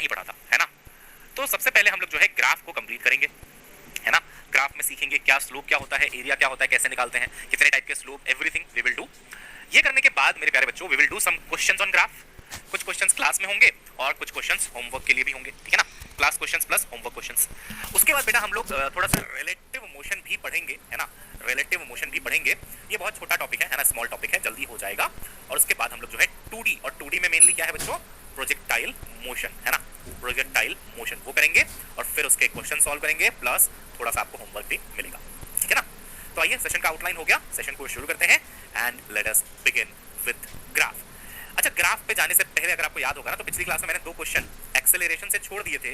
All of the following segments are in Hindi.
नहीं पढ़ा था, है ना। तो सबसे पहले हम लोग जो है ग्राफ को कंप्लीट करेंगे, है ना। ग्राफ में सीखेंगे क्या स्लोप क्या होता है, एरिया क्या होता है, कैसे निकालते हैं, कितने टाइप के slope, everything we will do. ये करने के बाद मेरे प्यारे बच्चों we will do some questions on graph. कुछ क्वेश्चंस क्लास में होंगे और कुछ क्वेश्चंस होमवर्क के लिए भी होंगे, ठीक है ना। Class questions plus homework questions. उसके बाद बेटा हम लोग थोड़ा सा रिलेटिव मोशन भी पढ़ेंगे, है ना। रिलेटिव मोशन भी पढ़ेंगे, ये बहुत छोटा टॉपिक है ना, स्मॉल टॉपिक है, जल्दी हो जाएगा। और उसके बाद हम लोग जो है 2D, और 2D में मेनली क्या है बच्चों, प्रोजेक्टाइल मोशन, है ना। प्रोजेक्टाइल मोशन वो करेंगे और फिर उसके क्वेश्चन सॉल्व करेंगे, प्लस थोड़ा सा आपको होमवर्क भी मिलेगा, ठीक है ना। तो आइए सेशन का आउटलाइन हो गया, सेशन को शुरू करते हैं and let us begin with graph. अच्छा, ग्राफ पे जाने से पहले अगर आपको याद होगा ना, तो पिछली क्लास में मैंने 2 क्वेश्चन एक्सेलरेशन से छोड़ दिए थे,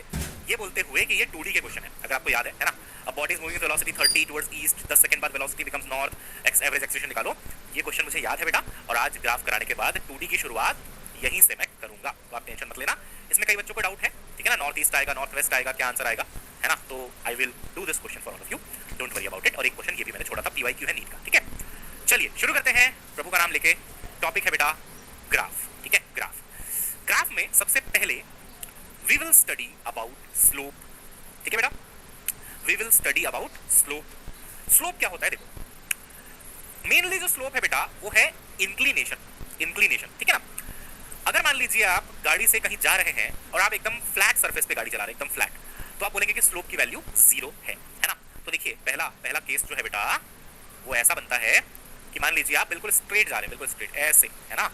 ये बोलते हुए कि ये 2D के क्वेश्चन है, अगर आपको याद है ना। A body is moving velocity 30 towards east, 10 second बाद velocity becomes north, X average acceleration निकालो। ये क्वेश्चन मुझे याद है बेटा, और आज ग्राफ कराने के बाद 2D की शुरुआत यहीं से मैं करूंगा, तो आप टेंशन मत लेना। इसमें कई बच्चों को डाउट है, ठीक है ना, नॉर्थ ईस्ट आएगा, नॉर्थ वेस्ट आएगा, क्या आंसर आएगा, है ना। तो I will do this question for all of you, don't worry about it. और एक क्वेश्चन ये भी मैंने छोड़ा था, PYQ है नीट का, ठीक है। चलिए शुरू करते हैं प्रभु का नाम लेके। टॉपिक है बेटा ग्राफ, ठीक है। ग्राफ, ग्राफ में सबसे पहले we will study about slope, ठीक है बेटा। We will study about slope. Slope क्या होता है, देखो मेनली जो स्लोप है बेटा वो है इंक्लिनेशन, इंक्लिनेशन, ठीक है ना। अगर मान लीजिए आप गाड़ी से कहीं जा रहे हैं और आप एकदम फ्लैट सरफेस पे गाड़ी चला रहे हैं, एकदम फ्लैट, तो आप बोलेंगे कि स्लोप की वैल्यू 0 है ना। तो देखिए पहला केस जो है बेटा वो ऐसा बनता है कि मान लीजिए आप बिल्कुल स्ट्रेट जा रहे हैं, बिल्कुल स्ट्रेट ऐसे, है ना,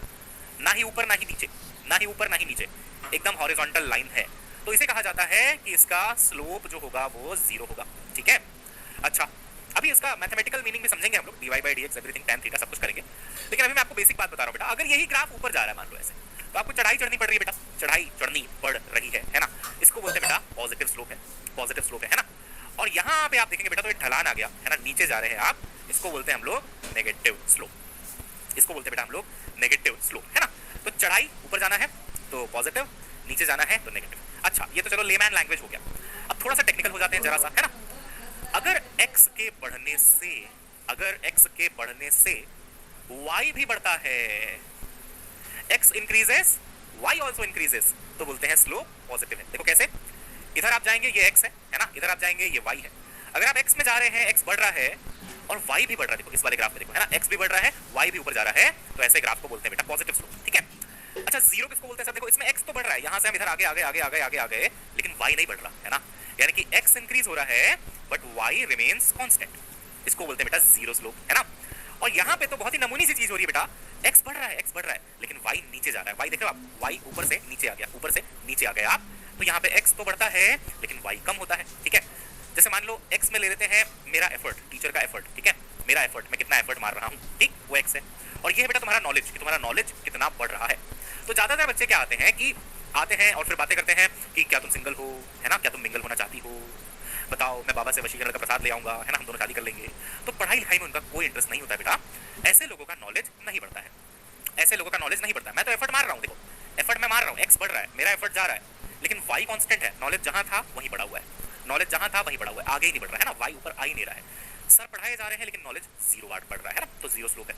ना ही ऊपर ना ही नीचे, ना ही ऊपर ना ही नीचे, एकदम हॉरिजॉन्टल लाइन है, तो इसे कहा जाता है कि इसका स्लोप जो होगा वो 0 होगा, ठीक है। अच्छा, अभी इसका मैथमेटिकल मीनिंग भी समझेंगे हम लोग, dy/dx एवरीथिंग tan थीटा सब कुछ करेंगे, लेकिन अभी मैं आपको बेसिक बात बता रहा हूं बेटा। अगर यही ग्राफ ऊपर जा रहा है मान लो ऐसे, तो आपको चढ़ाई चढ़नी पड़ रही है बेटा, चढ़ाई चढ़नी पड़ रही है ना। इसको बोलते हैं बेटा पॉजिटिव स्लोप है, पॉजिटिव स्लोप है ना। और यहाँ पे आप देखेंगे बेटा तो ये ढलान आ गया है ना, नीचे जा रहे हैं आप, इसको बोलते हैं हम लोग नेगेटिव स्लोप, इसको बोलते हैं बेटा हम लोग नेगेटिव स्लोप, है ना। तो चढ़ाई ऊपर जाना है तो पॉजिटिव, नीचे जाना है तो नेगेटिव। अच्छा, ये तो चलो लेमैन लैंग्वेज हो गया। अब थोड़ा सा टेक्निकल हो जाते हैं जरा सा, है ना। अगर x के बढ़ने से, अगर x के बढ़ने से y भी बढ़ता है, x increases y also increases, तो बोलते हैं स्लोप पॉजिटिव है। देखो कैसे, इधर आप जाएंगे ये x है ना, इधर आप जाएंगे ये y है। अगर आप x में जा रहे हैं, x बढ़ रहा है और y भी बढ़ रहा है, देखो इस वाले ग्राफ में देखो, है ना, x भी बढ़ रहा है, y भी ऊपर जा रहा है, तो ऐसे ग्राफ को बोलते हैं बेटा पॉजिटिव स्लोप, ठीक है। अच्छा, 0 किसको बोलते हैं सर, देखो इसमें x तो बढ़ रहा है, यहां से हम इधर आगे आगे आगे आगे आगे आगे, लेकिन y नहीं बढ़ रहा, है ना। यानी कि x इंक्रीज हो रहा है बट y रिमेन्स कांस्टेंट, इसको बोलते हैं बेटा 0 स्लोप, है ना। और यहाँ पे तो बहुत ही नमूनी सी चीज हो रही है बेटा, x बढ़ रहा है, x बढ़ रहा है, लेकिन y नीचे जा रहा है। y देखो आप, y ऊपर से नीचे आ गया, ऊपर से नीचे आ गए आप, तो यहाँ पे x तो बढ़ता है लेकिन y कम होता है, ठीक है। जैसे मान लो x में ले लेते हैं मेरा एफर्ट, टीचर का एफर्ट, ठीक है, मेरा एफर्ट, मैं कितना एफर्ट मार रहा हूँ, ठीक, वो x है। और ये है बेटा तुम्हारा नॉलेज, कि तुम्हारा नॉलेज कितना बढ़ रहा है। तो ज्यादातर बच्चे क्या आते हैं कि आते हैं और फिर बातें करते हैं कि क्या तुम सिंगल हो, है ना, क्या तुम मिंगल होना चाहती हो, बताओ मैं बाबा से वशीकरण का प्रसाद ले आऊंगा, है ना, हम दोनों शादी कर लेंगे। तो पढ़ाई लिखाई में उनका कोई इंटरेस्ट नहीं होता बेटा, ऐसे लोगों का नॉलेज नहीं बढ़ता है, ऐसे लोगों का नॉलेज नहीं बढ़ता है। मैं तो एफर्ट मार रहा हूँ, देखो एफर्ट मैं मार रहा हूँ, एक्स बढ़ रहा है, मेरा एफर्ट जा रहा है, लेकिन वाई कांस्टेंट है, नॉलेज जहां था वहीं बढ़ा हुआ है, नॉलेज जहां था वहीं बढ़ा हुआ है, आगे ही नहीं बढ़ रहा है ना, वाई ऊपर आ ही नहीं रहा है। सर पढ़ाए जा रहे हैं लेकिन नॉलेज 0 वाट बढ़ रहा है ना, तो 0 स्लोप है।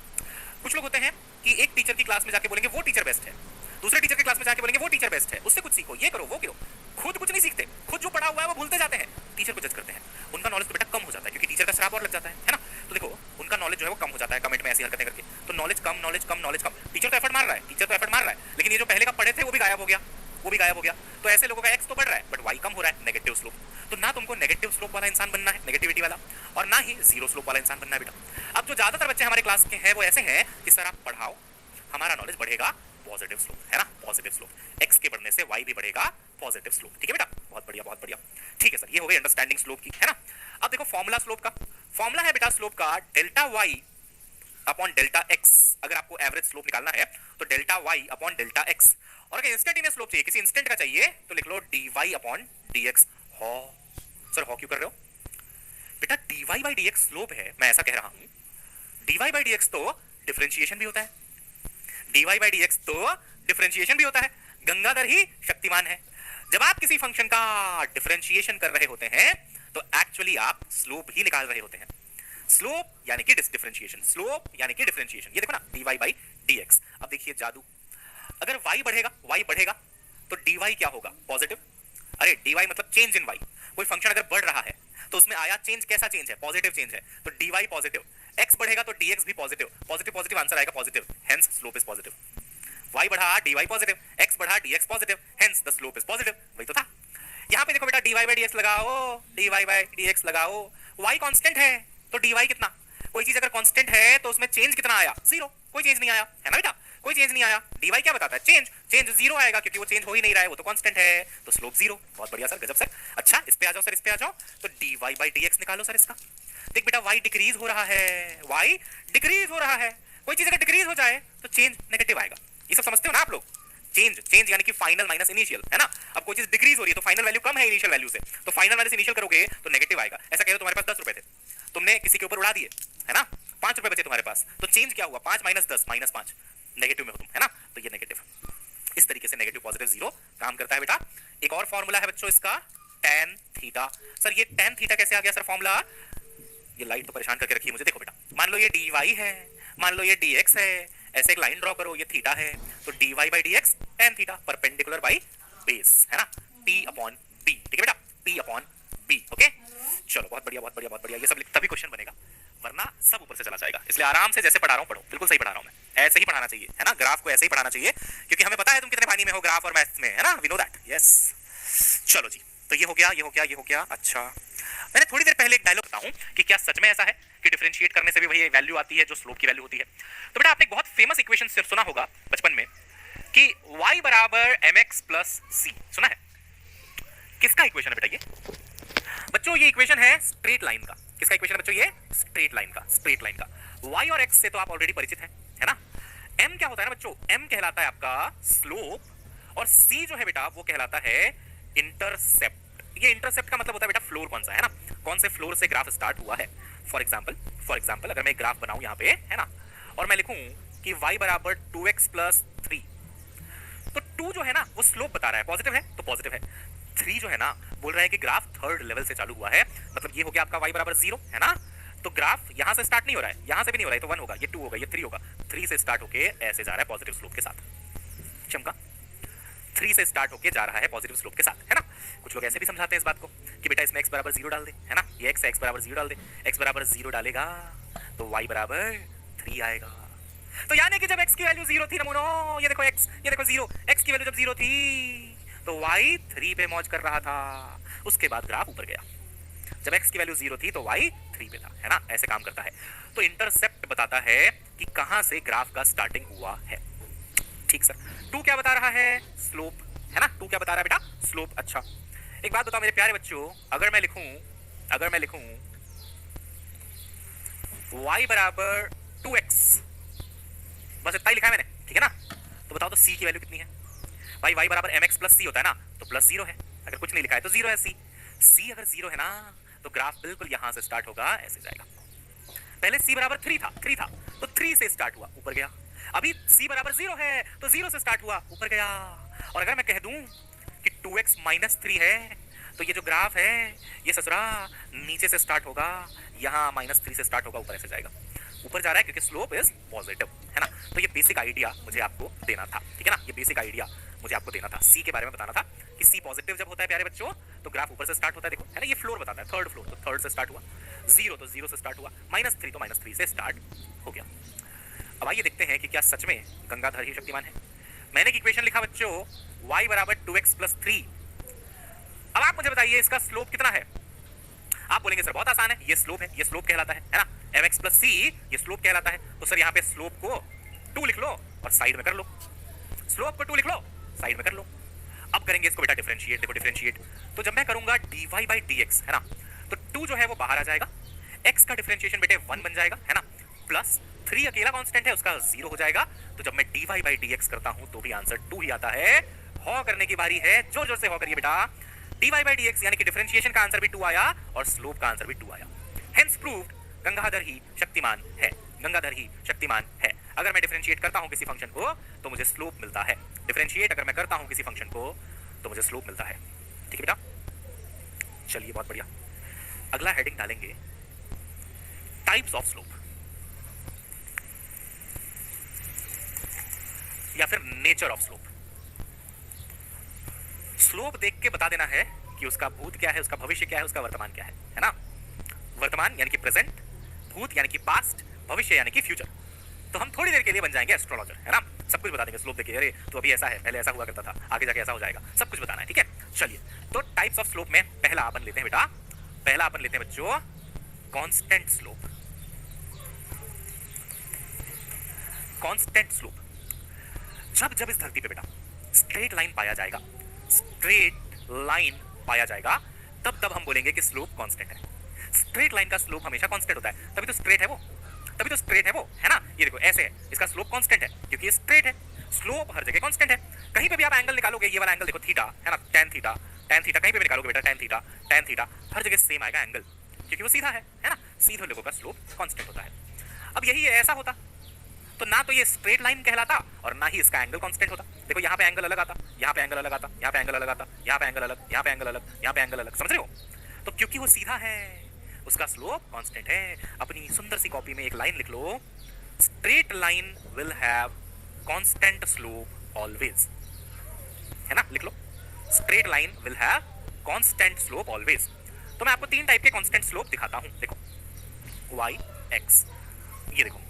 कुछ लोग होते हैं कि एक टीचर की क्लास में जाके बोलेंगे वो टीचर बेस्ट है, दूसरे टीचर की क्लास में जाके बोलेंगे वो टीचर बेस्ट है, उससे कुछ सीखो, ये करो वो करो, खुद कुछ नहीं सीखते, खुद जो पढ़ा हुआ है वो भूलते जाते हैं, टीचर को जज करते हैं। उनका नॉलेज तो बेटा कम हो जाता है क्योंकि टीचर का श्राप और लग जाता है ना। तो देखो उनका नॉलेज जो है वो कम हो जाता है कमेंट में ऐसी हरकतें करके, तो नॉलेज कम, नॉलेज कम, नॉलेज कम। टीचर तो एफर्ट मार रहा है, टीचर तो एफर्ट मार रहा है, लेकिन ये जो पहले का पढ़े थे वो भी गायब हो गया, वो भी गायब हो गया। तो ऐसे लोगों का एक्स तो बढ़ रहा है बट वाई कम हो रहा है, नेगेटिव स्लोप। तो ना तुमको नेगेटिव स्लोप वाला इंसान बनना है, नेगेटिविटी वाला, और ना ही 0 स्लोप वाला इंसान बनना है बेटा। अब जो ज्यादातर बच्चे हमारे क्लास के हैं वो ऐसे हैं कि सर आप पढ़ाओ, हमारा नॉलेज बढ़ेगा, पॉजिटिव स्लोप, है ना, पॉजिटिव स्लोप, एक्स के बढ़ने से वाई भी बढ़ेगा, पॉजिटिव स्लोप, ठीक है बेटा, बहुत बढ़िया बहुत बढ़िया, ठीक है सर, ये हो गई अंडरस्टैंडिंग स्लोप की, है ना। अब देखो फॉर्मूला स्लोप का, फॉर्मूला है बेटा स्लोप का delta Y upon delta X. अगर आपको एवरेज स्लोप निकालना है तो delta Y upon delta X, और अगर इंस्टेंटेनियस स्लोप चाहिए, किसी इंस्टेंट का चाहिए, तो लिख लो D Y upon D X. हो सर, हो क्यों कर रहे हो बेटा, D Y by D X slope है, मैं ऐसा कह रहा हूं, D Y by D X तो डिफरेंशिएशन भी होता है, D Y by D X तो डिफरेंशिएशन भी होता है, गंगाधर ही शक्तिमान है। जब आप किसी फंक्शन का डिफरेंशिएशन कर रहे होते हैं तो एक्चुअली आप स्लोप ही निकाल रहे होते हैं, स्लोप यानी कि डिफरेंशिएशन, स्लोप यानी कि डिफरेंशिएशन। ये देखो ना dy बाई dx। अब देखिए जादू, अगर y बढ़ेगा, y बढ़ेगा तो dy क्या होगा, पॉजिटिव। अरे dy मतलब चेंज इन y, कोई फंक्शन अगर बढ़ रहा है तो उसमें आया चेंज, कैसा चेंज है, पॉजिटिव चेंज है, तो dy पॉजिटिव, x बढ़ेगा तो dx भी पॉजिटिव, पॉजिटिव पॉजिटिव आंसर आएगा positive, hence slope is positive. y बढ़ा dy पॉजिटिव, x बढ़ा dx positive, hence the slope is positive. वही तो था। यहाँ पे देखो बेटा dy by dx लगाओ, dy by dx लगाओ, y कांस्टेंट है तो dy कितना, कोई चीज अगर कांस्टेंट है तो उसमें चेंज कितना आया, जीरो, कोई चेंज नहीं आया, है ना बेटा, कोई चेंज नहीं आया। dy क्या बताता है, चेंज, चेंज जीरो आएगा क्योंकि वो चेंज हो ही नहीं रहा है, वो तो कांस्टेंट है, तो स्लोप जीरो। बहुत बढ़िया सर, गजब सर। अच्छा इस पे आ जाओ सर, इस पे आ जाओ, तो dy by dx निकालो सर इसका। देख बेटा y डिक्रीज हो रहा है, y डिक्रीज हो रहा है, कोई चीज अगर डिक्रीज हो जाए तो चेंज नेगेटिव आएगा, ये सब समझते हो ना आप लोग। चेंज, चेंज यानी कि फाइनल माइनस इनिशियल, है ना। अब कोई चीज डिक्रीज हो रही है तो फाइनल वैल्यू कम है इनिशियल वैल्यू से, तो फाइनल माइनस इनिशियल करोगे तो नेगेटिव आएगा। ऐसा कह रहे हो तुम्हारे पास 10 रुपए थे, तुमने किसी के ऊपर उड़ा दिए, है ना, 5 रुपए बचे तुम्हारे पास, तो चेंज क्या हुआ, 5 माइनस 10 माइनस 5, नेगेटिव में हो तुम, है ना, तो ये नेगेटिव। इस तरीके से नेगेटिव पॉजिटिव जीरो काम करता है बेटा। एक और फॉर्मूला है बच्चों इसका, tan थीटा। सर ये tan थीटा कैसे आ गया सर फॉर्मूला, ये लाइट तो परेशान करके रखी है मुझे। देखो बेटा मान लो ये dy है, मान लो ये dx है, ऐसे एक लाइन ड्रॉ करो, ये थीटा है, तो dy by dx tan theta perpendicular by base, है ना, p अपॉन b, ठीक है बेटा, p अपॉन b, ओके। चलो बहुत बढ़िया बहुत बढ़िया बहुत बढ़िया, ये सब तभी क्वेश्चन बनेगा, वरना सब ऊपर से चला जाएगा। इसलिए आराम से जैसे पढ़ा रहा हूं पढ़ो, बिल्कुल सही पढ़ा रहा हूं मैं, ऐसे ही पढ़ाना चाहिए, है ना, ग्राफ को ऐसे ही पढ़ाना चाहिए, क्योंकि हमें पता है तुम कितने पानी में हो ग्राफ और मैथ्स में, है ना, वी नो दैट, यस। चलो जी, तो ये हो गया, ये हो गया, ये हो गया। अच्छा मैंने थोड़ी देर पहले एक डायलॉग बताऊं कि क्या सच में ऐसा है कि डिफरेंशिएट करने से भी वही वैल्यू आती है जो स्लोप की वैल्यू होती है। तो बेटा आपने एक बहुत फेमस इक्वेशन सुना होगा बचपन में कि y बराबर mx प्लस c, सुना है, किसका इक्वेशन है बेटा ये बच्चों, ये इक्वेशन है स्ट्रेट लाइन का। किसका इक्वेशन है बच्चों, ये स्ट्रेट लाइन का, स्ट्रेट लाइन का। y और x से तो आप ऑलरेडी परिचित हैं, है ना। m क्या होता है ना बच्चों, m कहलाता है आपका स्लोप, और c जो है बेटा वो कहलाता है इंटरसेप्ट। ये इंटरसेप्ट का मतलब होता है बेटा फ्लोर कौन सा है ना, कौन से फ्लोर से ग्राफ स्टार्ट हुआ है। फॉर एग्जांपल अगर मैं एक ग्राफ बनाऊं यहाँ पे, है ना, और मैं लिखूं कि y बराबर 2x प्लस 3, तो 2 जो है ना वो स्लोप बता रहा है, पॉजिटिव है तो पॉजिटिव है। 3 जो है ना बोल रहा है कि ग्राफ थर्ड लेवल से चालू हुआ है, मतलब ये हो गया आपका y बराबर 0, है ना, तो ग्राफ यहां से स्टार्ट नहीं हो रहा है, यहां से भी नहीं हो रहा है, तो 1 होगा, ये 2 होगा, ये 3 होगा, 3 से स्टार्ट होके ऐसे जा रहा है पॉजिटिव स्लोप के साथ। चमका, 3 से स्टार्ट होके जा रहा है पॉजिटिव स्लोप के साथ, है ना। कुछ लोग ऐसे भी समझाते हैं इस बात को कि बेटा इसमें x बराबर 0 डाल दे, है ना, ये x बराबर 0 डाल दे, x बराबर 0 डालेगा तो y बराबर 3 आएगा। तो यानी कि जब x की वैल्यू 0 थी नमूनो, ये देखो x, ये देखो 0, x की वैल्यू जब 0 थी तो y 3 पे मौज कर रहा था, उसके बाद ग्राफ ऊपर गया। जब x की वैल्यू 0 थी तो y 3 पे था, है ना, ऐसे काम करता है। तो इंटरसेप्ट बताता है कि कहां से ग्राफ का स्टार्टिंग हुआ है। ठीक सर, 2 क्या बता रहा है, स्लोप, है ना, 2 क्या बता रहा है बेटा, स्लोप। अच्छा एक बात बताओ मेरे प्यारे बच्चों, अगर मैं लिखूं y बराबर 2x, बस इतना ही लिखा है मैंने, ठीक है ना, तो बताओ तो c की वैल्यू कितनी है। भाई y बराबर mx प्लस c होता है ना, तो प्लस 0 है, अगर कुछ नहीं लिखा है तो 0 है c अगर 0 है ना तो ग्राफ बिल्कुल यहां से स्टार्ट होगा, ऐसे जाएगा। पहले c बराबर 3 था तो 3 से स्टार्ट हुआ, ऊपर गया। अभी c बराबर 0 है तो 0 से स्टार्ट हुआ, ऊपर गया। और अगर मैं कह दूं कि 2x माइनस 3 है तो ये जो ग्राफ है ये ससुरा नीचे से स्टार्ट होगा, यहाँ -3 से स्टार्ट होगा, ऊपर ऐसे जाएगा, ऊपर जा रहा है क्योंकि स्लोप इज पॉजिटिव, है ना। तो ये बेसिक आइडिया मुझे आपको देना था, ठीक है ना, ये बेसिक आइडिया मुझे आपको देना था, सी के बारे में बताना था कि सी पॉजिटिव जब होता है प्यारे बच्चों तो ग्राफ ऊपर से स्टार्ट होता है, देखो है ना, ये फ्लोर बताता है, थर्ड फ्लोर, तो थर्ड से स्टार्ट हुआ, 0 तो 0 से स्टार्ट हुआ, -3 तो -3 से स्टार्ट हो गया। अब आइए देखते हैं कि क्या सच में गंगाधर ही शक्तिमान है। मैंने एक इक्वेशन लिखा बच्चों, y बराबर 2x प्लस 3। अब आप मुझे बताइए इसका स्लोप कितना है। आप बोलेंगे सर बहुत आसान है, ये स्लोप है, ये स्लोप कहलाता है ना, mx प्लस c ये स्लोप कहलाता है। तो सर यहाँ पे स्लोप को 2 लिख लो और साइड में कर लो, स्लोप को 2 लिख लो, साइड में कर लो। अब करेंगे इसको बेटा डिफरेंशिएट, देखो डिफरेंशिएट, तो जब मैं करूंगा dy by dx, है ना, तो 2 जो है वो बाहर आ जाएगा, x का डिफरेंशिएशन बेटे 1 बन जाएगा, है ना, प्लस 3 अकेला कांस्टेंट है उसका 0 हो जाएगा। तो जब मैं dy by dx करता हूं तो भी आंसर 2 ही आता है। हॉ करने की बारी है, जोर जोर से हॉ करिए बेटा। dy by dx यानी कि डिफरेंशिएशन का आंसर भी 2 आया और स्लोप का आंसर भी 2 आया। हेंस प्रूव्ड गंगाधर ही शक्तिमान है, गंगाधर ही शक्तिमान है। अगर मैं डिफरेंशिएट करता हूं किसी फंक्शन को तो मुझे स्लोप मिलता है, डिफरेंशिएट अगर मैं करता हूं किसी फंक्शन को तो मुझे स्लोप मिलता है, ठीक है बेटा। चलिए बहुत बढ़िया, अगला हेडिंग डालेंगे टाइप्स ऑफ स्लोप या फिर नेचर ऑफ स्लोप। स्लोप देख के बता देना है कि उसका भूत क्या है, उसका भविष्य क्या है, उसका वर्तमान क्या है ना। वर्तमान यानी कि प्रेजेंट, भूत यानी कि पास्ट, भविष्य यानी कि फ्यूचर। तो हम थोड़ी देर के लिए बन जाएंगे एस्ट्रोलॉजर, है ना। सब कुछ बता देंगे स्लोप देखिए, अरे तो अभी ऐसा है, पहले ऐसा हुआ करता था, आगे जाके ऐसा हो जाएगा, सब कुछ बताना है, ठीक है। चलिए, तो टाइप्स ऑफ स्लोप में पहला अपन लेते हैं बेटा, पहला अपन लेते हैं बच्चों कांस्टेंट स्लोप। कांस्टेंट स्लोप, जब जब इस धरती पे बेटा स्ट्रेट लाइन पाया जाएगा, स्ट्रेट लाइन पाया जाएगा, तब तब हम बोलेंगे कि स्लोप कांस्टेंट है। स्ट्रेट लाइन का स्लोप हमेशा कांस्टेंट होता है, तभी तो स्ट्रेट है वो, तभी तो स्ट्रेट है वो, है ना। ये देखो ऐसे है, इसका स्लोप कांस्टेंट है क्योंकि ये स्ट्रेट है। स्लोप हर जगह कांस्टेंट है। कहीं पे भी आप एंगल निकालोगे, ये वाला एंगल देखो थीटा, है ना, tan थीटा, tan थीटा, कहीं पे भी निकालोगे बेटा tan थीटा, tan थीटा, हर जगह सेम आएगा एंगल, क्योंकि वो सीधा है ना। सीधे लोगों का स्लोप कांस्टेंट होता है। अब यही ऐसा होता तो ना तो ये स्ट्रेट लाइन कहलाता और ना ही इसका एंगल कांस्टेंट होता। देखो यहाँ पे एंगल अलग आता, यहाँ पे एंगल अलग आता, यहाँ पे एंगल अलग आता, यहाँ पे एंगल अलग, यहाँ पे एंगल अलग, यहाँ पे एंगल अलग, समझ रहे हो। तो क्योंकि वो सीधा है, उसका स्लोप कांस्टेंट है। अपनी सुंदर सी कॉपी में एक लाइन लिख लो, straight line will have constant slope always, है ना, लिख लो, straight line will have constant slope always. तो मैं आपको तीन टाइप के कांस्टेंट स्लोप दिखाता हूं, देखो y x, ये देखो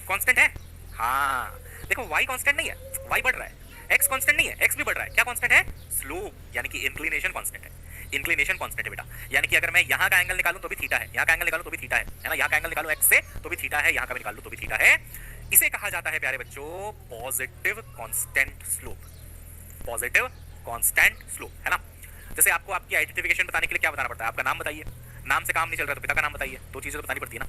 कांस्टेंट है, हाँ देखो y कांस्टेंट नहीं है, y बढ़ रहा है, x कांस्टेंट नहीं है, x भी बढ़ रहा है, क्या कांस्टेंट है, स्लोप यानी कि इंक्लिनेशन कांस्टेंट है। इंक्लिनेशन कांस्टेंट है बेटा, यानी कि अगर मैं यहाँ का एंगल निकालूं तो भी थीटा है, यहाँ का एंगल निकालूं तो भी थीटा है ना, यहाँ का एंगल निकालूं x से तो भी थीटा है, यहाँ का भी निकालूं तो भी थीटा है। इसे कहा जाता है प्यारे बच्चों positive constant slope, positive constant slope, है ना। जैसे आपको आपकी आइडेंटिफिकेशन बताने के लिए क्या बताना पड़ता है, आपका नाम बताइए, नाम से काम नहीं चल रहा तो पिता का नाम बताइए, दो चीजें तो बतानी पड़ती है ना।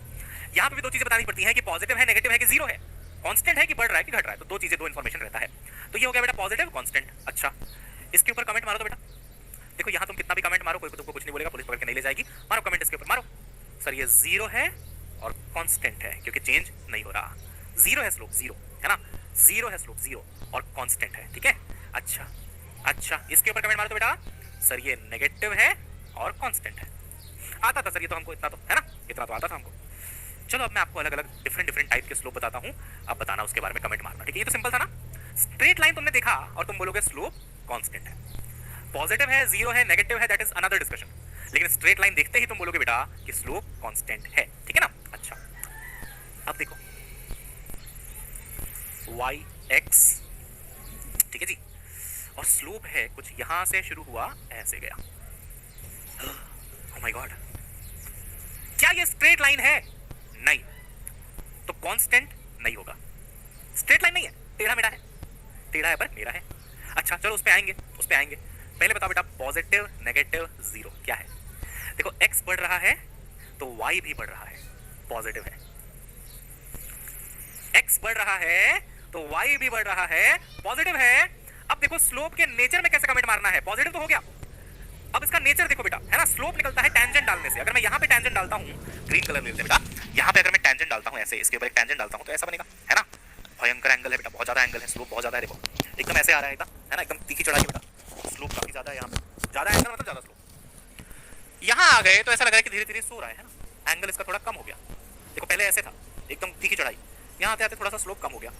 यहाँ पे भी दो चीजें बतानी पड़ती है कि पॉजिटिव है, नेगेटिव है कि जीरो है, कांस्टेंट है कि बढ़ रहा है कि घट रहा है, तो दो चीजें, दो इन्फॉर्मेशन रहता है। तो ये हो गया बेटा पॉजिटिव कांस्टेंट। अच्छा, इसके ऊपर कमेंट मारो तो बेटा, देखो यहाँ तुम कितना भी कमेंट मारो, कोई तुमको कुछ नहीं बोलेगा, पुलिस पकड़ के नहीं ले जाएगी। मारो कमेंट इसके ऊपर, मारो सर ये जीरो है और कांस्टेंट है क्योंकि चेंज नहीं हो रहा, जीरो है स्लोप, जीरो है ना, जीरो है स्लोप, जीरो और कांस्टेंट है, ठीक है। अच्छा अच्छा, इसके ऊपर कमेंट मारो तो बेटा, सर ये नेगेटिव है और कांस्टेंट है। आता था सर ये तो हमको, इतना तो है ना, इतना तो आता था हमको। चलो अब मैं आपको अलग अलग डिफरेंट टाइप के स्लोप बताता हूँ, अब बताना उसके बारे में, कमेंट मारना, ठीक है। ये तो सिंपल था ना, स्ट्रेट लाइन तुमने देखा और तुम बोलोगे स्लोप कांस्टेंट है। पॉजिटिव है, जीरो है, नेगेटिव है, दैट इज अनदर डिस्कशन, लेकिन स्ट्रेट लाइन देखते ही तुम बोलोगे बेटा कि स्लोप कांस्टेंट है, ठीक है ना। अच्छा, अब देखो y x, ठीक है जी, और स्लोप है कुछ यहां से शुरू हुआ ऐसे गया। ओह माय गॉड, क्या ये स्ट्रेट लाइन है? नहीं, तो कांस्टेंट नहीं होगा। स्ट्रेट लाइन नहीं है, टेढ़ा मेढ़ा है, टेढ़ा है पर मेरा है। अच्छा चलो उस पे आएंगे, उस पे आएंगे। पहले बताओ बेटा पॉजिटिव, नेगेटिव, जीरो क्या है। देखो x बढ़ रहा है तो y भी बढ़ रहा है, पॉजिटिव है। x बढ़ रहा है तो y भी बढ़ रहा है, पॉजिटिव है। अब देखो स्लोप के नेचर में कैसे कमेंट मारना है, पॉजिटिव तो हो गया, अब इसका नेचर देखो बेटा, है ना, स्लोप निकलता है टेंजेंट डालने से। अगर मैं यहाँ पे टेंजेंट डालता हूँ, ग्रीन कलर में बेटा, यहाँ पे अगर मैं टेंजेंट डालता हूँ ऐसे, इसके ऊपर एक टेंजेंट डालता हूँ तो ऐसा बनेगा, है ना। भयंकर एंगल है बेटा, बहुत ज्यादा एंगल है, स्लोप बहुत ज्यादा है, देखो एकदम ऐसे आ रहा है एकदम, है ना, एकदम तीखी चढ़ाई है बेटा, स्लोप काफी ज्यादा है यहाँ पे, ज्यादा एंगल मतलब ज्यादा स्लोप। यहाँ आ गए तो ऐसा लग रहा है कि धीरे धीरे सो रहा है ना, एंगल इसका थोड़ा कम हो गया। देखो पहले ऐसे था एकदम तीखी चढ़ाई, यहाँ आते आते थोड़ा सा स्लोप कम हो गया।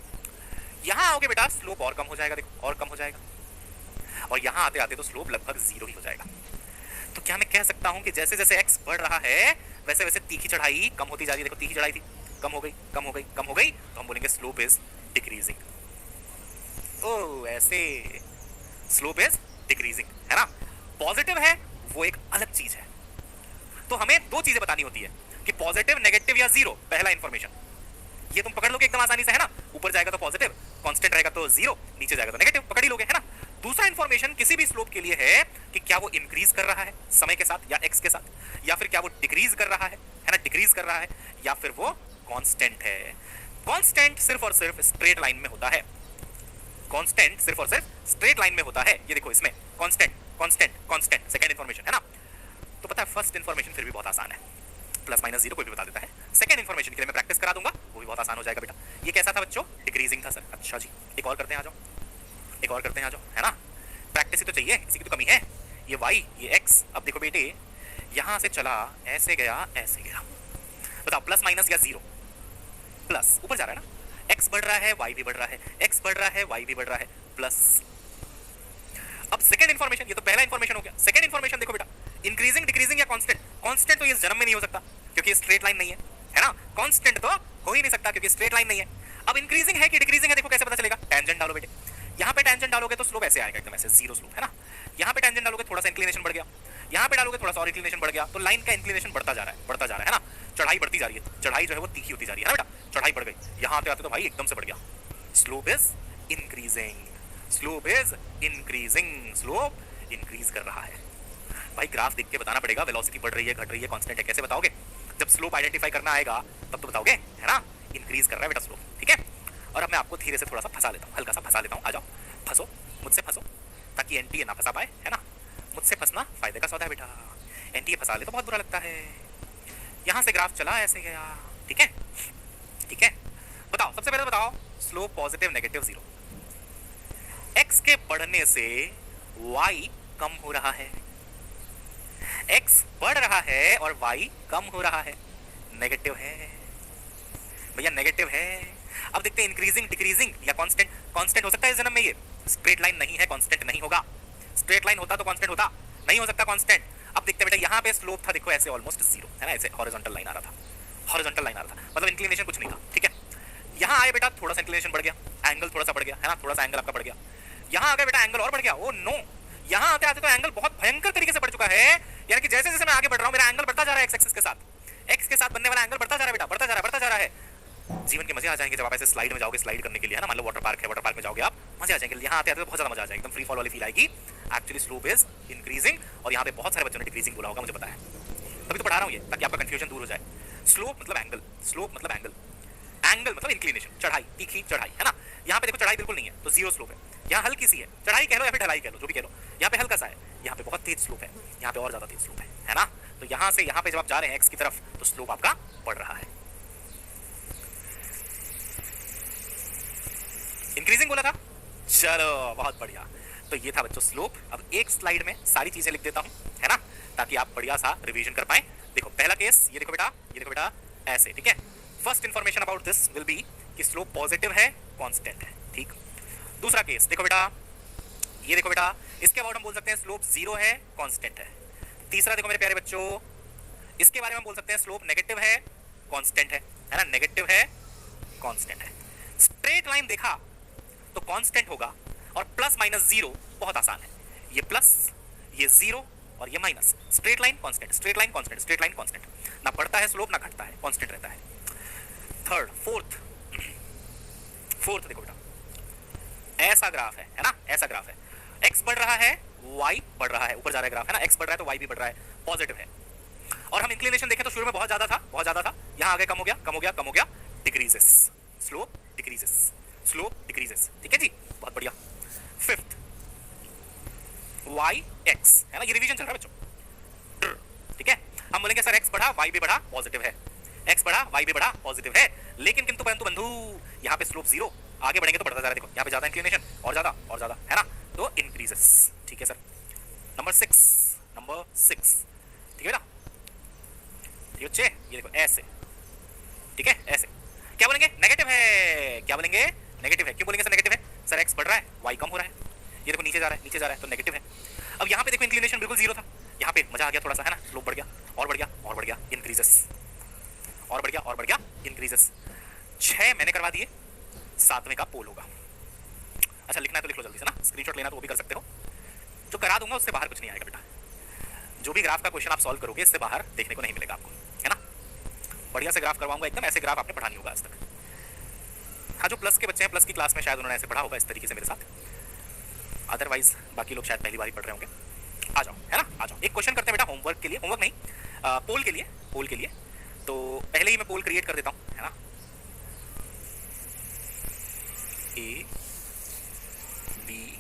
यहाँ आओगे बेटा स्लोप और कम हो जाएगा, देखो और कम हो जाएगा, और यहाँ आते आते तो स्लोप लगभग जीरो ही हो जाएगा। तो क्या मैं कह सकता हूं कि जैसे जैसे x बढ़ रहा है वैसे वैसे तीखी चढ़ाई कम होती जा रही है। देखो तीखी चढ़ाई थी, कम हो गई, कम हो गई, कम हो गई, तो हम बोलेंगे स्लोप इज डिक्रीजिंग। ओ ऐसे स्लोप इज डिक्रीजिंग, है ना। पॉजिटिव है वो एक अलग चीज है, तो हमें दो चीजें बतानी होती है कि पॉजिटिव, नेगेटिव या जीरो। पहला इंफॉर्मेशन ये तुम पकड़ लोगे एकदम आसानी से, है ना, ऊपर जाएगा तो पॉजिटिव, कांस्टेंट रहेगा तो जीरो, नीचे जाएगा तो नेगेटिव, पकड़ ही लोगे, है ना। दूसरा इंफॉर्मेशन किसी भी स्लोप के लिए है कि क्या वो इंक्रीज कर रहा है समय के साथ या एक्स के साथ, या फिर क्या वो डिक्रीज कर रहा है ना, डिक्रीज कर रहा है, या फिर वो कांस्टेंट है। कांस्टेंट सिर्फ और सिर्फ स्ट्रेट लाइन में होता है, कांस्टेंट सिर्फ और सिर्फ स्ट्रेट लाइन में होता है। ये देखो इसमें constant constant constant, second information, है ना। तो पता है फर्स्ट इंफॉर्मेशन फिर भी बहुत आसान है, प्लस माइनस जीरो कोई भी बता देता है। सेकंड इंफॉर्मेशन के लिए मैं प्रैक्टिस करा दूंगा, वो भी बहुत आसान हो जाएगा बेटा। ये कैसा था बच्चों, डिक्रीजिंग था सर। अच्छा जी, एक और करते हैं, आ जाओ, एक और करते हैं, आ जाओ, है ना, प्रैक्टिस ही तो चाहिए, इसी की तो कमी है। ये y, ये x, अब देखो बेटे यहां से चला ऐसे गया, ऐसे गया, बताओ प्लस माइनस या जीरो, प्लस, ऊपर जा रहा है ना, x बढ़ रहा है y भी बढ़ रहा है, x बढ़ रहा है y भी बढ़ रहा है, प्लस। इन्फॉर्मेशन, ये तो पहला इन्फॉर्मेशन हो गया। सेकंड इन्फॉर्मेशन देखो बेटा, इंक्रीजिंग डिक्रीजिंग या कांस्टेंट, कांस्टेंट तो ये जन्म में नहीं हो सकता क्योंकि स्ट्रेट लाइन नहीं है ना, कांस्टेंट तो हो ही नहीं सकता क्योंकि स्ट्रेट लाइन नहीं है। अब इंक्रीजिंग है कि डिक्रीजिंग है देखो कैसे पता चलेगा, टेंजेंट डालो बेटे, यहाँ पे टेंजेंट डालोगे तो स्लोप ऐसे आएगा एकदम ऐसे जीरो स्लोप है ना, यहाँ पे टेंजेंट डालोगे थोड़ा सा इंक्लिनेशन बढ़ गया, यहाँ पे डालोगे थोड़ा सा और इंक्लिनेशन बढ़ गया, तो लाइन का इंक्लिनेशन बढ़ता जा रहा है ना, चढ़ाई बढ़ती जा रही है, चढ़ाई जो है वो तीखी होती जा रही है ना बेटा, चढ़ाई बढ़ गई, यहाँ आते तो भाई एकदम से बढ़ गया, slope is increasing, slope is increasing, slope increase कर रहा है। भाई ग्राफ देख के बताना पड़ेगा वेलोसिटी बढ़ रही है घट रही है कांस्टेंट है, कैसे बताओगे, जब स्लोप आइडेंटिफाई करना आएगा तब तो बताओगे है ना, इंक्रीज कर रहा है बेटा स्लोप, ठीक है। और अब मैं आपको धीरे से थोड़ा सा फंसा लेता हूँ, हल्का सा फंसा लेता हूँ, आ जाओ फंसो, मुझसे फंसो, ताकि एनटीए ना फंसा पाए है ना, मुझसे फंसना फायदे का सौदा है बेटा, एनटीए फंसा ले तो बहुत बुरा लगता है। यहाँ से ग्राफ चला ऐसे गया, ठीक है ठीक है। बताओ सबसे पहले बताओ, slope positive negative zero, x के बढ़ने से वाई कम हो रहा है, एक्स बढ़ रहा है और वाई कम हो रहा है, नेगेटिव है भैया, नेगेटिव है। अब देखते हैं इंक्रीजिंग डिक्रीजिंग या कांस्टेंट, कांस्टेंट हो सकता है इस जन्म में, ये स्ट्रेट लाइन नहीं है, कांस्टेंट नहीं होगा, स्ट्रेट लाइन होता तो कांस्टेंट होता, नहीं हो सकता कांस्टेंट। अब देखते हैं बेटा, यहाँ पे स्लोप था देखो ऐसे ऑलमोस्ट जीरो है ना, ऐसे हॉरिजॉन्टल लाइन आ रहा था, हॉरिजॉन्टल लाइन आ रहा था, मतलब इंक्लिनेशन कुछ नहीं था, ठीक है। यहाँ आए बेटा थोड़ा सा इंक्लिनेशन बढ़ गया, एंगल थोड़ा सा बढ़ गया है ना, थोड़ा सा एंगल आपका बढ़ गया, यहाँ आ गया बेटा एंगल और बढ़ गया, ओ नो, यहाँ आते आते तो एंगल बहुत भयंकर तरीके से बढ़ चुका है, यानी कि जैसे जैसे मैं आगे बढ़ रहा हूँ मेरा एंगल बढ़ता जा रहा है, एक्स एक्सिस के साथ, एक्स के साथ बनने वाला एंगल बढ़ता जा रहा है बेटा, बढ़ता जा रहा है। जीवन के मजे आ जाएंगे जब आप ऐसे स्लाइड में जाओगे, स्लाइड करने के लिए है ना, मान लो वाटर पार्क है, वाटर पार्क में जाओगे आप, मजे आ जाएंगे, यहाँ आते आते तो बहुत ज्यादा मजा आ जाएगा, एकदम फ्री फॉल वाली फील आएगी। एक्चुअली स्लोप इज इंक्रीजिंग, और यहाँ पे बहुत सारे बच्चों ने डिक्रीजिंग बोला होगा, मुझे पता है, तभी तो पढ़ा रहा हूँ ये, ताकि आपका कंफ्यूजन दूर हो जाए। स्लोप मतलब एंगल, स्लोप मतलब एंगल, एंगल मतलब इंक्लिनेशन, चढ़ाई तीखी चढ़ाई है ना, यहाँ पे देखो चढ़ाई बिल्कुल नहीं है तो जीरो स्लोप है, यहाँ हल्की सी है, चढ़ाई कह लो या फिर ढलाई कह लो, जो भी कह लो, यहाँ पे हल्का सा है, यहाँ पे बहुत तेज स्लोप है, यहाँ पे और ज्यादा तेज स्लोप है ना। तो यहाँ से यहाँ पे जब आप जा रहे हैं एक्स की तरफ तो स्लोप आपका बढ़ रहा है, इंक्रीजिंग बोला था, चलो बहुत बढ़िया। तो ये था बच्चों स्लोप। अब एक स्लाइड में सारी चीजें लिख देता हूं है ना, ताकि आप बढ़िया सा रिवीजन कर पाए। देखो पहला केस ये देखो बेटा ऐसे, ठीक है। First information about this will be कि स्लोप पॉजिटिव है, कांस्टेंट है, ठीक। दूसरा केस देखो बेटा, ये देखो बेटा, इसके अबाउट हम बोल सकते हैं स्लोप जीरो है, कांस्टेंट है। तीसरा देखो मेरे प्यारे बच्चों, इसके बारे में हम बोल सकते हैं स्लोप नेगेटिव है, कांस्टेंट है ना, नेगेटिव है, कांस्टेंट है। स्ट्रेट लाइन देखा तो कांस्टेंट होगा, और प्लस माइनस जीरो बहुत आसान है, ये प्लस ये जीरो और ये minus, straight line constant, straight line constant, straight line constant, ना बढ़ता है स्लोप ना घटता है, कांस्टेंट रहता है। थर्ड फोर्थ देखो बेटा, ऐसा ग्राफ है ना, ऐसा ग्राफ है, एक्स बढ़ रहा है वाई बढ़ रहा है, ऊपर जा रहा है ग्राफ है ना, एक्स बढ़ रहा है तो वाई भी बढ़ रहा है, पॉजिटिव है। और हम इंक्लिनेशन देखें तो शुरू में बहुत ज्यादा था, यहाँ आगे कम हो गया, decreases, slope decreases, slope decreases, ठीक है जी, बहुत बढ़िया। फिफ्थ वाई एक्स है ना, ये रिवीजन चल रहा है बच्चों, ठीक है। हम बोलेंगे सर एक्स बढ़ा वाई भी बढ़ा, पॉजिटिव है, एक्स बढ़ा वाई भी बढ़ा, पॉजिटिव है, लेकिन किंतु परंतु बंधु यहाँ पे स्लोप जीरो, आगे बढ़ेंगे तो बढ़ता जा रहा है, देखो यहाँ पे ज्यादा इंक्लिनेशन और ज्यादा है ना, तो इंक्रीजेस, ठीक है सर। नंबर सिक्स, ठीक है बेटा, ये बच्चे ये देखो ऐसे, ठीक है ऐसे, क्या बोलेंगे नेगेटिव है, क्या बोलेंगे नेगेटिव है, क्यों बोलेंगे सर नेगेटिव है, सर एक्स बढ़ रहा है वाई कम हो रहा है, ये देखो नीचे जा रहा है तो नेगेटिव है। अब यहाँ पे देखो इंक्लिनेशन बिल्कुल जीरो था, यहाँ पे मजा आ गया थोड़ा सा है ना, स्लोप बढ़ गया और बढ़ गया इंक्रीजेस, और बढ़ गया इंक्रीजेस। 6 मैंने करवा दिए, 7वें का पोल होगा। अच्छा लिखना है तो लिख लो जल्दी से ना, स्क्रीनशॉट लेना तो वो भी कर सकते हो, जो करा दूंगा उससे बाहर कुछ नहीं आएगा बेटा, जो भी ग्राफ का क्वेश्चन आप सॉल्व करोगे इससे बाहर देखने को नहीं मिलेगा आपको, है ना। बढ़िया से ग्राफ करवाऊंगा एकदम, ऐसे ग्राफ आपने पढ़ा नहीं होगा आज तक। हाँ जो प्लस के बच्चे हैं, प्लस की क्लास में शायद उन्होंने ऐसे पढ़ा होगा इस तरीके से मेरे साथ, अदरवाइज बाकी लोग शायद पहली बार ही पढ़ रहे होंगे। आ जाओ है ना, आ जाओ एक क्वेश्चन करते हैं बेटा होमवर्क के लिए, होमवर्क नहीं पोल के लिए, तो पहले ही मैं पोल क्रिएट कर देता हूँ है ना, A B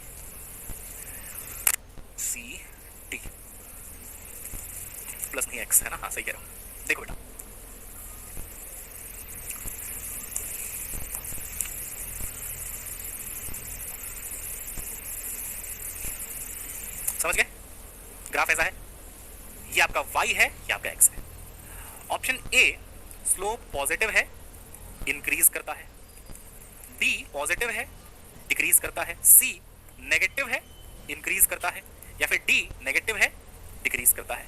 C D plus नहीं एक्स है ना, हाँ सही कह रहा हूँ। देखो बेटा समझ गए, ग्राफ ऐसा है, ये आपका y है, ये आपका x है। ऑप्शन ए स्लोप पॉजिटिव है, इंक्रीज करता है, बी पॉजिटिव है, डिक्रीज करता है, सी नेगेटिव है, इंक्रीज करता है, या फिर डी नेगेटिव है, डिक्रीज करता है?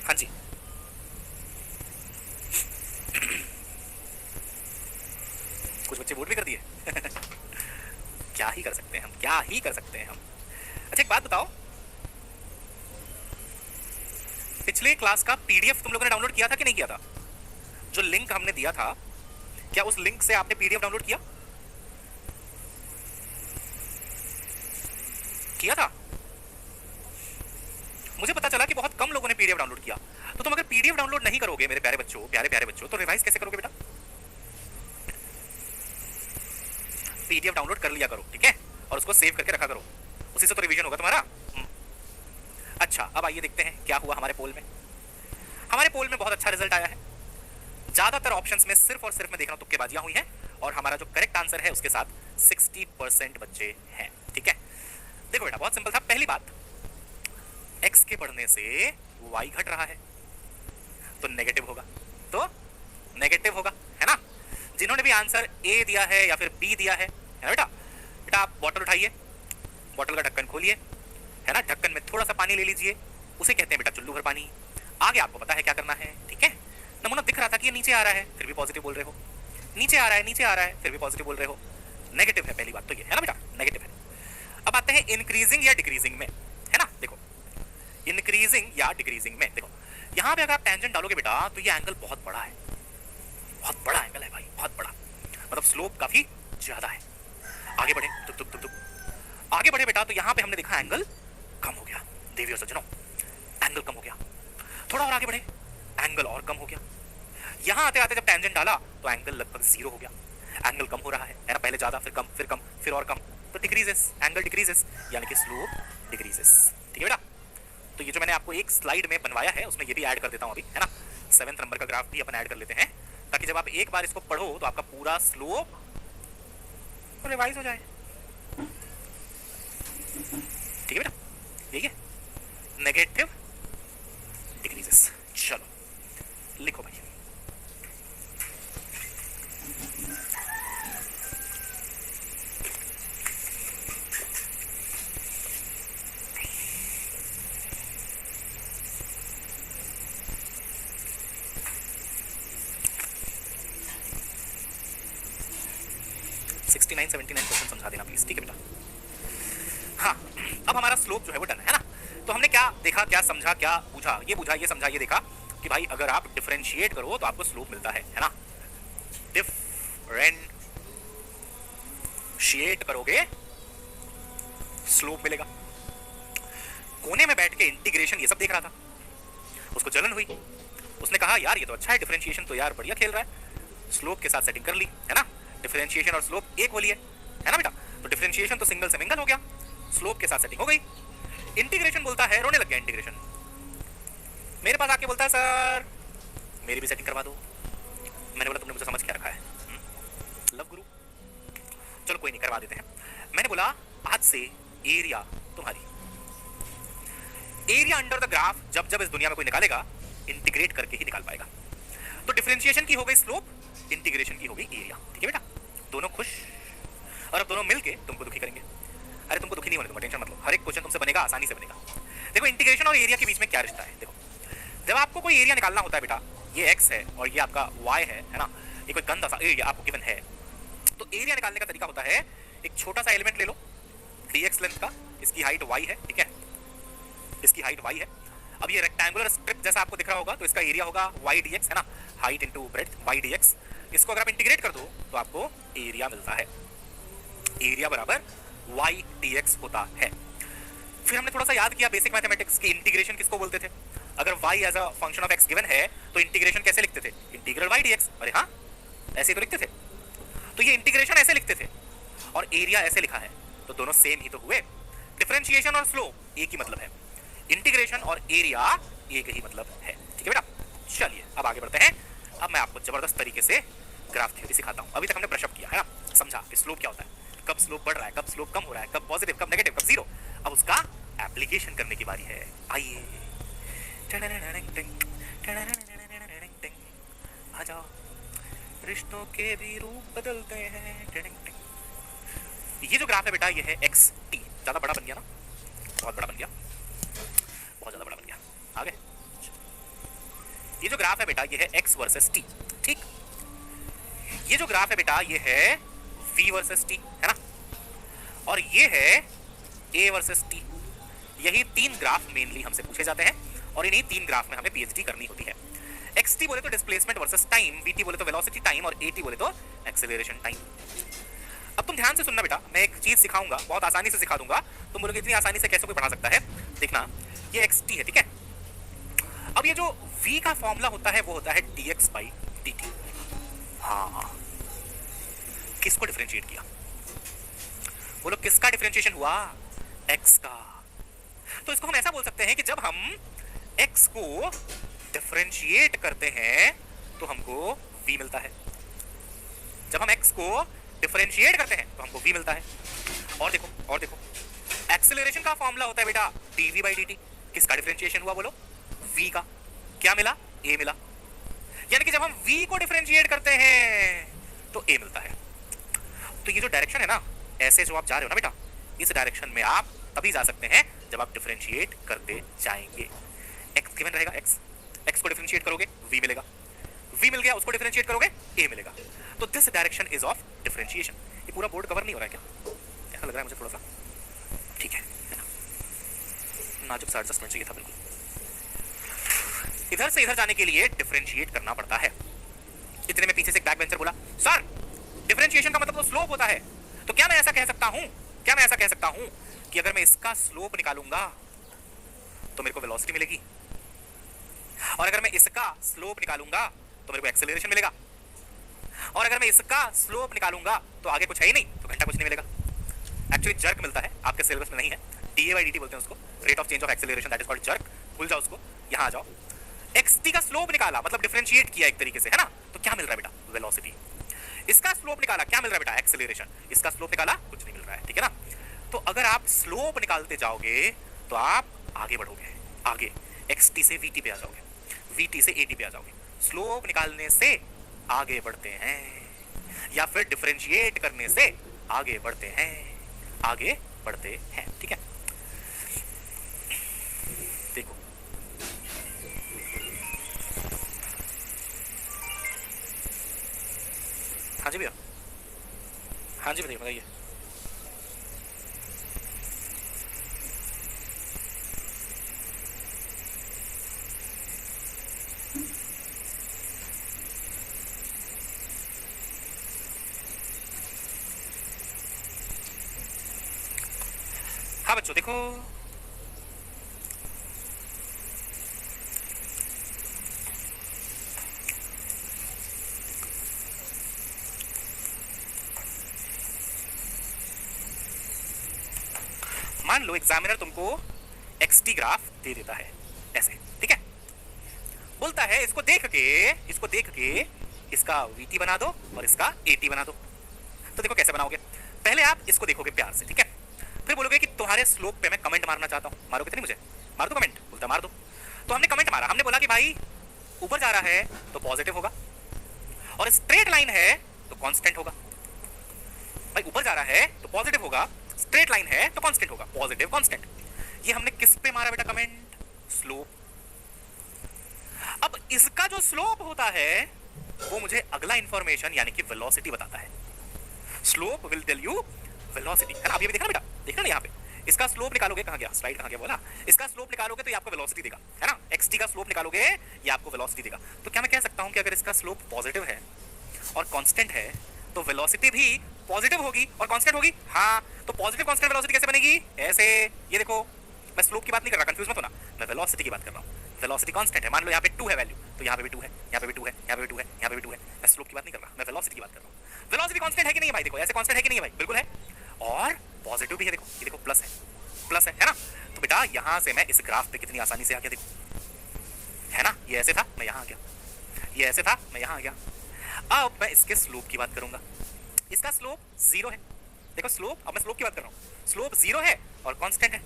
हाँ जी, कुछ बच्चे वोट भी कर दिए। क्या ही कर सकते हैं हम, क्या ही कर सकते हैं हम। अच्छा एक बात बताओ, पिछले क्लास का पीडीएफ तुम लोगों ने डाउनलोड किया था कि नहीं किया था? जो लिंक हमने दिया था, क्या उस लिंक से आपने पीडीएफ डाउनलोड किया? किया था? मुझे पता चला कि बहुत कम लोगों ने पीडीएफ डाउनलोड किया। तो तुम अगर पीडीएफ डाउनलोड नहीं करोगे मेरे प्यारे बच्चों, प्यारे प्यारे बच्चों, तो रिवाइज कैसे करोगे बेटा? पीडीएफ डाउनलोड कर लिया करो, ठीक है, और उसको सेव करके रखा करो, उसी से तो रिवीजन होगा तुम्हारा। अच्छा अब आइए देखते हैं क्या हुआ हमारे पोल में। हमारे पोल में बहुत अच्छा रिजल्ट आया है। ज्यादातर ऑप्शंस में सिर्फ और सिर्फ मैं देख रहा हूं तुक्केबाजियां हुई हैं, और हमारा जो करेक्ट आंसर है उसके साथ 60% बच्चे हैं, ठीक है। देखो बेटा बहुत सिंपल था। पहली बात, x के बढ़ने से y घट रहा है तो नेगेटिव होगा, तो नेगेटिव होगा, है ना। जिन्होंने भी आंसर ए दिया है या फिर बी दिया है ना बेटा, बेटा आप बॉटल उठाइए, बॉटल का ढक्कन खोलिए, है ना, ढक्कन में थोड़ा सा पानी ले लीजिए, उसे कहते हैं बेटा चुल्लू भर पानी। आगे आपको पता है क्या करना है, ठीक है। नमूना दिख रहा था कि ये नीचे आ रहा है, फिर भी पॉजिटिव बोल रहे हो, नीचे आ रहा है, नीचे आ रहा है, फिर भी पॉजिटिव बोल रहे हो, नेगेटिव है। पहली बात तो ये है ना बेटा, नेगेटिव है। अब आते हैं इंक्रीजिंग या डिक्रीजिंग में, है ना। देखो इंक्रीजिंग या डिक्रीजिंग में, देखो यहाँ पे अगर आप टेंजेंट डालोगे बेटा तो ये एंगल बहुत बड़ा है, बहुत बड़ा एंगल है भाई, बहुत बड़ा, मतलब स्लोप काफी ज्यादा है। आगे बढ़े तुक तुक तुक तुक, आगे बढ़े बेटा तो यहाँ पे हमने देखा एंगल कम हो गया, देवियों सज्जनों, एंगल कम हो गया। थोड़ा और आगे बढ़े, एंगल और कम हो गया। यहाँ आते आते जब टेंजेंट डाला तो एंगल लगभग 0 हो गया, एंगल कम हो रहा है ना, पहले ज्यादा फिर कम फिर कम फिर और कम, तो डिक्रीजेस, एंगल डिक्रीजेस, यानी कि स्लोप डिक्रीजेस, ठीक है बेटा। तो ये जो मैंने आपको एक स्लाइड में बनवाया है उसमें ये भी ऐड कर देता हूँ अभी, है ना। 7th नंबर का ग्राफ भी अपन ऐड कर लेते हैं, ताकि जब आप एक बार इसको पढ़ो तो आपका पूरा स्लोप रिवाइज हो जाए, ठीक है बेटा। यही है नेगेटिव डिक्रीजेस। चलो लिखो भाई, सिक्सटी 79% समझा देना प्लीज, ठीक है बेटा। हाँ अब हमारा स्लोप जो है वो डन है ना। तो हमने क्या देखा, क्या समझा, क्या पूछा, ये पूछा, ये समझा, ये देखा कि भाई अगर आप डिफरेंशिएट करो तो आपको स्लोप मिलता है ना। डिफरेंशिएट करोगे स्लोप मिलेगा। कोने में बैठ के इंटीग्रेशन ये सब देख रहा था, उसको जलन हुई, उसने कहा यार ये तो अच्छा है, डिफरेंशिएशन तो यार बढ़िया खेल रहा है, स्लोप के साथ सेटिंग कर ली, है ना। डिफरेंशिएशन और स्लोप एक होली है ना बेटा। तो डिफरेंशिएशन तो सिंगल से मिंगल हो गया, स्लोप के साथ सेटिंग हो गई। इंटीग्रेशन बोलता है, रोने लग गया इंटीग्रेशन, मेरे पास आके बोलता है सर मेरी भी सेटिंग करवा दो। मैंने बोला तुमने मुझे समझ क्या रखा है, लव गुरु, चलो कोई नहीं करवा देते हैं। मैंने बोला आज से एरिया तुम्हारी, एरिया अंडर द ग्राफ जब जब इस दुनिया में कोई निकालेगा इंटीग्रेट करके ही निकाल पाएगा। तो डिफरेंशिएशन की हो गई स्लोप, इंटीग्रेशन की हो गई एरिया, ठीक है बेटा। दोनों खुश, और अब दोनों मिलके तुमको दुखी करेंगे। अरे तुमको दुखी नहीं होने दूंगा, टेंशन मत लो, हर एक क्वेश्चन तुमसे बनेगा, आसानी से बनेगा। देखो इंटीग्रेशन और एरिया के बीच में क्या रिश्ता है। देखो जब आपको कोई एरिया निकालना होता है बेटा, ये x है और ये आपका y है ना, ये कोई गंदा सा एरिया आपको गिवन है, तो एरिया निकालने का तरीका होता है एक छोटा सा एलिमेंट ले लो dx लेंथ का, इसकी हाइट y है, ठीक है, इसकी हाइट y है। अब ये रेक्टेंगुलर स्ट्रिप जैसा आपको दिख रहा होगा तो इसका एरिया होगा y dx, है ना, height into breadth y dx। इसको अगर आप इंटीग्रेट कर दो तो आपको एरिया मिलता है, एरिया बराबर y dx होता है। फिर हमने थोड़ा सा याद किया बेसिक मैथमेटिक्स की, इंटीग्रेशन किसको बोलते थे। अगर y as a function of x given है तो इंटीग्रेशन कैसे लिखते थे, इंटीग्रल y dx। अरे हाँ ऐसे तो लिखते थे, तो ये इंटीग्रेशन ऐसे लिखते थे और एरिया ऐसे लिखा है, तो दोनों सेम ही तो हुए। डिफरेंशिएशन और स्लोप एक ही मतलब है, इंटीग्रेशन और एरिया एक ही मतलब है, ठीक है बेटा। चलिए अब आगे बढ़ते हैं। अब मैं आपको जबरदस्त तरीके से ग्राफ थ्योरी सिखाता हूँ। अभी तक हमने ब्रशअप किया है ना, समझा कि स्लोप क्या होता है, कब स्लोप बढ़ रहा है, कब स्लोप कम हो रहा है, कब पॉजिटिव, कब नेगेटिव, कब जीरो। अब उसका एप्लीकेशन करने की बारी है, आइए आ जाओ। रिश्तों के भी रूप बदलते हैं। टिंग टिंग। ये जो ग्राफ है बेटा ये है एक्स टी। ज्यादा बड़ा बन गया ना, बहुत बड़ा बन गया, बहुत ज्यादा बड़ा बन गया। आगे ये जो ग्राफ है बेटा ये है एक्स वर्सेस टी, ठीक। ये जो ग्राफ है बेटा ये है वी वर्सेस टी, है ना, और ये है ए वर्सेस टी। यही तीन ग्राफ मेनली हमसे पूछे जाते हैं और इन्हीं तीन ग्राफ में हमें पीएचडी करनी होती है। एक्स टी बोले तो displacement versus time, we T बोले तो वेलोसिटी टाइम और ए टी बोले तो एक्सेलरेशन टाइम। अब तुम ध्यान से सुनना बेटा, मैं एक चीज सिखाऊंगा, बहुत आसानी से सिखा दूंगा। तुम बोलोगे इतनी आसानी से कैसे कोई पढ़ा सकता है? देखना, ये एक्स टी है, ठीक है। अब ये जो v का फॉर्मूला होता है वो होता है dx by dt। हाँ, किसको डिफरेंशिएट किया? बोलो किसका डिफरेंशिएशन हुआ? x का। तो इसको हम ऐसा बोल सकते हैं कि जब हम x को डिफरेंशिएट करते हैं तो हमको v मिलता है। जब हम x को डिफरेंशिएट करते हैं तो हमको v मिलता है। और देखो, और देखो, एक्सेलरेशन का फॉर्मूला होता है बेटा dv by dt। किसका डिफरेंशिएशन हुआ? बोलो v का। क्या मिला? a मिला। यानी कि जब हम v को डिफरेंशिएट करते हैं तो a मिलता है। तो ये जो डायरेक्शन है ना, ऐसे जो आप जा रहे हो ना बेटा, इस डायरेक्शन में आप तभी जा सकते हैं जब आप डिफरेंशिएट करते जाएंगे। x गिवन रहेगा, x को डिफरेंशिएट करोगे v मिलेगा, v मिल गया, उसको डिफरेंशिएट करोगे a मिलेगा। तो this direction is of differentiation. ये पूरा बोर्ड कवर नहीं हो रहा है क्या? ऐसा लग रहा है मुझे थोड़ा सा, ठीक है ना, नाजुक सा एडजस्टमेंट चाहिए था बिल्कुल। इधर से इधर जाने के लिए डिफरेंशिएट करना पड़ता है। इतने में पीछे से एक बैक बेंचर बोला, सर डिफरेंशिएशन का मतलब तो स्लोप होता है, तो क्या मैं ऐसा कह सकता हूं, कि अगर मैं इसका स्लोप निकालूंगा तो मेरे को वेलोसिटी मिलेगी, और अगर मैं इसका स्लोप निकालूंगा तो मेरे को एक्सेलरेशन मिलेगा, और अगर मैं इसका स्लोप निकालूंगा तो आगे कुछ है ही नहीं, तो घंटा कुछ नहीं मिलेगा। एक्चुअली जर्क मिलता है, आपके सिलेबस में नहीं है, D A by D T बोलते हैं उसको, rate of change of acceleration, that is called jerk. भूल जाओ उसको, यहां आ जाओ। xt का स्लोप निकाला मतलब डिफरेंशिएट किया एक तरीके से, है ना, तो क्या मिल रहा है बेटा? वेलोसिटी। इसका स्लोप निकाला, क्या मिल रहा है बेटा? एक्सेलरेशन। इसका स्लोप निकाला, कुछ नहीं मिल रहा है, ठीक है ना। तो अगर आप स्लोप निकालते जाओगे तो आप आगे बढ़ोगे, आगे xt से vt पे आ जाओगे, vt से at पे आ जाओगे। स्लोप निकालने से आगे बढ़ते हैं, या फिर डिफरेंशिएट करने से आगे बढ़ते हैं, आगे बढ़ते हैं, ठीक है। देखो, हाँ जी भैया, हाँ जी बताइए बताइए। हाँ बच्चों देखो, मान लो एग्जामिनर तुमको एक्सटी ग्राफ दे देता है ऐसे, ठीक है, बोलता है इसको देख के इसका वीटी बना दो और इसका एटी बना दो। तो देखो कैसे बनाओगे, पहले आप इसको देखोगे प्यार से, ठीक है, फिर बोलोगे कि तुम्हारे स्लोप पे मैं कमेंट मारना चाहता हूं। मारोगे तो नहीं? मुझे मार दो कमेंट, बोलता मार दो। तो हमने कमेंट मारा, हमने बोला कि भाई ऊपर जा रहा है तो पॉजिटिव होगा, और स्ट्रेट लाइन है तो कांस्टेंट होगा। भाई ऊपर जा रहा है तो पॉजिटिव होगा, स्ट्रेट लाइन है तो कांस्टेंट होगा, पॉजिटिव कांस्टेंट। ये हमने किस पे मारा बेटा कमेंट? स्लोप। अब इसका जो स्लोप होता है वो मुझे अगला इंफॉर्मेशन यानी कि वेलोसिटी बताता है। Slope will tell you velocity, है ना। अब ये भी देखना बेटा, देखना ना यहाँ पे, इसका स्लोप निकालोगे, कहाँ गया स्लाइड, कहाँ गया बोला, इसका स्लोप निकालोगे तो ये आपको वेलोसिटी देगा, है ना। एक्सटी का स्लोप निकालोगे ये आपको वेलोसिटी देगा। तो क्या मैं कह सकता हूँ कि अगर इसका स्लोप पॉजिटिव है और कांस्टेंट है तो वेलोसिटी भी पॉजिटिव होगी और कांस्टेंट होगी? हाँ। तो पॉजिटिव कांस्टेंट वेलोसिटी कैसे बनेगी? ऐसे, ये देखो, मैं स्लोप की बात नहीं कर रहा, कंफ्यूज मत होना, मैं वेलोसिटी की बात कर रहा हूँ। वेलोसिटी कांस्टेंट है, मान लो यहाँ पे 2 है वैल्यू, तो यहाँ पे भी 2 है, यहाँ पे भी 2 है, यहाँ पे भी 2 है, यहाँ पे भी 2 है। मैं स्लोप की बात नहीं कर रहा, मैं वेलोसिटी की बात कर रहा हूँ। वेलोसिटी कांस्टेंट है कि नहीं है भाई? देखो ऐसे कांस्टेंट है कि नहीं है भाई? बिल्कुल है। और पॉजिटिव भी है, देखो ये देखो प्लस है ना। तो बेटा यहाँ से मैं इस ग्राफ पे कितनी आसानी से आ गया, देखो, है ना। ये ऐसे था, मैं यहाँ आ गया, ये ऐसे था, मैं यहाँ आ गया। अब मैं इसके स्लोप की बात करूंगा, इसका स्लोप 0 है, देखो स्लोप, अब मैं स्लोप की बात कर रहा हूँ, स्लोप 0 है और कांस्टेंट है,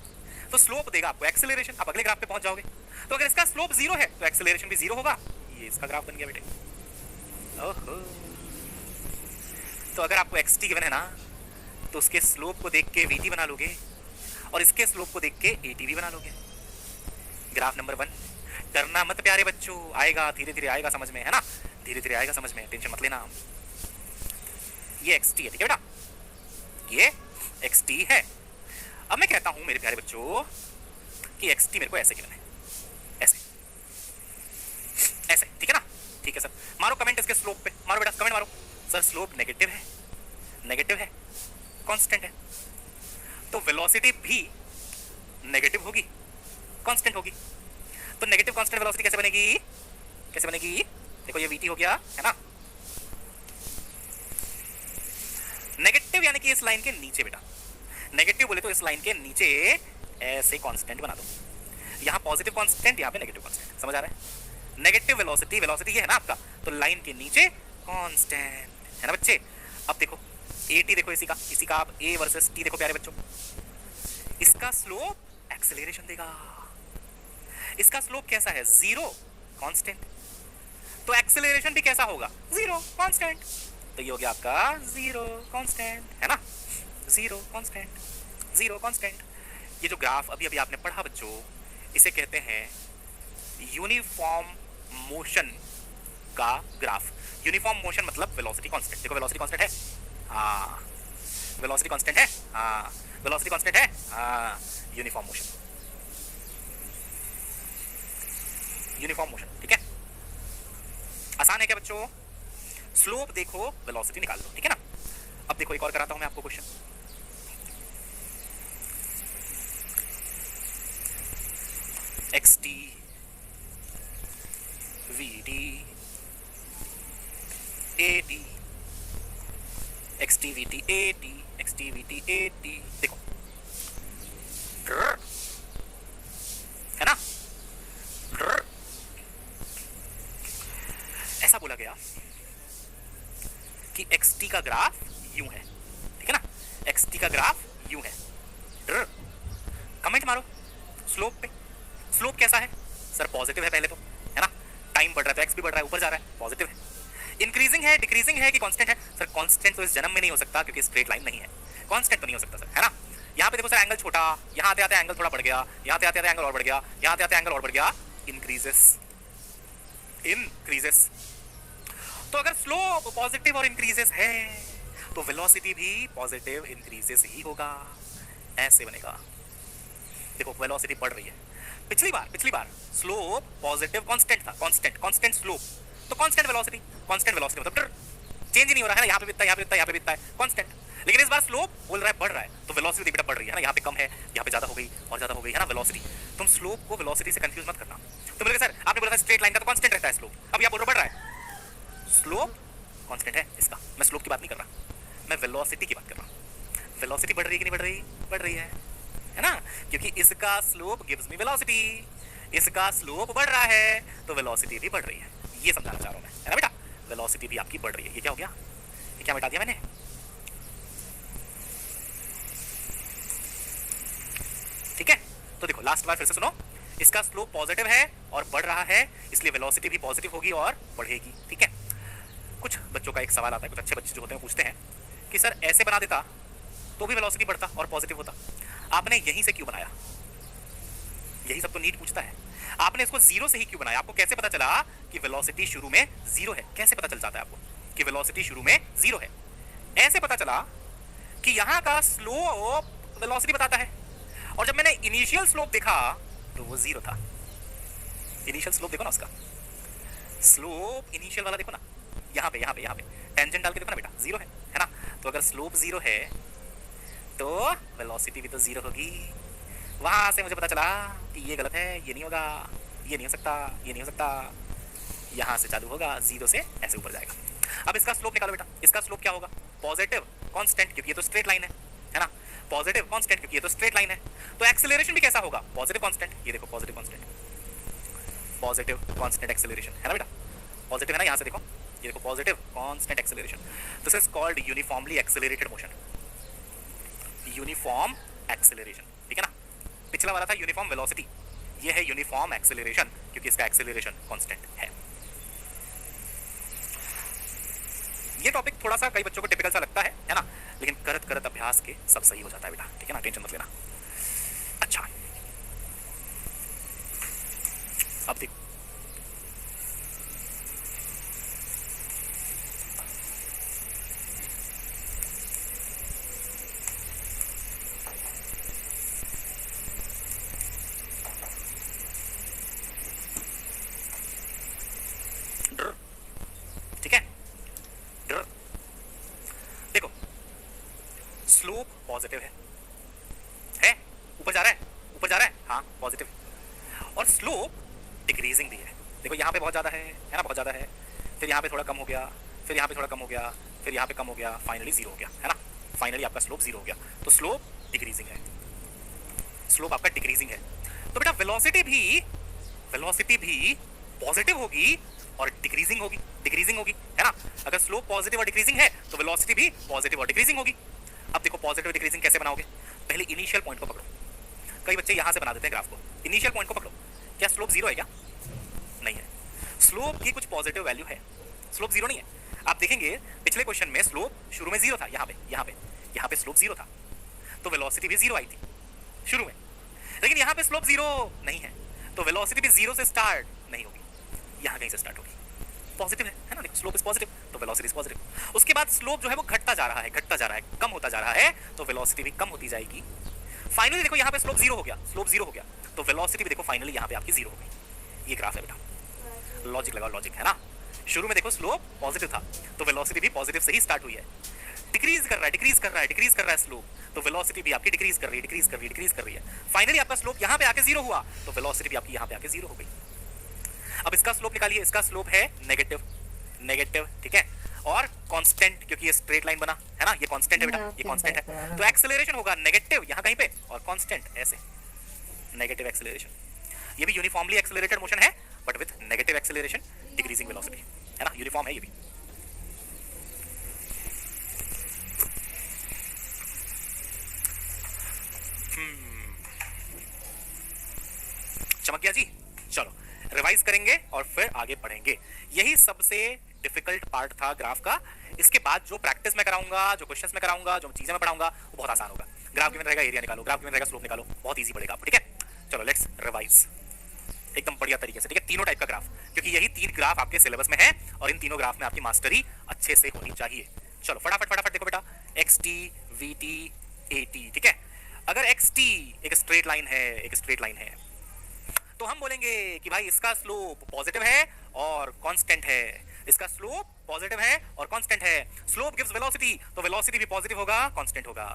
तो स्लोप देगा आपको एक्सेलरेशन। आप अगले ग्राफ पे पहुंच जाओगे। तो अगर इसका स्लोप 0 है तो एक्सेलरेशन भी 0 होगा। ये इसका ग्राफ बन गया बेटे। ओहो, तो अगर आपको एक्स टी गिवन है ना, तो उसके स्लोप को देख के वी टी बना लोगे और इसके स्लोप को देख के ए टी वी बना लोगे। Graph number 1। डरना मत प्यारे बच्चों, आएगा धीरे धीरे आएगा समझ में, है ना, धीरे धीरे आएगा समझ में, टेंशन मत लेना। ये एक्स टी है, ठीक है बेटा, ये एक्स टी है। अब मैं कहता हूं मेरे प्यारे बच्चों कि एक्स टी मेरे को ऐसे गिवन है, ऐसे ऐसे, ठीक है ना, ठीक है सर। मारो कमेंट इसके स्लोप पे, मारो बेटा कमेंट मारो। सर स्लोप नेगेटिव है, नेगेटिव है, कांस्टेंट है, तो वेलोसिटी भी नेगेटिव होगी, कांस्टेंट होगी। तो नेगेटिव कांस्टेंट वेलोसिटी कैसे बनेगी, कैसे बनेगी? देखो ये वीटी हो गया, है ना, नेगेटिव यानी कि इस लाइन के नीचे बेटा, नेगेटिव बोले तो इस लाइन के नीचे ऐसे कांस्टेंट बना दो, यहाँ पॉजिटिव कांस्टेंट, यहाँ पे नेगेटिव कांस्टेंट, समझ आ रहा है? नेगेटिव वेलोसिटी, वेलोसिटी ये है ना आपका, तो लाइन के नीचे कांस्टेंट, है ना बच्चे। अब देखो ए टी देखो, इसी का आप ए वर्सेस टी देखो प्यारे बच्चों, इसका स्लोप एक्सेलरेशन देगा, इसका स्लोप कैसा है, जीरो, कांस्टेंट, तो एक्सेलरेशन भी कैसा होगा, जीरो, कांस्टेंट। तो ये हो गया आपका जीरो कांस्टेंट, है ना, जीरो कांस्टेंट, जीरो कांस्टेंट। ये जो ग्राफ अभी अभी आपने पढ़ा बच्चों, इसे कहते हैं यूनिफॉर्म मोशन का ग्राफ। यूनिफॉर्म मोशन मतलब वेलोसिटी कांस्टेंट, देखो वेलोसिटी कांस्टेंट है, हाँ, वेलोसिटी कांस्टेंट है, हाँ, वेलोसिटी कांस्टेंट है, हाँ, यूनिफॉर्म मोशन, यूनिफॉर्म मोशन, ठीक है। आसान है क्या बच्चों? स्लोप देखो, वेलोसिटी निकाल लो, ठीक है ना। अब देखो एक और कराता हूं मैं आपको question. X T V T A T, x T V T A T, x T V T A T, देखो है ना, ऐसा बोला गया कि एक्स टी का ग्राफ यूं है, ठीक है ना, एक्स टी का ग्राफ यूं है। कमेंट मारो स्लोप पे, स्लोप कैसा है सर? पॉजिटिव है पहले तो, है ना, टाइम बढ़ रहा है तो एक्स भी बढ़ रहा है, ऊपर जा रहा है, पॉजिटिव है। इंक्रीजिंग है, डिक्रीजिंग है कि कांस्टेंट है? सर कांस्टेंट तो इस जन्म में नहीं हो सकता क्योंकि स्ट्रेट लाइन नहीं है, कांस्टेंट तो नहीं हो सकता सर, है ना। यहाँ पे देखो सर एंगल छोटा, यहाँ आते आते एंगल थोड़ा बढ़ गया, यहाँ आते आते एंगल और बढ़ गया, यहाँ आते आते एंगल और बढ़ गया, इंक्रीजेस, इंक्रीजेस। तो अगर स्लोप पॉजिटिव और इंक्रीजेस है तो वेलोसिटी भी पॉजिटिव इंक्रीजेस ही होगा, ऐसे बनेगा। देखो वेलोसिटी बढ़ रही है, पिछली बार स्लोप पॉजिटिव कांस्टेंट था, कांस्टेंट, कांस्टेंट स्लोप, तो कांस्टेंट वेलोसिटी, कांस्टेंट वेलोसिटी मतलब चेंज ही नहीं हो रहा है ना, यहाँ पे भी इतना, यहाँ पे इतना, यहाँ पे भी इतना है, कांस्टेंट। लेकिन इस बार स्लोप बोल रहा है बढ़ रहा है, तो वेलोसिटी बेटा बढ़ रही है ना, यहाँ पे कम है, यहाँ पे ज्यादा हो गई और ज्यादा हो गई, है ना वेलोसिटी। तुम स्लोप को वेलोसिटी से कंफ्यूज मत करना। तो बोले सर आपने बोला था स्ट्रेट लाइन का तो कांस्टेंट रहता है स्लोप, अब यहाँ बोल रहा बढ़ रहा है, स्लोप कांस्टेंट है इसका, मैं स्लोप की बात नहीं कर रहा, मैं वेलोसिटी की बात कर रहा हूँ। वेलोसिटी बढ़ रही है कि नहीं बढ़ रही? बढ़ रही है ना, क्योंकि इसका स्लोप गिव्स मी वेलोसिटी, इसका स्लोप बढ़ रहा है तो वेलोसिटी भी बढ़ रही है, ये समझाना चाह रहा हूं मैं, है ना बेटा, वेलोसिटी भी आपकी बढ़ रही है। ये क्या हो गया, ये क्या मिटा दिया मैंने, ठीक है। तो देखो लास्ट बार फिर से सुनो, इसका स्लोप पॉजिटिव है और बढ़ रहा है, इसलिए वेलोसिटी भी पॉजिटिव होगी और बढ़ेगी, ठीक है। कुछ बच्चों का एक सवाल आता है, कुछ अच्छे बच्चे जो होते हैं पूछते हैं कि सर ऐसे बना देता तो भी वेलोसिटी बढ़ता और पॉजिटिव होता, आपने यहीं से क्यों बनाया? यही सब तो नीट पूछता है, आपने इसको जीरो से ही क्यों बनाया? आपको कैसे पता चला कि वेलोसिटी शुरू में जीरो है? कैसे पता चल जाता है आपको कि वेलोसिटी शुरू में जीरो है? ऐसे पता चला कि यहाँ का स्लोप वेलोसिटी बताता है, और जब मैंने इनिशियल स्लोप देखा तो वो जीरो था। इनिशियल स्लोप देखो ना, उसका स्लोप इनिशियल वाला देखो ना, यहाँ पे टेंजेंट डाल के देखो ना बेटा, जीरो है ना। तो अगर स्लोप जीरो है तो वेलोसिटी भी तो जीरो होगी। वहां से मुझे पता चला कि ये गलत है, ये नहीं होगा, ये नहीं हो सकता, ये नहीं हो सकता। यहां से चालू होगा, जीरो से ऐसे ऊपर जाएगा। अब इसका स्लोप निकालो बेटा, इसका स्लोप क्या होगा? पॉजिटिव कांस्टेंट, क्योंकि ये तो स्ट्रेट लाइन है ना, पॉजिटिव कांस्टेंट क्योंकि ये तो स्ट्रेट लाइन है। तो एक्सेलरेशन भी कैसा होगा? पॉजिटिव कांस्टेंट, ये देखो positive constant, positive constant acceleration, है ना बेटा, पॉजिटिव है ना, यहां से देखो, ये देखो positive constant acceleration. This is called uniformly accelerated motion, uniform acceleration, ठीक है ना। पिछला वाला था यूनिफॉर्म वेलोसिटी, ये है यूनिफॉर्म एक्सेलरेशन क्योंकि इसका एक्सेलरेशन कांस्टेंट है। ये टॉपिक थोड़ा सा कई बच्चों को टिपिकल सा लगता है ना, लेकिन करत करत अभ्यास के सब सही हो जाता है बेटा, ठीक है ना, टेंशन मत लेना। अच्छा अब देखो, ठीक है, देखो स्लोप पॉजिटिव है, ऊपर जा रहा है, ऊपर जा रहा है, हाँ पॉजिटिव, और स्लोप डिक्रीजिंग भी है। देखो यहाँ पे बहुत ज़्यादा है ना, बहुत ज़्यादा है, फिर यहाँ पे थोड़ा कम हो गया, फिर यहाँ पे थोड़ा कम हो गया, फिर यहाँ पे कम हो गया, फाइनली जीरो हो गया, है ना, फाइनली आपका स्लोप जीरो हो गया। तो स्लोप डिक्रीजिंग है, स्लोप आपका डिक्रीजिंग है। तो बेटा वेलोसिटी भी पॉजिटिव होगी और डिक्रीजिंग होगी, है ना। अगर स्लोप पॉजिटिव और डिक्रीजिंग है तो वेलोसिटी भी पॉजिटिव और डिक्रीजिंग होगी। अब देखो पॉजिटिव डिक्रीजिंग कैसे बनाओगे, पहले इनिशियल पॉइंट को पकड़ो। कई बच्चे यहां से बना देते हैं ग्राफ को, इनिशियल पॉइंट को पकड़ो। क्या स्लोप जीरो है क्या? नहीं है, स्लोप की कुछ पॉजिटिव वैल्यू है, स्लोप जीरो नहीं है। आप देखेंगे पिछले क्वेश्चन में स्लोप शुरू में जीरो था, यहाँ पे स्लोप जीरो था, तो वेलोसिटी भी जीरो आई थी शुरू में, लेकिन यहाँ पे स्लोप जीरो नहीं है, तो वेलोसिटी भी जीरो से स्टार्ट नहीं होगी, यहाँ कहीं से स्टार्ट होगी, पॉजिटिव है ना। देखो स्लोप इज पॉजिटिव तो वेलोसिटी इज पॉजिटिव। उसके बाद स्लोप जो है वो घटता जा रहा है, कम होता जा रहा है, तो वेलोसिटी भी कम होती जाएगी। फाइनली देखो यहाँ पे स्लोप जीरो हो गया, तो वेलोसिटी भी देखो फाइनली यहाँ पे आपकी जीरो हो गई। ये ग्राफ है बेटा, लॉजिक लगाओ, लॉजिक है ना। शुरू में देखो स्लोप पॉजिटिव था, तो वेलोसिटी भी पॉजिटिव से ही स्टार्ट हुई है, डिक्रीज कर रहा है स्लोप, तो वेलोसिटी भी आपकी डिक्रीज कर रही है। फाइनली आपका स्लोप यहाँ पे आके जीरो हुआ, तो वेलोसिटी भी आपकी यहाँ पे आके जीरो हो गई। अब इसका स्लोप निकालिए, इसका स्लोप है नेगेटिव, ठीक है, और कांस्टेंट, क्योंकि ये स्ट्रेट लाइन बना है ना, ये कांस्टेंट है बेटा, ये कांस्टेंट है, तो एक्सेलरेशन होगा नेगेटिव यहाँ कहीं पे और कांस्टेंट ऐसे, नेगेटिव एक्सेलरेशन। ये भी यूनिफॉर्मली एक्सेलरेटेड मोशन है but with negative acceleration, decreasing velocity, है ना, यूनिफॉर्म है ये भी। चमक गया जी। चलो रिवाइज करेंगे और फिर आगे बढ़ेंगे। यही सबसे डिफिकल्ट पार्ट था ग्राफ का। इसके बाद जो प्रैक्टिस में कराऊंगा, जो क्वेश्चंस में कराऊंगा, जो चीजें मैं पढ़ाऊंगा वो बहुत आसान होगा। ग्राफ गिवन रहेगा, एरिया निकालो, ग्राफ गिवन रहेगा, स्लोप निकालो, बहुत इजी पड़ेगा आपको, ठीक है। चलो लेट्स रिवाइज एकदम बढ़िया तरीके से, ठीक है। तीनों टाइप का ग्राफ, क्योंकि यही 3 ग्राफ आपके सिलेबस में है और इन तीनों ग्राफ में आपकी मास्टरी अच्छे से होनी चाहिए। चलो फटाफट देखो बेटा, x T, we T, A T, ठीक है। अगर एक्स टी एक स्ट्रेट लाइन है, तो हम बोलेंगे कि भाई इसका स्लोप पॉजिटिव है और कांस्टेंट है, इसका स्लोप पॉजिटिव है और कांस्टेंट है। स्लोप गिव्स वेलोसिटी, तो वेलोसिटी भी पॉजिटिव होगा, कांस्टेंट होगा,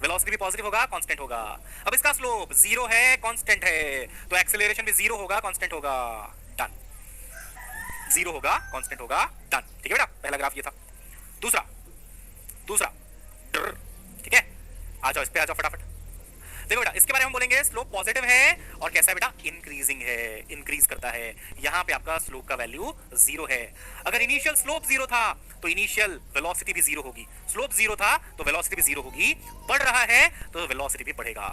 वेलोसिटी भी पॉजिटिव होगा, कांस्टेंट होगा। अब इसका स्लोप जीरो है, कांस्टेंट है, तो एक्सेलरेशन भी जीरो होगा, कांस्टेंट होगा, डन। जीरो होगा, कांस्टेंट होगा, डन, ठीक है बेटा। पहला ग्राफ ये था। दूसरा ठीक है, आ जाओ इस पे, आ जाओ फटाफट। देखो बेटा इसके बारे में हम बोलेंगे स्लोप पॉजिटिव है और कैसा है बेटा, इंक्रीजिंग है, इंक्रीज करता है। यहाँ पे आपका स्लोप का वैल्यू जीरो है। अगर इनिशियल स्लोप जीरो था तो इनिशियल वेलोसिटी भी जीरो होगी, स्लोप जीरो था तो वेलोसिटी भी जीरो होगी, बढ़ रहा है तो वेलोसिटी भी बढ़ेगा,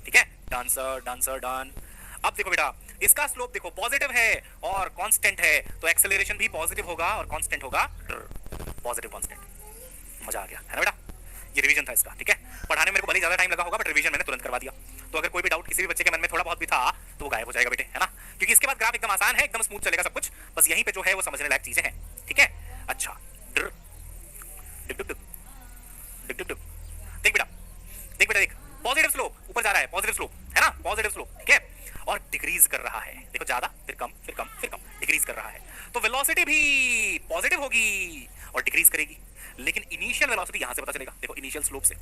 ठीक है। Done sir, done. अब देखो बेटा इसका स्लोप देखो पॉजिटिव है और कांस्टेंट है, तो एक्सेलरेशन भी पॉजिटिव होगा और कांस्टेंट होगा, पॉजिटिव कांस्टेंट। मजा आ गया है ना बेटा, ये रिवीजन था इसका, ठीक है। पढ़ाने में मेरे को भले ज्यादा टाइम लगा होगा बट रिवीजन मैंने तुरंत करवा दिया। तो अगर कोई भी डाउट किसी भी बच्चे के मन में थोड़ा बहुत भी था तो वो गायब हो जाएगा बेटे, है ना, क्योंकि इसके बाद ग्राफ एकदम आसान है, एकदम स्मूथ चलेगा सब कुछ, बस यहीं पे जो है वो समझने लायक चीजें हैं, ठीक है। अच्छा देख बेटा पॉजिटिव स्लोप ऊपर जा रहा है, पॉजिटिव स्लोप है ना, पॉजिटिव स्लोप, ठीक है, और डिक्रीज कर रहा है। देखो ज्यादा फिर कम डिक्रीज कर रहा है, तो वेलोसिटी भी पॉजिटिव होगी और डिक्रीज करेगी। लेकिन इनिशियल वेलोसिटी यहां से पता चलेगा, देखो इनिशियल स्लोप से,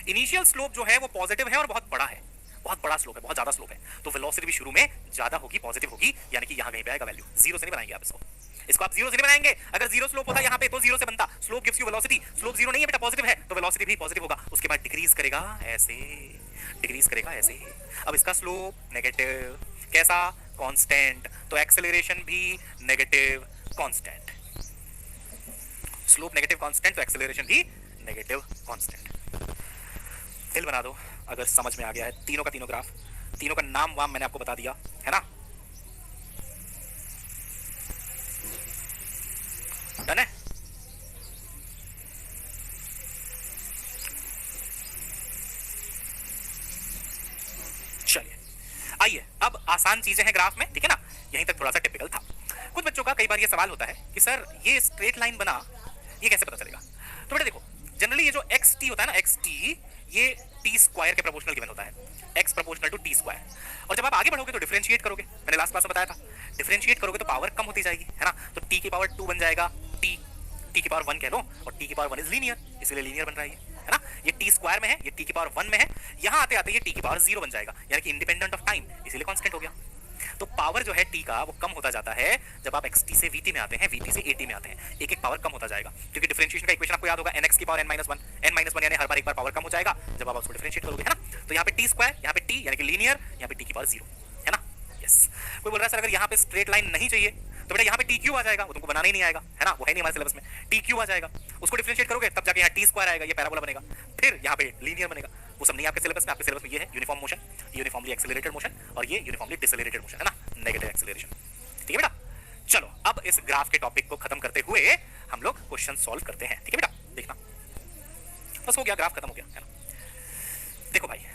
इनिशियल स्लोप जो है वो पॉजिटिव है और बहुत बड़ा है, बहुत बड़ा स्लोप है, बहुत ज्यादा स्लोप है, तो वेलोसिटी भी शुरू में ज्यादा होगी, पॉजिटिव होगी, यानी कि यहां कहीं पे आएगा वैल्यू। जीरो से नहीं बनाएंगे आप इसको आप जीरो से नहीं बनाएंगे। अगर जीरो स्लोप होता यहाँ पे तो जीरो से बनता, slope gives you velocity, slope zero नहीं है बेटा, पॉजिटिव है, तो वेलोसिटी भी पॉजिटिव होगा। उसके बाद डिक्रीज करेगा ऐसे, अब इसका स्लोप नेगेटिव, कैसा, कांस्टेंट, तो एक्सेलरेशन भी negative constant, slope negative constant तो एक्सेलरेशन भी नेगेटिव कांस्टेंट। दिल बना दो अगर समझ में आ गया है। तीनों का तीनों ग्राफ, तीनों का नाम वाम मैंने आपको बता दिया है ना, डन है। आसान चीजें हैं ग्राफ में, ठीक है ना, यहीं तक थोड़ा सा टिपिकल था। कुछ बच्चों का कई बार ये सवाल होता है कि सर ये स्ट्रेट लाइन बना, ये कैसे पता चलेगा? तो बेटा देखो, जनरली ये जो एक्स टी होता है ना, एक्स टी, ये टी स्क्वायर के प्रोपोर्शनल गिवन होता है, X proportional to T square. और जब आप आगे बढ़ोगे तो डिफरेंशिएट करोगे, मैंने लास्ट क्लास में बताया था, डिफरेंशिएट करोगे तो पावर कम होती जाएगी, है ना, तो टी की पावर 2 बन जाएगा, टी टी की पावर 1 कह लो, और टी की पावर 1 इज लीनियर, इसलिए लीनियर बन रहा है ना, ये टी स्क्वायर में है, ये टी की पावर 1 में है, यहां आते आते ये टी की पावर 0 बन जाएगा, यानी कि इंडिपेंडेंट ऑफ टाइम, इसीलिए कांस्टेंट हो गया। तो पावर जो है टी का वो कम होता जाता है जब आप xt से vt में आते हैं, vt से at में आते हैं, एक एक पावर कम होता जाएगा, क्योंकि डिफरेंशिएशन का इक्वेशन आपको याद होगा, nx की पावर n-1 यानी हर बार एक बार पावर कम हो जाएगा जब आप उसको डिफरेंशिएट करोगे, है ना। तो यहाँ पे टी स्क्वायर, यहाँ पे t यानी कि लीनियर, यहाँ पे t की पावर 0, है ना। यस, कोई बोल रहा है सर अगर यहाँ पे स्ट्रेट लाइन नहीं चाहिए तो बेटा यहाँ पे टी क्यू आ जाएगा, वो तुमको बनाना ही नहीं आएगा, है ना, वो है नहीं हमारे सिलेबस में, टी क्यू आ जाएगा, उसको डिफरेंशिएट करोगे तब जाके यहाँ टी स्क्वायर आएगा, ये पैराबोला बनेगा, फिर यहाँ पे लीनियर बनेगा, वो सब नहीं आपके सिलेबस में, आपके सिलेबस में ये है uniform motion, uniformly accelerated motion, और ये यूनिफॉर्मली डिसेलरेटेड मोशन, है ना, नेगेटिव एक्सेलरेशन, ठीक है बेटा। चलो अब इस ग्राफ के टॉपिक को खत्म करते हुए हम लोग क्वेश्चन सॉल्व करते हैं, ठीक है बेटा, देखना बस हो गया, ग्राफ खत्म हो गया, है ना। देखो भाई,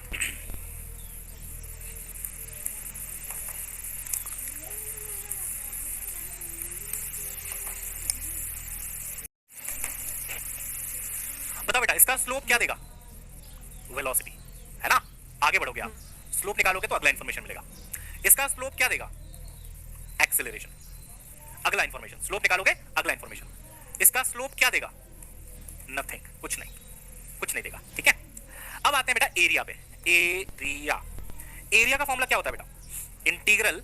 बताओ बेटा इसका स्लोप क्या देगा? वेलोसिटी, है ना, आगे बढ़ोगे आप, स्लोप निकालोगे तो अगला इंफॉर्मेशन मिलेगा। इसका स्लोप क्या देगा? एक्सेलरेशन, अगला इंफॉर्मेशन, स्लोप निकालोगे अगला इंफॉर्मेशन। इसका स्लोप क्या देगा? नथिंग, कुछ नहीं देगा, ठीक है। अब आते हैं बेटा एरिया पे, एरिया का फॉर्मूला क्या होता है बेटा? इंटीग्रल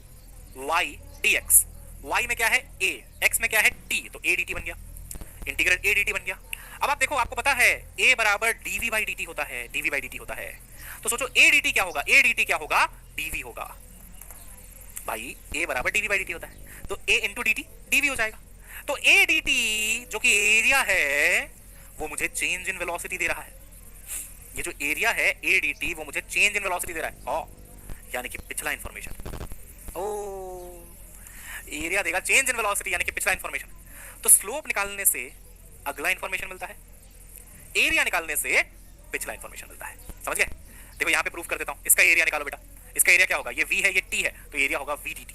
y dx, y में क्या है a, x में क्या है t, तो a dt बन गया, इंटीग्रल a dt बन गया। अब आप देखो, आपको पता है a बराबर dv by dt होता है, dv by dt होता है, तो सोचो a dt क्या होगा? a dt क्या होगा? dv होगा भाई, a बराबर dv by dt होता है, तो a इंटू dt dv हो जाएगा। तो a dt जो कि एरिया है वो मुझे चेंज इन वेलोसिटी दे रहा है, ये जो एरिया है a dt वो मुझे चेंज इन वेलोसिटी दे रहा है, यानी कि पिछला इंफॉर्मेशन, ओ एरिया देगा चेंज इन वेलोसिटी यानी कि पिछला इंफॉर्मेशन। तो स्लोप निकालने से अगला इंफॉर्मेशन मिलता है, एरिया निकालने से पिछला इंफॉर्मेशन मिलता है, समझ गए? देखो यहां पे प्रूफ कर देता हूं, इसका एरिया निकालो बेटा, इसका एरिया क्या होगा? ये v है, ये t है, तो एरिया होगा v dt,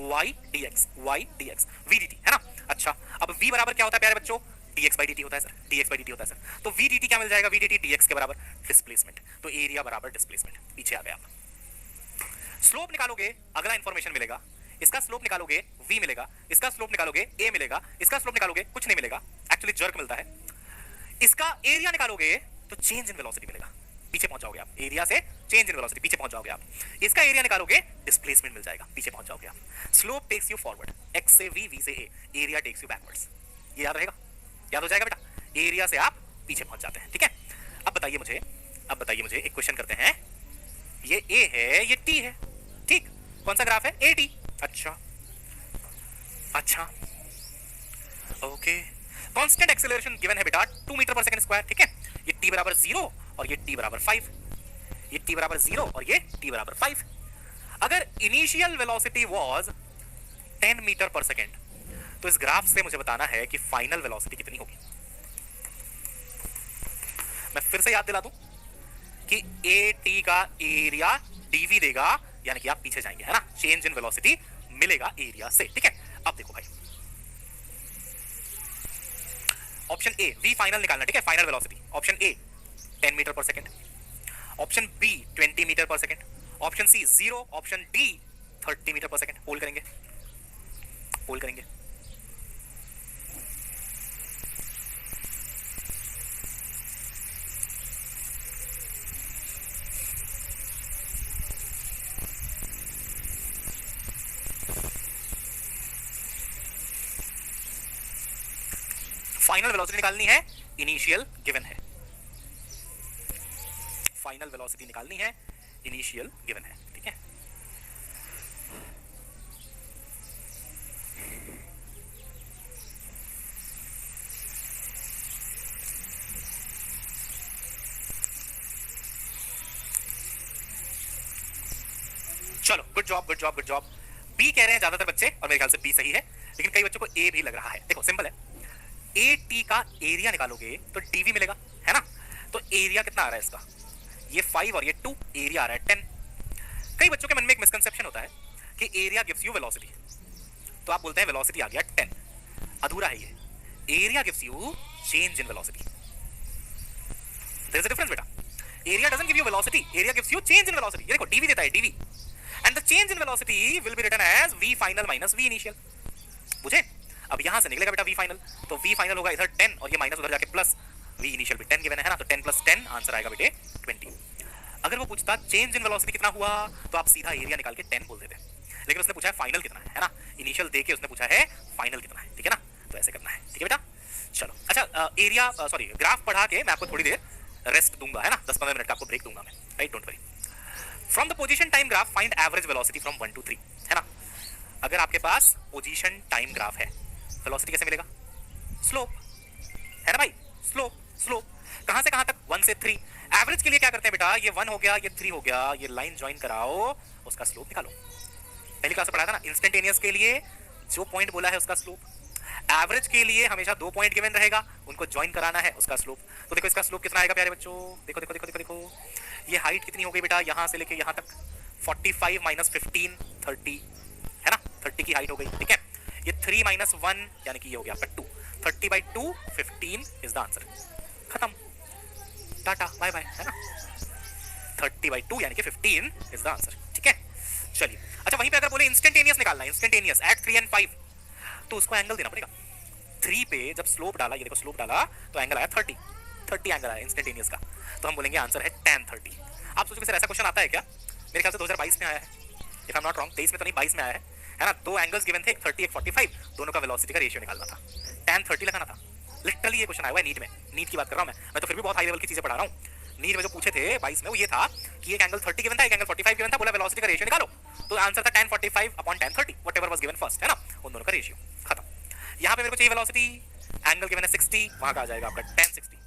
y dx v dt, है ना। अच्छा, अब v बराबर क्या होता है प्यारे बच्चों? dx by dt होता है सर, dx by dt होता है सर, तो v dt क्या मिल जाएगा? v dt dx के बराबर डिस्प्लेसमेंट, तो एरिया बराबर डिस्प्लेसमेंट, पीछे आ गए आप। स्लोप निकालोगे अगला इंफॉर्मेशन मिलेगा, इसका स्लोप निकालोगे v मिलेगा, इसका स्लोप निकालोगे a मिलेगा, इसका स्लोप निकालोगे कुछ नहीं मिलेगा, एक्चुअली जर्क मिलता है। इसका एरिया निकालोगे तो चेंज इन वेलोसिटी मिलेगा, पीछे पहुंच जाओगे आप, एरिया से चेंज इन वेलोसिटी पीछे पहुंच जाओगे आप। इसका एरिया निकालोगे डिस्प्लेसमेंट मिल जाएगा, पीछे पहुंच जाओगे आप। Slope takes you forward, x से v, v से a, area takes you backwards, ये याद रहेगा, याद हो जाएगा बेटा, एरिया से आप पीछे पहुंच जाते हैं, ठीक है। अब बताइए मुझे एक क्वेश्चन करते हैं, ये a है, ये t है, ठीक, कौन सा ग्राफ है? AT, अच्छा ओके, कांस्टेंट एक्सेलरेशन गिवन है बेटा 2 मीटर पर सेकंड स्क्वायर, ठीक है। ये t बराबर 0 और ये t बराबर 5, ये t बराबर 0 और ये t बराबर 5। अगर इनिशियल वेलोसिटी वाज 10 मीटर पर सेकंड, तो इस ग्राफ से मुझे बताना है कि फाइनल वेलोसिटी कितनी होगी। मैं फिर से याद दिला दूं कि AT का एरिया dv देगा, यानी कि आप पीछे जाएंगे, है ना, चेंज इन वेलोसिटी मिलेगा एरिया से, ठीक है। अब देखो भाई, ऑप्शन ए v फाइनल निकालना, ठीक है, final velocity, option A 10 metre पर सेकंड, ऑप्शन बी 20 मीटर पर second, option C 0, option D 30 metre पर सेकंड। होल्ड करेंगे, फाइनल वेलोसिटी निकालनी है, इनिशियल गिवन है, फाइनल वेलोसिटी निकालनी है, इनिशियल गिवन है, ठीक है। चलो, गुड जॉब। बी कह रहे हैं ज्यादातर बच्चे, और मेरे ख्याल से बी सही है, लेकिन कई बच्चों को ए भी लग रहा है। देखो सिंपल है, ए टी का एरिया निकालोगे तो डीवी मिलेगा, है ना। तो एरिया कितना आ रहा है इसका? ये 5 और ये 2, एरिया आ रहा है 10। कई बच्चों के मन में एक मिसकंसेप्शन होता है कि एरिया गिव्स यू वेलोसिटी, तो आप बोलते हैं वेलोसिटी आ गया 10, अधूरा है ये। Area gives you change in velocity, there is a difference बेटा। Area doesn't give you velocity, area gives you change in velocity. ये देखो डीवी देता है, DV, and the change in velocity will be written as v final minus v initial. बुझे? अब यहां से निकलेगा बेटा v फाइनल, तो v फाइनल होगा इधर 10 और ये माइनस उधर जाके प्लस, v इनिशियल भी 10 गिवन है ना, तो 10 प्लस 10 आंसर आएगा बेटे 20। अगर वो पूछता चेंज इन वेलोसिटी कितना हुआ, तो आप सीधा एरिया निकाल के 10 बोल देते, लेकिन उसने पूछा है फाइनल कितना है ना, इनिशियल देके उसने पूछा है फाइनल कितना है, ठीक है ना, तो ऐसे करना है, ठीक है बेटा। चलो अच्छा, एरिया सॉरी ग्राफ पढ़ा के मैं आपको थोड़ी देर रेस्ट दूंगा, है ना, 10-15 मिनट का आपको ब्रेक दूंगा मैं, right, don't worry. From the position time graph find average velocity from 1 to 3, है ना। अगर आपके पास पोजीशन टाइम ग्राफ है, वेलोसिटी कैसे मिलेगा? स्लोप, है ना भाई, स्लोप, स्लोप कहां से कहां तक? 1 से 3। एवरेज के लिए क्या करते हैं बेटा, ये 1 हो गया, ये 3 हो गया, ये लाइन ज्वाइन कराओ, उसका स्लोप निकालो। पहली क्लास में पढ़ा था ना, इंस्टेंटेनियस के लिए जो पॉइंट बोला है उसका स्लोप, एवरेज के लिए हमेशा 2 पॉइंट गिवन रहेगा, उनको ज्वाइन कराना है, उसका स्लोप। तो देखो इसका स्लोप कितना आएगा प्यारे बच्चों, देखो देखो देखो देखो देखो, ये हाइट कितनी हो गई बेटा, यहां से लेके यहां तक 45 माइनस 15 30, है ना, 30 की हाइट हो गई, ठीक है। ये 3 माइनस 1 यानी कि ये हो गया आपका 2, 30/2 15 इज द आंसर। खत्म, टाटा बाय बाय, है ना, 30/2 यानी कि 15 इज द आंसर, ठीक है। चलिए अच्छा, वहीं पे अगर बोले इंस्टेंटेनियस निकालना है, इंस्टेंटेनियस एट 3 and 5, तो उसको एंगल देना पड़ेगा। 3 पे जब स्लोप डाला, ये देखो स्लोप डाला तो एंगल आया 30 एंगल आया इंस्टेंटेनियस का, तो हम बोलेंगे आंसर है tan 30। आप सोचोगे सर ऐसा क्वेश्चन आता है क्या? मेरे ख्याल से 2022 में आया है, if I am not wrong, 23 में तो नहीं 22 में आया है ना। 2 एंगल्स गिवन थे, एक 30 एक 45, दोनों का वेलोसिटी का रेशियो निकालना था, tan 30 लगाना था। लिटरली ये क्वेश्चन आया हुआ है नीट में, नीट की बात कर रहा हूं मैं तो फिर भी बहुत हाई लेवल की चीजें पढ़ा रहा हूं। नीट में जो पूछे थे 22 में वो ये था कि एक एंगल 30 गिवन था, एक एंगल 45 गिवन था, बोला वेलोसिटी का रेशियो निकालो, तो आंसर था tan 45 upon tan 30, whatever was given first, है ना, उन दोनों का रेशियो। खत्म। यहाँ पे मेरे को चाहिए वेलोसिटी, एंगल गिवन है 60, वहां का आ जाएगा आपका tan 60।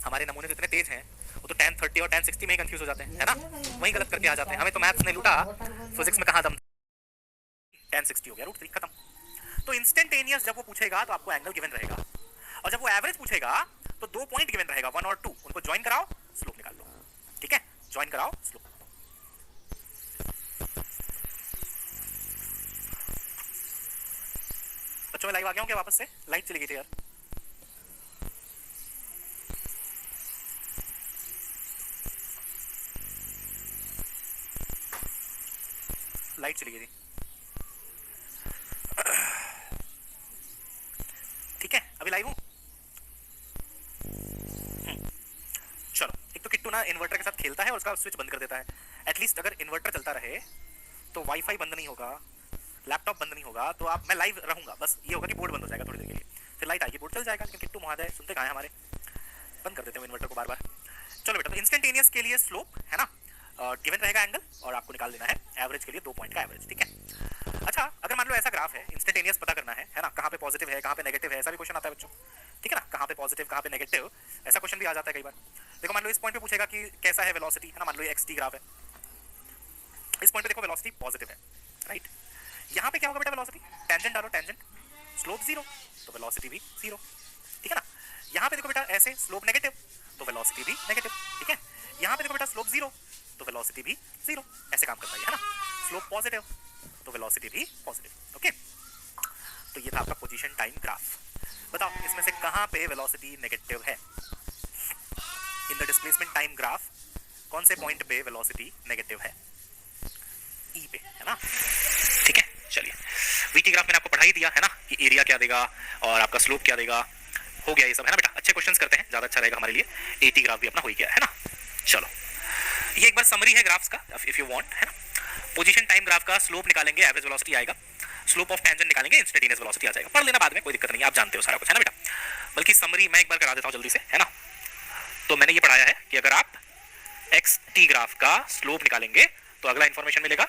हमारे नमूने तो इतने तेज हैं, वो तो tan 30 और tan 60 में ही कंफ्यूज हो जाते हैं, है ना, वहीं गलत करके आ जाते हैं। हमें तो मैथ्स ने लूटा, फिजिक्स में कहाँ दम, tan 60 हो गया √3, खत्म। तो इंस्टेंटेनियस जब वो पूछेगा तो आपको एंगल गिवन रहेगा, और जब वो एवरेज पूछेगा तो 2 पॉइंट गिवन रहेगा 1 और 2, उनको ज्वाइन कराओ, स्लोप निकाल लो, ठीक है, ज्वाइन कराओ स्लोप। बच्चों में लाइव आ गया हूं क्या वापस से? लाइट चली गई थी यार, लाइट चली गई थी, ठीक है, अभी लाइव हूं। चलो, एक तो किट्टू ना इन्वर्टर के साथ खेलता है और उसका स्विच बंद कर देता है। एटलीस्ट अगर इन्वर्टर चलता रहे तो वाईफाई बंद नहीं होगा, लैपटॉप बंद नहीं होगा, तो आप मैं लाइव रहूंगा, बस ये होगा कि बोर्ड बंद हो जाएगा थोड़ी देर के लिए, फिर लाइट आएगी, बोर्ड चल जाएगा। लेकिन किट्टू महोदय सुनते कहाँ हैं हमारे, बंद कर देते हैं इन्वर्टर को बार बार। चलो बेटा, तो इंस्टेंटेनियस के लिए स्लोप, है ना, गिवन रहेगा एंगल, और आपको निकाल देना है एवरेज के लिए 2 पॉइंट का एवरेज, ठीक है। अच्छा, अगर मान लो ऐसा ग्राफ है, इंस्टेंटेनियस पता करना है ना, कहाँ पे पॉजिटिव है कहाँ पे नेगेटिव है, ऐसा भी क्वेश्चन आता है बच्चों, ठीक है ना, कहाँ पे पॉजिटिव कहाँ पे नेगेटिव, ऐसा क्वेश्चन भी आ जाता है कई बार। देखो मान लो इस पॉइंट पे पूछेगा कि कैसा है वेलोसिटी, है ना, मान लो ये xt ग्राफ है, इस पॉइंट पे देखो वेलोसिटी पॉजिटिव है, राइट। यहाँ पे क्या होगा बेटा वेलोसिटी, टेंजेंट डालो, टेंजेंट, स्लोप 0, तो वेलोसिटी भी 0, ठीक है ना। यहाँ पे देखो बेटा ऐसे स्लोप नेगेटिव, तो वेलोसिटी भी नेगेटिव, ठीक है। यहाँ पे देखो बेटा स्लोप 0, तो वेलोसिटी भी 0, ऐसे काम करता है ना। स्लोप पॉजिटिव तो वेलोसिटी भी पॉजिटिव, ओके। तो ये था आपका पोजीशन टाइम ग्राफ। बताओ इसमें से कहां पे वेलोसिटी नेगेटिव है? In the displacement time graph कौन से पॉइंट पे वेलोसिटी नेगेटिव है? ई पे, है ना, ठीक है। चलिए, वीटी ग्राफ मैंने आपको पढ़ा ही दिया है ना, कि एरिया क्या देगा और आपका स्लोप क्या देगा, हो गया ये सब, है ना बेटा। अच्छे क्वेश्चंस करते हैं, ज्यादा अच्छा रहेगा हमारे लिए। एटी ग्राफ भी अपना हो गया है ना। चलो, ये एक बार समरी है ग्राफ्स का, इफ यू वांट, है ना। पोजीशन टाइम ग्राफ का स्लोप निकालेंगे, एवरेज वेलोसिटी आएगा, स्लोप ऑफ टेंजेंट निकालेंगे, इंस्टेंटेनियस वेलोसिटी आ जाएगा। पढ़ लेना बाद में, कोई दिक्कत नहीं, आप जानते हो सारा कुछ, है ना बेटा। बल्कि समरी मैं एक बार करा देता हूं जल्दी से, है ना। तो मैंने ये पढ़ाया है कि अगर आप xt ग्राफ का स्लोप निकालेंगे तो अगला इंफॉर्मेशन मिलेगा,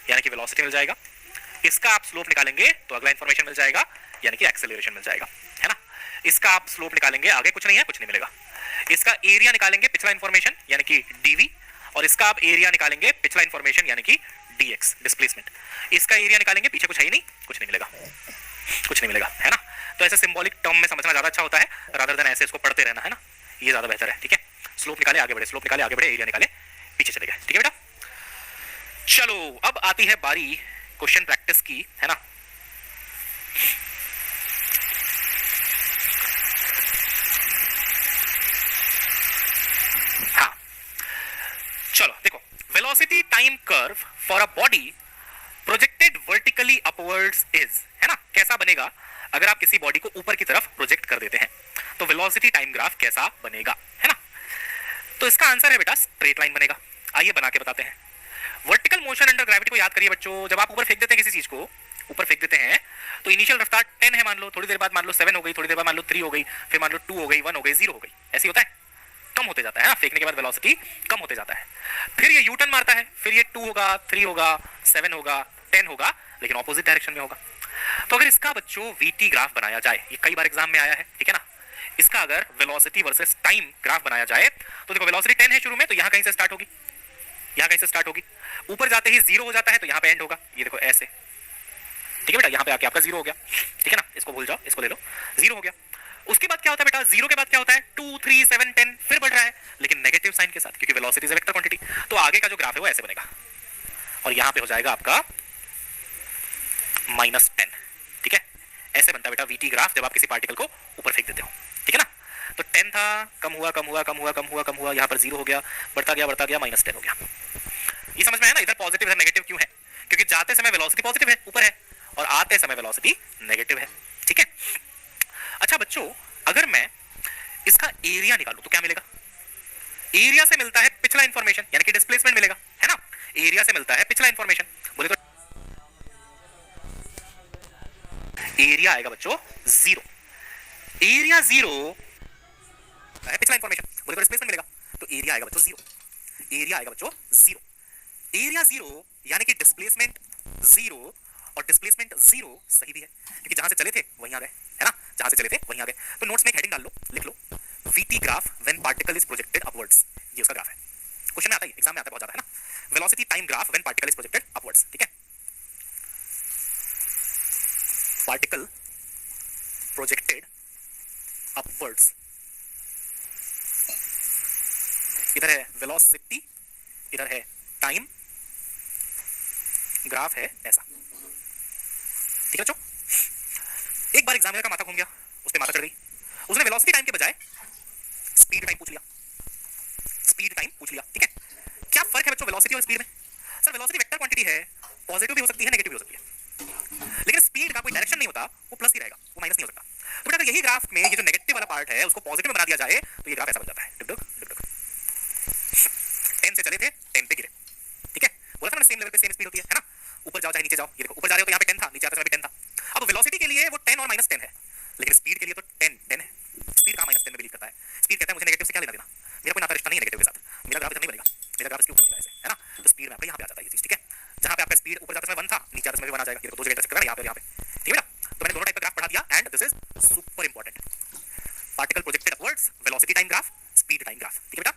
यानी कि वेलोसिटी मिल जाएगा। इसका आप स्लोप निकालेंगे तो अगला इंफॉर्मेशन मिल जाएगा, यानी कि एक्सेलरेशन मिल जाएगा, है ना। इसका आप स्लोप निकालेंगे, आगे कुछ नहीं है, कुछ नहीं मिलेगा। इसका एरिया निकालेंगे, पिछला इंफॉर्मेशन यानी कि dv, और इसका आप एरिया निकालेंगे, पिछला इंफॉर्मेशन यानी कि dx, डिस्प्लेसमेंट। इसका एरिया निकालेंगे, पीछे कुछ है ही नहीं, कुछ नहीं मिलेगा, कुछ नहीं मिलेगा, है ना। तो ऐसे सिंबॉलिक टर्म में समझना ज्यादा अच्छा होता है, रादर देन ऐसे इसको पढ़ते रहना, है ना, ये ज्यादा बेहतर है, ठीक है। स्लोप निकाले आगे बढ़े, स्लोप निकाले आगे बढ़े, एरिया निकाले पीछे चले गए, ठीक है बेटा। चलो अब आती है बारी क्वेश्चन प्रैक्टिस की, है ना। हाँ चलो देखो, velocity time curve for a body projected vertically upwards is, है ना, कैसा बनेगा अगर आप किसी बॉडी को ऊपर की तरफ प्रोजेक्ट कर देते हैं, तो वेलोसिटी टाइम ग्राफ कैसा बनेगा, है ना। तो इसका आंसर है बेटा स्ट्रेट लाइन बनेगा। आइए बना के बताते हैं। वर्टिकल मोशन अंडर ग्रेविटी को याद करिए बच्चों, जब आप ऊपर फेंक देते हैं किसी चीज को, ऊपर फेंक देते हैं तो इनिशियल रफ्तार 10 है मान लो, थोड़ी देर बाद मान लो 7 हो गई, थोड़ी देर बाद मान लो 3 हो गई, फिर मान लो 2 हो गई, 1 हो गई, 0 हो गई, ऐसी होता है, कम होते जाता है ना, फेंकने के बाद वेलोसिटी कम होते जाता है। फिर ये यू टर्न मारता है, फिर ये 2 होगा, 3 होगा, 7 होगा, 10 होगा, लेकिन ऑपोजिट डायरेक्शन में होगा। तो अगर इसका बच्चों वीटी ग्राफ बनाया जाए, ये कई बार एग्जाम में आया है, ठीक है ना, इसका अगर वेलोसिटी वर्सेस टाइम ग्राफ बनाया जाए, तो देखो वेलोसिटी 10 है शुरू में, तो यहां कहीं से स्टार्ट होगी, यहां कहीं से स्टार्ट होगी, ऊपर जाते ही 0 हो जाता है, तो यहां पे एंड होगा, ये देखो ऐसे, ठीक है बेटा, यहां पे आके आपका 0 हो गया, ठीक है ना, इसको भूल जाओ, इसको ले लो, 0 हो गया। उसके बाद क्या होता है बेटा, 0 के बाद क्या होता है, 2 3 7 10, फिर बढ़ रहा है, लेकिन नेगेटिव साइन के साथ, क्योंकि velocity is a vector quantity. तो आगे का जो ग्राफ है वो ऐसे बनेगा, और यहां पे हो जाएगा आपका -10, ठीक है, ऐसे बनता है बेटा वीटी ग्राफ जब आप किसी पार्टिकल को ऊपर फेंक देते हो, ठीक है ना। तो 10 था, कम हुआ कम हुआ कम हुआ कम हुआ कम हुआ, यहां पर 0 हो गया, बढ़ता गया -10 हो गया। ये समझ में है ना, इधर पॉजिटिव इधर नेगेटिव क्यों है, क्योंकि जाते समय वेलोसिटी पॉजिटिव है, ऊपर है, और आते समय वेलोसिटी नेगेटिव है, ठीक है। अच्छा बच्चों, अगर मैं इसका एरिया निकालूं तो क्या मिलेगा, एरिया से मिलता है पिछला इंफॉर्मेशन, यानी कि डिस्प्लेसमेंट मिलेगा, है ना, एरिया से मिलता है पिछला इंफॉर्मेशन, बोले तो एरिया आएगा बच्चों 0, एरिया 0 है पिछला इंफॉर्मेशन, बोले तो डिस्प्लेसमेंट मिलेगा, तो एरिया आएगा बच्चों 0, एरिया आएगा बच्चों 0, एरिया 0 यानी कि डिस्प्लेसमेंट 0, और डिस्प्लेसमेंट 0 सही भी है, क्योंकि जहां से चले थे वहीं आ गए, है ना, जहां से चले थे वहीं आ गए। तो नोट्स में एक हेडिंग डाल लो, लिख लो VT graph when particle is projected upwards, ये उसका ग्राफ है, क्वेश्चन में आता है, एग्जाम में आता है बहुत ज्यादा, है ना, velocity time graph when particle is projected upwards, ठीक है, पार्टिकल प्रोजेक्टेड अपवर्ड्स, इधर है वेलोसिटी, इधर है टाइम, ग्राफ है ऐसा, ठीक है बच्चों। एक बार एग्जामिनर का माथा घूम गया, उसने माथा चढ़ गई, उसने वेलोसिटी टाइम के बजाय स्पीड टाइम पूछ लिया, स्पीड टाइम पूछ लिया, ठीक है। क्या फर्क है बच्चों वेलोसिटी और स्पीड में, सर वेलोसिटी वेक्टर क्वांटिटी है, पॉजिटिव भी हो सकती है नेगेटिव भी हो सकती है, लेकिन स्पीड का कोई डायरेक्शन नहीं होता, वो प्लस ही रहेगा, वो माइनस नहीं हो सकता। तो बेटा अगर यही ग्राफ में ये जो नेगेटिव वाला पार्ट है उसको पॉजिटिव में बना दिया जाए, तो ये ग्राफ ऐसा बन जाता है, डुक डुक डुक डुक, 10 से चले थे 10 पे गिरे, ठीक है, बोला था ना सेम लेवल पे सेम स्पीड होती है ना, ऊपर जाओ चाहे नीचे जाओ, ये देखो ऊपर जा रहे हो तो यहाँ पे 10 था, नीचे आते समय भी 10 था। अब वेलोसिटी के लिए वो 10 और -10 है, लेकिन स्पीड के लिए तो 10 है, स्पीड कहाँ -10 में बिलीव करता है, स्पीड कहता है मुझे नेगेटिव से क्या लेना देना, मेरा कोई नाता रिश्ता नहीं है नेगेटिव के साथ, मेरा ग्राफ इधर नहीं बनेगा, मेरा ग्राफ इसके ऊपर बनेगा ऐसे, है ना। तो स्पीड में आपका यहाँ पे आ जाता है ये चीज, ठीक है, जहाँ पे आपका स्पीड ऊपर जाते समय 1 था, नीचे आते समय भी 1 आ जाएगा, ये देखो दो जगह इंटरसेक्ट कर रहा है यहाँ पे और यहाँ पे, ठीक है बेटा। तो मैंने दोनों टाइप का ग्राफ पढ़ा दिया, and this is super important, particle projected upwards, velocity time graph, speed time graph, ठीक है बेटा।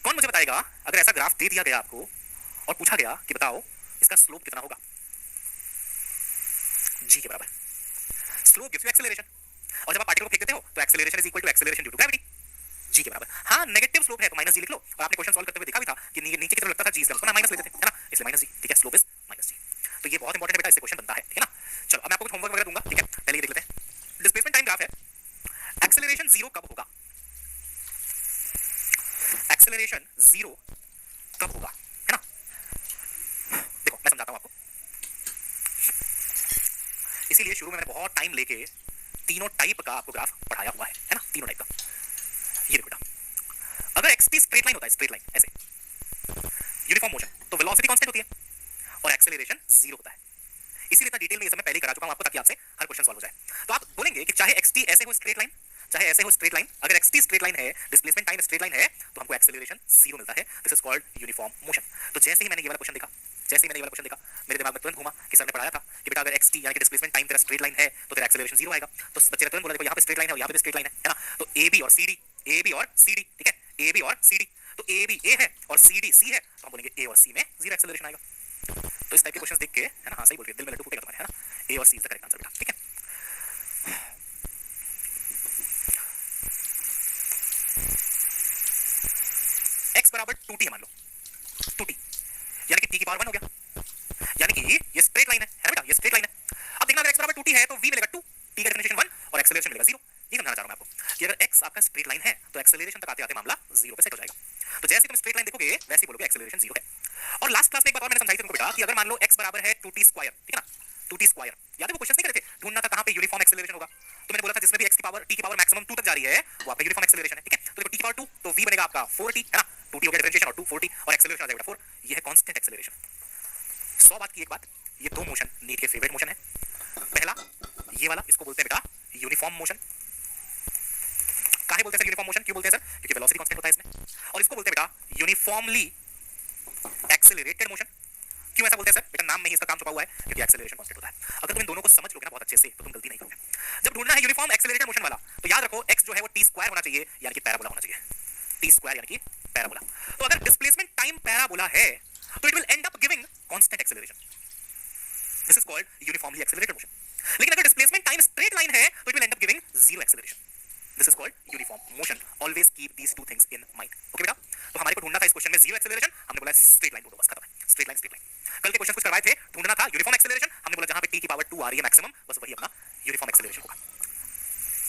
कौन मुझे बताएगा अगर ऐसा ग्राफ दे दिया गया आपको और पूछा गया कि बताओ इसका स्लोप कितना होगा, जी के बराबर, स्लोप गिव्स यू एक्सेलरेशन, और जब आप पार्टिकल को फेंक देते हो तो acceleration is equal to acceleration due to gravity, G के बराबर। हाँ नेगेटिव स्लोप है तो -g लिख लो, और आपने क्वेश्चन सॉल्व करते हुए देखा भी था कि नीचे की तरफ लगता था g, उसको ना माइनस लेते थे, है ना, इसलिए -g, ठीक है, स्लोप इज -g। तो ये बहुत इंपॉर्टेंट है बेटा, इससे क्वेश्चन बनता है, ठीक है ना। चलो अब मैं आपको कुछ होमवर्क वगैरह दूंगा, ठीक है, पहले ये देख लेते हैं। डिस्प्लेसमेंट टाइम ग्राफ है, एक्सेलरेशन 0 कब होगा, एक्सेलरेशन 0 कब होगा, है ना। देखो मैं समझाता हूं आपको, इसीलिए शुरू में मैंने बहुत टाइम लेके तीनों टाइप का आपको ग्राफ पढ़ाया हुआ है ना, तीनों टाइप का। ये देखो बेटा, अगर xt स्ट्रेट लाइन होता है, स्ट्रेट लाइन ऐसे यूनिफॉर्म मोशन, तो वेलोसिटी कांस्टेंट होती है और एक्सेलरेशन 0 होता है, इसीलिए इतना डिटेल में ये सब मैं पहले करा चुका हूं आपको, ताकि आपसे हर क्वेश्चन सॉल्व हो जाए। तो आप बोलेंगे कि चाहे xt ऐसे हो स्ट्रेट लाइन, चाहे ऐसे हो स्ट्रेट लाइन, अगर xt स्ट्रेट लाइन है, डिस्प्लेसमेंट टाइम स्ट्रेट लाइन है, तो हमको एक्सेलरेशन 0 मिलता है, this is called uniform motion. तो जैसे ही मैंने ये वाला क्वेश्चन देखा, जैसे ही मैंने ये वाला क्वेश्चन देखा, मेरे दिमाग में तुरंत घूमा कि सर ने पढ़ाया था कि बेटा अगर xt यानी कि डिस्प्लेसमेंट टाइम तेरा स्ट्रेट लाइन है तो तेरा एक्सेलरेशन 0 आएगा। तो बच्चे ने तुरंत बोला देखो यहाँ पे स्ट्रेट लाइन है और यहाँ पे स्ट्रेट लाइन है ना, तो AB और CD, AB और CD, ठीक है, AB और CD, तो AB A है और CD C है, तो हम बोलेंगे A और C में 0 एक्सेलरेशन आएगा। तो इस टाइप के क्वेश्चंस देख के, है ना, हाँ सही बोल रहे, दिल में लड्डू फूटेगा तुम्हारे, है ना, A और C is the correct answer बेटा, ठीक है। x बराबर 2t है मान लो, 2t यानी कि t की की पावर 1 हो गया, यानी कि ये स्ट्रेट लाइन है बेटा, ये स्ट्रेट लाइन है। अब देखना अगर x बराबर 2t है तो v मिलेगा 2, t का डिफरेंशिएशन 1 और एक्सेलरेशन मिलेगा 0। ये समझाना चाह रहा हूं मैं आपको कि अगर x आपका स्ट्रेट लाइन है तो एक्सेलरेशन तक आते आते मामला 0 पे सेट हो जाएगा। तो जैसे तुम स्ट्रेट लाइन देखोगे वैसे ही बोलोगे एक्सेलरेशन 0 है। और लास्ट क्लास में एक बात और मैंने समझाई थी तुमको बेटा कि अगर मान लो x बराबर है 2t स्क्वायर, ठीक है ना, 2t स्क्वायर, याद है वो क्वेश्चन नहीं करे थे, ढूंढना था कहां पे यूनिफॉर्म एक्सेलरेशन होगा। तो मैंने बोला था जिसमें भी x की पावर t की पावर मैक्सिमम 2 तक जा रही है वो आपका यूनिफॉर्म एक्सेलरेशन है, ठीक है। तो देखो t की पावर 2 तो v बनेगा आपका 4t, है ना, 2t हो गया डिफरेंशिएशन और 2 4t और एक्सेलरेशन आ जाएगा 4। ये है कांस्टेंट एक्सेलरेशन। 100 बात की एक बात, ये दो मोशन नीट के फेवरेट मोशन है। पहला ये वाला, इसको बोलते हैं बेटा यूनिफॉर्म मोशन। काहे बोलते हैं सर यूनिफॉर्म मोशन, क्यों बोलते हैं सर, क्योंकि वेलोसिटी कांस्टेंट होता है इसमें। और इसको बोलते हैं बेटा यूनिफॉर्मली एक्सेलरेटेड मोशन। क्यों ऐसा बोलते हैं सर, बेटा नाम में ही इसका काम छुपा हुआ है, क्योंकि एक्सेलरेशन कांस्टेंट होता है। अगर तुम इन दोनों को समझ लोगे ना बहुत अच्छे से तो तुम गलती नहीं करोगे। जब ढूंढना है यूनिफॉर्म एक्सेलरेटेड मोशन वाला तो याद रखो x जो है वो t स्क्वायर होना चाहिए, यानी कि पैराबोला होना चाहिए, t स्क्वायर यानी कि पैराबोला। तो अगर डिस्प्लेसमेंट टाइम पैराबोला है तो it will end up giving constant acceleration, this is called uniformly accelerated motion. लेकिन अगर डिस्प्लेसमेंट टाइम स्ट्रेट लाइन है तो it will end up giving zero acceleration, this is called uniform motion. Always keep these two things in mind, okay बेटा। तो हमारे को ढूंढना था इस क्वेश्चन में जीरो एक्सेलरेशन, हमने बोला स्ट्रेट लाइन ढूंढो, बस खत्म है, स्ट्रेट लाइन स्ट्रेट लाइन। कल के क्वेश्चन कुछ करवाए थे, ढूंढना था यूनिफॉर्म एक्सेलरेशन, हमने बोला जहां पे t की पावर 2 आ रही है मैक्सिमम, बस वही अपना यूनिफॉर्म एक्सेलरेशन होगा।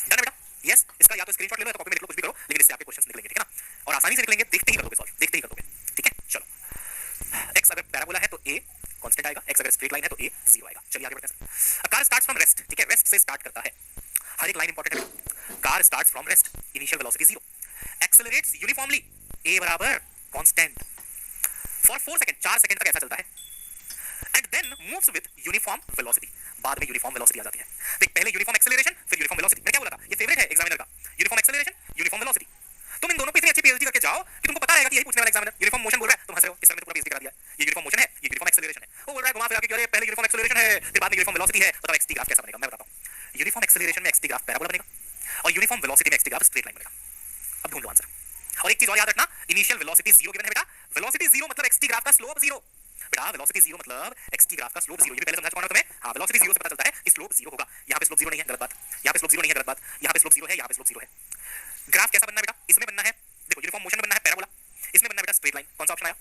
डन है बेटा, यस। इसका या तो स्क्रीनशॉट ले लो या तो कॉपी में लिख लो, कुछ भी करो, लेकिन इससे आपके क्वेश्चंस निकलेंगे, ठीक है ना, और आसानी से निकलेंगे, देखते ही कर दोगे सॉल्व, देखते ही कर दोगे, ठीक है। चलो x अगर पैराबोला है तो a कांस्टेंट आएगा, x अगर स्ट्रेट लाइन है तो a जीरो आएगा। चलिए आगे बढ़ते हैं sir. A car starts from rest, ठीक है, रेस्ट से स्टार्ट करता है, हर एक लाइन इंपॉर्टेंट है। Car starts from rest, initial velocity 0, accelerates uniformly, a बराबर कांस्टेंट फॉर 4 सेकंड, 4 सेकंड तक ऐसा चलता है, and then moves with uniform velocity, बाद में यूनिफॉर्म वेलोसिटी आ जाती है। देख पहले यूनिफॉर्म एक्सेलरेशन फिर यूनिफॉर्म वेलोसिटी, मैंने क्या बोला था, ये फेवरेट है एग्जामिनर का, यूनिफॉर्म एक्सेलरेशन यूनिफॉर्म वेलोसिटी। तुम इन दोनों पे इतनी अच्छी पीएचडी करके जाओ कि तुमको पता रहेगा कि यही पूछने वाला एग्जामिनर। यूनिफॉर्म मोशन बोल रहा है, तुम हंस रहे हो, इस समय तो पूरा पीएचडी करा दिया, ये यूनिफॉर्म मोशन है, ये यूनिफॉर्म एक्सेलरेशन है। वो बोल रहा है घुमा फिरा के, अरे पहले यूनिफॉर्म एक्सेलरेशन है फिर बाद में यूनिफॉर्म वेलोसिटी है, बताओ एक्स टी ग्राफ कैसा बनेगा, मैं बताता हूं। यूनिफॉर्म एक्सेलरेशन में एक्स टी ग्राफ पैराबोला बनेगा और यूनिफॉर्म वेलोसिटी में x T graph straight line बनेगा। अब ढूंढ लो आंसर। और एक चीज और याद रखना, इनिशियल वेलोसिटी 0 गिवन है बेटा, वेलोसिटी 0 मतलब एक्स टी ग्राफ का स्लोप 0, बेटा वेलोसिटी 0 मतलब एक्स टी ग्राफ का स्लोप 0, ये भी पहले समझा चुका हूं तुम्हें। हां, वेलोसिटी 0 से पता चलता है कि स्लोप 0 होगा। यहां पे स्लोप 0 नहीं है, गलत बात। यहां पे स्लोप 0 नहीं है, गलत बात। यहां पे स्लोप 0 है, यहां पे स्लोप 0 है। ग्राफ कैसा बनना है बेटा, इसमें बनना है, देखो यूनिफॉर्म मोशन बनना है पैराबोला, इसमें बनना है बेटा स्ट्रेट लाइन। कौन सा ऑप्शन आया,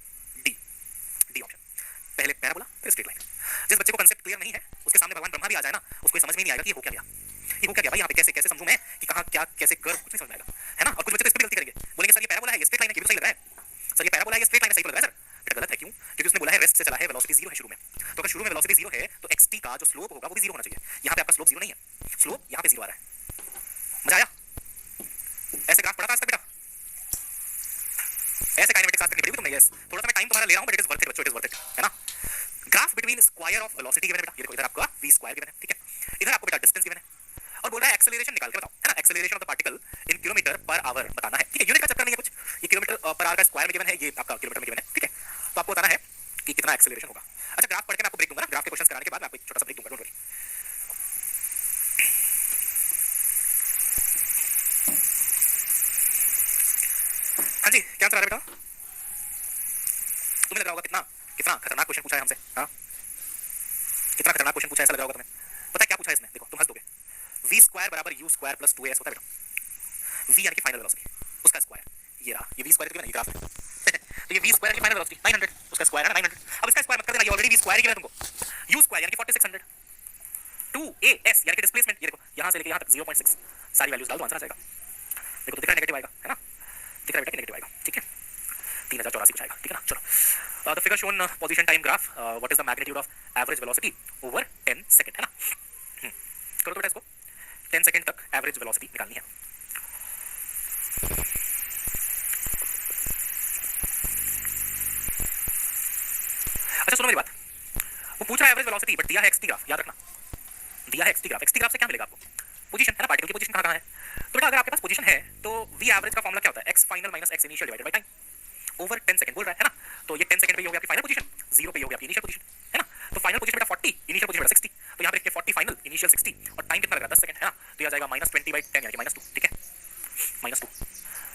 डी, डी ऑप्शन। पहले पैराबोला फिर स्ट्रेट लाइन। जिस बच्चे को कांसेप्ट क्लियर नहीं है उसके सामने भगवान ब्रह्मा भी आ जाए ना, उसको समझ में नहीं आएगा कि ये हो क्या गया, ये हो क्या गया भाई, यहां पे कैसे कैसे समझूं मैं कि कहां क्या कैसे कर, कुछ नहीं समझ में आएगा, है ना। और कुछ बच्चे तो इस पे गलती करेंगे, बोलेंगे सर ये पैराबोला है, ये स्ट्रेट लाइन है, ये भी सही लग रहा है सर, ये पैराबोला है, ये स्ट्रेट लाइन है, सही तो लग रहा है सर। बेटा गलत है, क्यों, क्योंकि उसने बोला है रेस्ट से चला है, वेलोसिटी 0 है शुरू में, तो अगर शुरू में वेलोसिटी 0 है तो xt का जो स्लोप होगा वो भी 0 होना चाहिए। यहां पे आपका स्लोप 0 नहीं है, स्लोप यहां पे 0 आ रहा है। मजा आया, ऐसे ग्राफ पढ़ा था आज तक बेटा, ऐसे काइनेमेटिक्स आज तक नहीं पढ़ी तुमने। यस, थोड़ा सा मैं टाइम तुम्हारा ले रहा हूं but it is worth it बच्चों, इट इज वर्थ इट, है ना। Graph between square of velocity given है बेटा, ये देखो इधर आपका v स्क्वायर गिवन है, ठीक है, इधर आपको बेटा डिस्टेंस गिवन है और बोल रहा है एक्सेलरेशन निकाल के बताओ, है ना, acceleration of the particle in kilometre per hour बताना है, ठीक है। यूनिट का चक्कर नहीं है कुछ, ये किलोमीटर पर आवर का स्क्वायर में गिवन है, ये आपका किलोमीटर में गिवन है, ठीक है। तो आपको बताना है कि कितना एक्सेलरेशन होगा। अच्छा ग्राफ पढ़ के मैं आपको ब्रेक दूंगा ना, ग्राफ के क्वेश्चंस कराने के बाद मैं आपको एक छोटा सा ब्रेक दूंगा, डोंट वरी। हां जी, क्या आंसर आ रहा है बेटा, तुम्हें लग रहा होगा कितना कितना खतरनाक क्वेश्चन पूछा है हमसे, हां कितना खतरनाक क्वेश्चन पूछा है, ऐसा लग रहा होगा तुम्हें। पता है क्या पूछा है इसने, देखो तुम हंस दोगे, v स्क्वायर बराबर u स्क्वायर प्लस 2as होता है बेटा, v यानी कि फाइनल वेलोसिटी, उसका स्क्वायर, ये रहा, ये v स्क्वायर कितना है, ये ग्राफ है तो ये v स्क्वायर यानी फाइनल वेलोसिटी 900, उसका स्क्वायर है ना 900। अब इसका स्क्वायर मत कर देना, ये ऑलरेडी v स्क्वायर ही है तुमको, u स्क्वायर यानी कि 4600, 2as यानी कि डिस्प्लेसमेंट, ये देखो यहां से लेके यहां तक 0.6, सारी वैल्यूज डाल दो आंसर आ जाएगा। देखो तो दिख रहा है नेगेटिव आएगा, है ना, दिख रहा है बेटा कि नेगेटिव आएगा, ठीक है, 3084 कुछ आएगा, ठीक है ना। चलो the figure shown position time graph, what is the magnitude of average velocity over 10 second, है ना। करो तो बेटा इसको, 10 सेकंड तक एवरेज वेलोसिटी निकालनी है। अच्छा सुनो मेरी बात, वो पूछ रहा है एवरेज वेलोसिटी बट दिया है एक्सटी ग्राफ, याद रखना दिया है एक्सटी ग्राफ, एक्सटी ग्राफ से क्या मिलेगा आपको, पोजीशन, है ना, पार्टिकल की पोजीशन कहां है। तो बेटा अगर आपके पास पोजीशन है तो v एवरेज का फार्मूला क्या होता है, x final minus x initial divided by time over 10 second बोल रहा है ना। तो ये 10 सेकंड पे ये हो गया आपकी फाइनल पोजीशन, 0 पे ये हो गया आपकी इनिशियल पोजीशन, है ना। तो फाइनल पोजीशन बेटा 40, इनिशियल पोजीशन बेटा 60, तो यहां पे लिख के 40 फाइनल, इनिशियल 60 और टाइम कितना लगा 10 सेकंड, है ना। तो ये आ जाएगा -20/10 यानी कि -2, ठीक है, -2।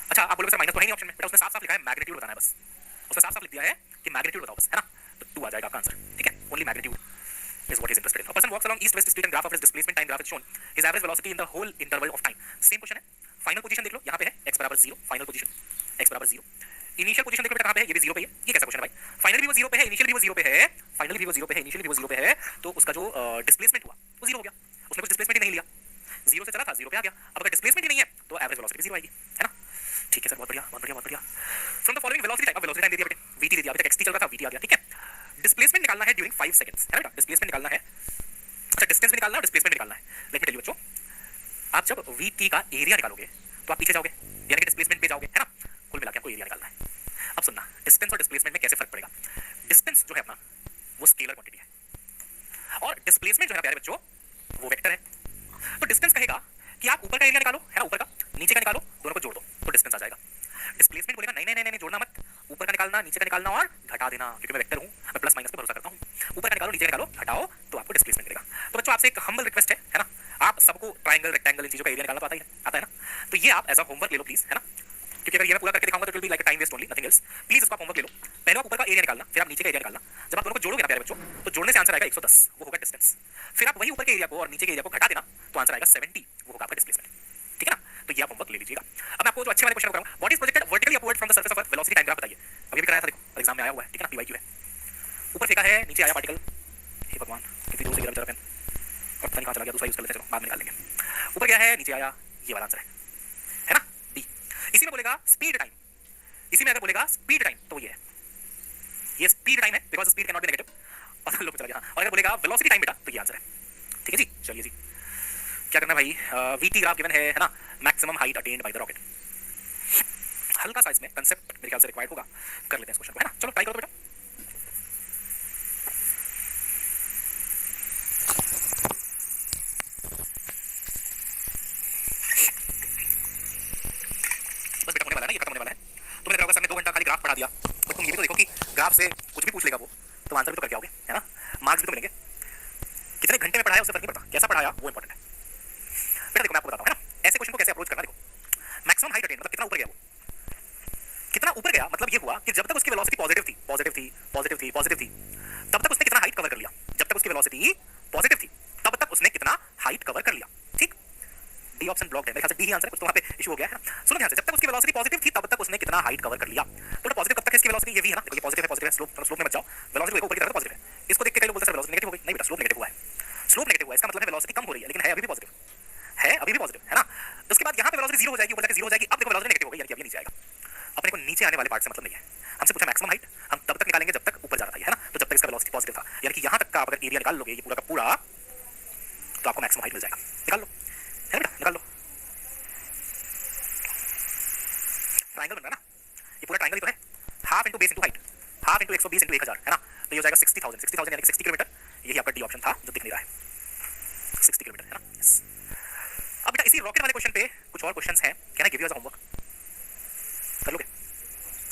अच्छा आप बोलोगे सर माइनस तो है नहीं ऑप्शन में, बेटा उसने साफ-साफ लिखा है मैग्नीट्यूड बताना है बस, उसने साफ-साफ लिख दिया है कि मैग्नीट्यूड बताओ बस, है ना। तो 2 आ जाएगा आपका आंसर, ठीक है, only magnitude is what he's interested in. A person walks along east-west street and graph of his displacement time graph is shown. His average velocity in the whole interval of time. Same question है. Final position देख लो, यहाँ पे है x बराबर 0, final position x बराबर 0. Initial position देख लो बेटा कहाँ पे है, ये भी 0 पे है. ये कैसा क्वेश्चन है भाई? Final भी वो 0 पे है, initial भी वो 0 पे है. गया। अब अगर डिस्प्लेसमेंट ही नहीं है तो एवरेज वेलोसिटी जीरो आएगी, है ना। ठीक है सर, बहुत बढ़िया बहुत बढ़िया बहुत बढ़िया। From the following velocity time, अब वेलोसिटी टाइम दे दिया बेटे, वीटी दे दिया, अभी तक एक्सटी चल रहा था, वीटी आ गया, ठीक है। डिस्प्लेसमेंट निकालना है ड्यूरिंग 5 सेकंड्स, है ना बेटा, डिस्प्लेसमेंट निकालना है, अच्छा डिस्टेंस भी निकालना है, डिस्प्लेसमेंट निकालना है। लेट मी टेल यू बच्चों, आप जब वीटी का एरिया निकालोगे तो आप पीछे जाओगे, यानी कि डिस्प्लेसमेंट पे जाओगे, है ना। कुल मिला के आपको एरिया निकालना है। अब सुनना, डिस्टेंस और डिस्प्लेसमेंट में कैसे फर्क पड़ेगा। डिस्टेंस जो है अपना वो स्केलर क्वांटिटी है और डिस्प्लेसमेंट जो है प्यारे बच्चों वो वेक्टर है। तो डिस्टेंस कहेगा कि आप ऊपर का एरिया निकालो, है ना, ऊपर का, नीचे का निकालो, दोनों को जोड़ दो तो डिस्टेंस आ जाएगा। डिस्प्लेसमेंट बोलेगा नहीं नहीं नहीं जोड़ना मत, ऊपर का निकालना, नीचे का निकालना और घटा देना, क्योंकि मैं वेक्टर हूं, मैं प्लस माइनस पे भरोसा करता हूं। ऊपर का निकालो, नीचे का निकालो, घटाओ तो आपको डिस्प्लेसमेंट मिलेगा। तो बच्चों आपसे एक हम्बल रिक्वेस्ट है ना, आप सबको ट्रायंगल, रेक्टेंगल, इन चीजों का एरिया निकालना तो आता है ना। तो ये आप एज अ होमवर्क ले लो प्लीज, है ना, क्योंकि अगर ये मैं पूरा करके दिखाऊंगा तो will be like a time waste only, nothing else. Please इसको आप होमवर्क ले लो। पहले आप ऊपर का एरिया निकालना, फिर आप नीचे का एरिया निकालना। जब आप दोनों को जोड़ोगे ना प्यारे बच्चों तो जोड़ने से आंसर आएगा 110, वो होगा डिस्टेंस। फिर आप वही ऊपर के एरिया को और नीचे के एरिया को घटा देना तो आंसर आएगा 70, वो होगा आपका डिस्प्लेसमेंट, ठीक है ना। तो ये आप होमवर्क ले लीजिएगा। अब मैं आपको जो अच्छे वाले क्वेश्चन कराऊंगा, what is projected vertically upward from the surface of velocity time graph, बताइए। अभी भी कराया था, देखो एग्जाम में आया हुआ है, ठीक है ना, पीवाईक्यू है। ऊपर फेंका है, नीचे आया पार्टिकल, हे भगवान कितनी दूर से गिरा बेचारा पेन, और पता नहीं कहां चला गया, दूसरा यूज कर लेते हैं, चलो बाद में निकाल लेंगे। ऊपर गया है, नीचे आया, ये वाला आंसर है ना, डी। इसी में बोलेगा स्पीड टाइम, इसी में अगर बोलेगा स्पीड टाइम तो ये स्पीड टाइम है, because speed can not be negative, पता लोग चला गया। और अगर बोलेगा वेलोसिटी टाइम बेटा तो ये आंसर है, ठीक है जी। चलिए जी, क्या करना भाई, वीटी ग्राफ गिवन है ना, maximum height attend by the rocket. हल्का सा इसमें कंसेप्ट मेरे ख्याल से रिक्वायर्ड होगा, कर लेते हैं इस क्वेश्चन को, है ना। चलो ट्राई करो बेटा। बस बेटा होने वाला है ना, ये खत्म होने वाला है। तो मैंने कहा सर ने 2 घंटा खाली ग्राफ पढ़ा दिया, तो तुम ये भी तो देखो कि ग्राफ से कुछ भी पूछ लेगा वो, तो आंसर भी तो करके आओगे, है ना, मार्क्स भी तो मिलेंगे। कितने घंटे में पढ़ाया उससे फर्क नहीं पड़ता, कैसा पढ़ाया वो इंपॉर्टेंट है। बेटा देखो मैं आपको बताता हूं, है ना, ऐसे क्वेश्चन को कैसे अप्रोच करना। देखो मैक्सिमम हाइट अटेन मतलब कितना ऊपर गया वो, कितना ऊपर गया मतलब ये हुआ कि जब तक उसकी वेलोसिटी पॉजिटिव थी, पॉजिटिव थी, पॉजिटिव थी, पॉजिटिव थी, तब तक उसने कितना हाइट कवर कर लिया। जब तक उसकी वेलोसिटी पॉजिटिव थी तब तक उसने कितना हाइट कवर कर लिया, ठीक। डी ऑप्शन ब्लॉक है, मेरे ख्याल से डी ही आंसर है, कुछ तो वहां पे इशू हो गया है ना। सुनो ध्यान से, जब तक उसकी वेलोसिटी पॉजिटिव थी तब तक उसने कितना हाइट कवर कर लिया। तो पॉजिटिव कब तक है इसकी वेलोसिटी, ये भी है ना, देखो ये पॉजिटिव है, स्लोप में मत जाओ, वेलोसिटी देखो ऊपर की तरफ पॉजिटिव है। इसको देख के कई लोग बोलते हैं सर वेलोसिटी नेगेटिव हो गई, नहीं बेटा स्लोप नेगेटिव हुआ है, स्लोप नेगेटिव हुआ है, इसका मतलब है वेलोसिटी कम हो रही है, लेकिन है अभी भी पॉजिटिव, है अभी भी पॉजिटिव, है ना। उसके बाद यहाँ पे वेलोसिटी जीरो हो जाएगी, ऊपर जाके जीरो हो जाएगी, अब देखो वेलोसिटी नेगेटिव हो गई, यानी कि अब ये नीचे आएगा। अपने को नीचे आने वाले पार्ट से मतलब नहीं है, हमसे पूछा मैक्सिमम हाइट, हम तब तक निकालेंगे जब तक ऊपर जा रहा था, है ना। तो जब तक इसका वेलोसिटी पॉजिटिव था, यानी कि यहां तक का अगर एरिया निकाल लोगे ये पूरा का पूरा, तो आपको मैक्सिमम हाइट मिल जाएगा। निकाल लो, है बेटा निकाल लो। ट्रायंगल बन रहा है ना, ये पूरा ट्रायंगल ही तो है, half into base into height, half into 120 into 1000, है ना। तो ये हो जाएगा 60,000, 60,000 यानी कि 60 किलोमीटर, यही आपका डी ऑप्शन था जो दिख नहीं रहा है, 60 किलोमीटर, है ना। यस। अब बेटा इसी रॉकेट वाले क्वेश्चन पे कुछ और क्वेश्चंस हैं, can I give you as a homework, कर लोगे,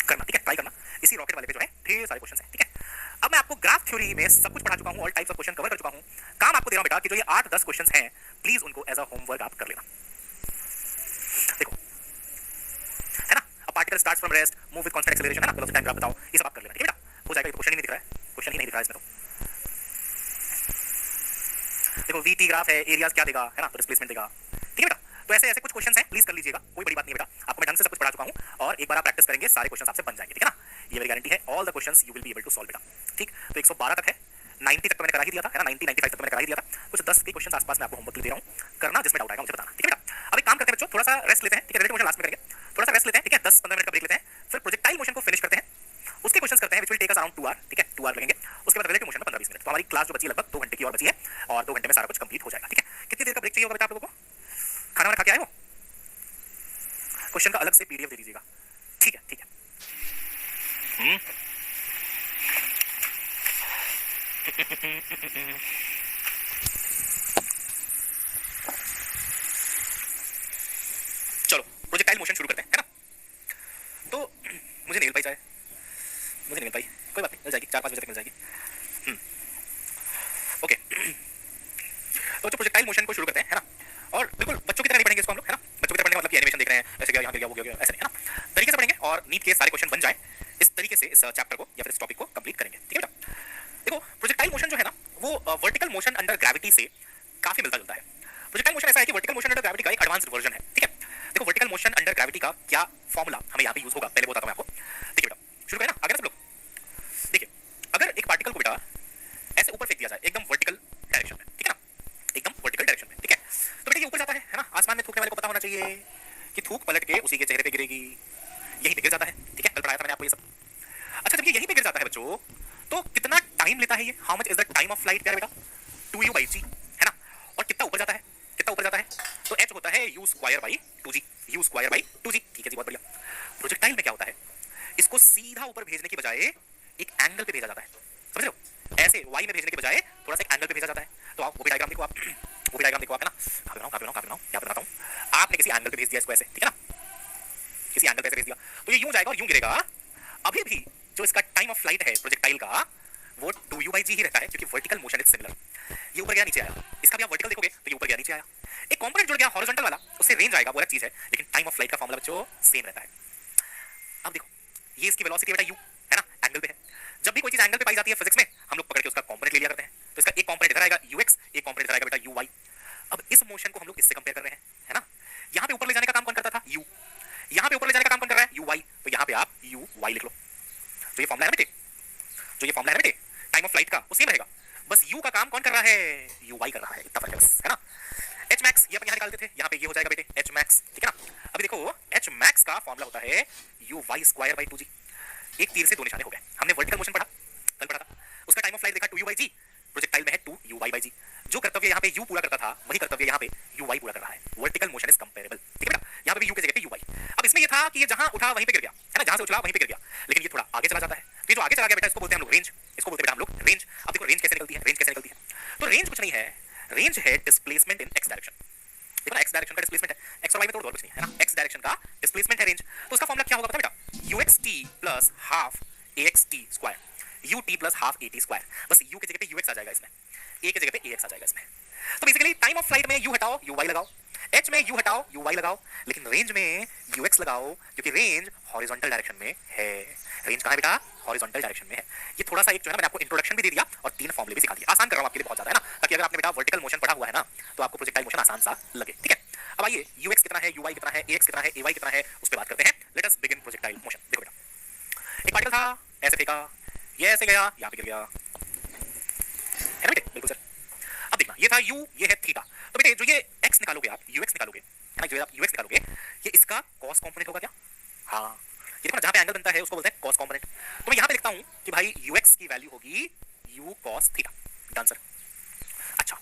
करना, ठीक है, ट्राई करना। इसी रॉकेट वाले पे जो है ढेर सारे क्वेश्चंस हैं, ठीक है। अब मैं आपको ग्राफ थ्योरी में सब कुछ पढ़ा चुका हूं, all types of question cover कर चुका हूं। काम आपको दे रहा हूं बेटा कि जो ये 8-10 क्वेश्चंस हैं प्लीज उनको एज अ होमवर्क आप कर लेना। देखो, है ना, a particle starts from rest, move with constant acceleration, है ना, वेलोसिटी टाइम ग्राफ बताओ, ये सब आप कर लेना, ठीक है बेटा, हो जाएगा। ये क्वेश्चन ही नहीं दिख रहा है, क्वेश्चन ही नहीं दिख रहा है इसमें। तो देखो वीटी ग्राफ है, एरियाज क्या देगा, है ना, तो डिस्प्लेसमेंट देगा, ठीक है बेटा। तो ऐसे ऐसे कुछ क्वेश्चंस हैं, प्लीज कर लीजिएगा, कोई बड़ी बात नहीं बेटा, आपको मैं ढंग से सब कुछ पढ़ा चुका हूं और एक बार आप प्रैक्टिस करेंगे सारे क्वेश्चंस आपसे बन जाएंगे, ठीक है ना, ये मेरी गारंटी है। All the questions you will be able to solve बेटा, ठीक। तो 112 तक है, 90 तक तो मैंने करा ही दिया था, है ना, 90 95 तक तो मैंने करा ही दिया था। कुछ 10 के क्वेश्चंस आसपास मैं आपको होमवर्क दे रहा हूं, करना, जिसमें डाउट आएगा मुझे बताना, ठीक है बेटा। अब एक काम करते हैं बच्चों, थोड़ा सा रेस्ट लेते हैं, ठीक है, रिलेटेड क्वेश्चन लास्ट में करेंगे, थोड़ा सा रेस्ट लेते हैं, ठीक है, 10-15 मिनट का ब्रेक लेते हैं, फिर प्रोजेक्टाइल मोशन को फिनिश करते हैं, उसके क्वेश्चंस करते हैं, which will take us around 2 hour, ठीक है, 2 आवर लगेंगे। उसके बाद रिलेटिव मोशन में 15-20 मिनट। तो हमारी क्लास जो बची है लगभग 2 घंटे की और बची है, और 2 घंटे में सारा कुछ कंप्लीट हो जाएगा, ठीक है। कितनी देर का ब्रेक चाहिए होगा बेटा आप लोगों को, खाना वाना खा के आए हो, क्वेश्चन का अलग से पीडीएफ दे दीजिएगा, ठीक है, ठीक है। चलो प्रोजेक्टाइल मोशन शुरू करते हैं, है ना। तो मुझे नहीं मिल पाई चाहे, मुझे नहीं मिल पाई, कोई बात नहीं, मिल जाएगी, 4-5 बजे तक मिल जाएगी। ओके, तो प्रोजेक्टाइल मोशन को शुरू करते हैं, है ना। और बिल्कुल बच्चों की तरह नहीं पढ़ेंगे इसको हम लोग, है ना। बच्चों की तरह पढ़ने का मतलब कि एनिमेशन देख रहे हैं, ऐसे गया, यहाँ गिर गया, वो गिर गया, ऐसे नहीं, है ना। तरीके से पढ़ेंगे और नीट के सारे क्वेश्चन बन जाए, इस तरीके से इस चैप्टर को या फिर इस टॉपिक को कंप्लीट करेंगे, ठीक है बेटा। देखो प्रोजेक्टाइल मोशन जो है ना, वो वर्टिकल मोशन अंडर ग्रेविटी से काफी मिलता जुलता है। प्रोजेक्टाइल मोशन ऐसा है कि वर्टिकल मोशन अंडर ग्रेविटी का एक एडवांस्ड वर्जन है, ठीक है। देखो वर्टिकल मोशन अंडर ग्रेविटी का क्या फॉर्मूला हमें यहाँ पे यूज होगा, पहले बताता हूँ मैं आपको, देखिए बेटा, शुरू करें ना, आगे ना सब लोग। देखिए अगर एक पार्टिकल को बेटा ऐसे ऊपर फेंक दिया जाए एकदम वर्टिकल डायरेक्शन में, ठीक है ना, एकदम वर्टिकल डायरेक्शन में, ठीक है, तो बेटा ये ऊपर जाता है ना, आसमान में थूकने वाले को चाहिए कि थूक पलट के उसी के चेहरे पे गिरेगी, यहीं पे गिर जाता है। ठीक है, कल पढ़ाया था मैंने आपको ये सब। अच्छा, जब ये यहीं पे गिर जाता है बच्चों, तो कितना टाइम लेता है ये? How much is the time of flight प्यारे बेटा? 2u/g, है ना? और कितना ऊपर जाता है? कितना ऊपर जाता है? तो h होता है u²/2g, u²/2g। ठीक है जी, बहुत बढ़िया। प्रोजेक्टाइल में क्या होता है, इसको सीधा ऊपर भेजने की बजाय एक एंगल पे भेजा जाता है, समझ रहे हो? ऐसे y में भेजने की बजाय थोड़ा सा एक एंगल पे भेजा जाता है। तो आप वो भी डायग्राम देखो, आप वो भी डायग्राम देखो, आप है ना? कहाँ बनाऊं याद बनाता हूं। आपने किसी एंगल पे भेज दिया इसको ऐसे, ठीक है ना? किसी एंगल पे ऐसे भेज दिया, तो ये यूं जाएगा और यूं गिरेगा। अभी भी जो इसका टाइम ऑफ फ्लाइट है प्रोजेक्टाइल का, वो 2u/g ही रहता है, क्योंकि वर्टिकल मोशन इज सिमिलर। ये ऊपर गया नीचे आया, इसका भी आप वर्टिकल देखोगे तो ये ऊपर गया नीचे आया। एक कंपोनेंट जुड़ गया हॉरिजॉन्टल वाला, उससे रेंज आएगा, वो अलग चीज है, लेकिन टाइम ऑफ फ्लाइट का फॉर्मूला बच्चों सेम रहता है। अब देखो, ये इसकी वेलोसिटी बेटा u है ना, एंगल पे है। जब भी कोई चीज एंगल पे पाई जाती है फिजिक्स में, हम लोग पकड़ के उसका कंपोनेंट ले लिया करते हैं। तो इसका एक कंपोनेंट इधर आएगा ux, एक कंपोनेंट इधर आएगा बेटा uy। अब इस मोशन को हम लोग इससे कंपेयर कर रहे हैं, है ना? यहाँ पे ऊपर ले जाने का काम कौन करता था? u। यहाँ पे ऊपर ले जाने का काम कौन कर रहा है? uy। तो यहाँ पे आप uy लिख लो। जो ये फॉर्मूला है बेटे, जो ये फॉर्मूला है बेटे टाइम ऑफ फ्लाइट का, वो सेम रहेगा, बस u का काम कौन कर रहा है? uy कर रहा है, इतना फर्क है बस, है ना? h max ये अपन यहाँ निकालते थे, यहाँ पे ये हो जाएगा बेटे h max, ठीक है ना? अभी देखो h max का फॉर्मूला होता है uy²/2g। एक तीर से दो निशाने हो गए। हमने वर्टिकल मोशन पढ़ा, कल पढ़ा था, उसका टाइम ऑफ फ्लाइट देखा 2u/g, प्रोजेक्टाइल में है 2uy/g। जो कर्तव्य यहाँ पे u पूरा करता था, वही कर्तव्य यहाँ पे uy पूरा कर रहा है। वर्टिकल मोशन इज कंपेरेबल, ठीक है बेटा? यहाँ पे भी u की जगह पे uy। अब इसमें ये था कि ये जहां उठा वहीं पे गिर गया, है ना? जहां से उछला वहीं पे गिर गया, लेकिन ये थोड़ा आगे चला जाता है। तो ये जो आगे चला गया बेटा, इसको बोलते हैं हम लोग रेंज, इसको बोलते हैं बेटा हम लोग रेंज। अब देखो रेंज कैसे निकलती है, रेंज कैसे निकलती है? तो रेंज कुछ नहीं है, रेंज है डिस्प्लेसमेंट इन x डायरेक्शन। देखो ना, x डायरेक्शन का डिस्प्लेसमेंट है, x और y में तोड़ दो, कुछ नहीं है ना? x डायरेक्शन का डिस्प्लेसमेंट है रेंज। तो उसका फॉर्मूला क्या होगा पता है बेटा? uxt plus half axt square, ut plus half at square. बस u की जगह पे ux आ जाएगा इसमें, a की जगह पे ax आ जाएगा इसमें। तो बेसिकली टाइम ऑफ फ्लाइट में u हटाओ uy लगाओ, h में u हटाओ uy लगाओ, लेकिन रेंज में ux लगाओ, क्योंकि रेंज हॉरिजॉन्टल डायरेक्शन में है। रेंज कहाँ है बेटा? हॉरिजॉन्टल डायरेक्शन में है। ये थोड़ा सा एक जो है ना, मैंने आपको इंट्रोडक्शन भी दे दिया और 3 फॉर्मूले भी सिखा दिए। आसान कर रहा हूँ आपके लिए बहुत ज्यादा, है ना? ताकि अगर आपने बेटा वर्टिकल मोशन पढ़ा हुआ है ना, तो आपको प्रोजेक्टाइल मोशन आसान सा लगे, ठीक है? अब आइए ux कितना है, uy कितना है, ax कितना है, ay कितना है, उस पर बात करते हैं। Let us begin projectile motion. देखो बेटा, एक पार्टिकल था, ऐसे फेंका, ये ऐसे गया, यहाँ पे गिर गया, है ना बेटे? बिल्कुल सर। अब देखना, ये था u, ये है थीटा। तो बेटे जो ये x निकालोगे आप, ux निकालोगे, है ना? जो आप ux निकालोगे, ये इसका cos कंपोनेंट होगा क्या? हाँ, ये देखो ना, जहाँ पे एंगल बनता है उसको बोलते हैं cos कंपोनेंट। तो मैं यहाँ पे लिखता हूँ कि भाई ux की वैल्यू होगी u cos theta. Done sir. अच्छा,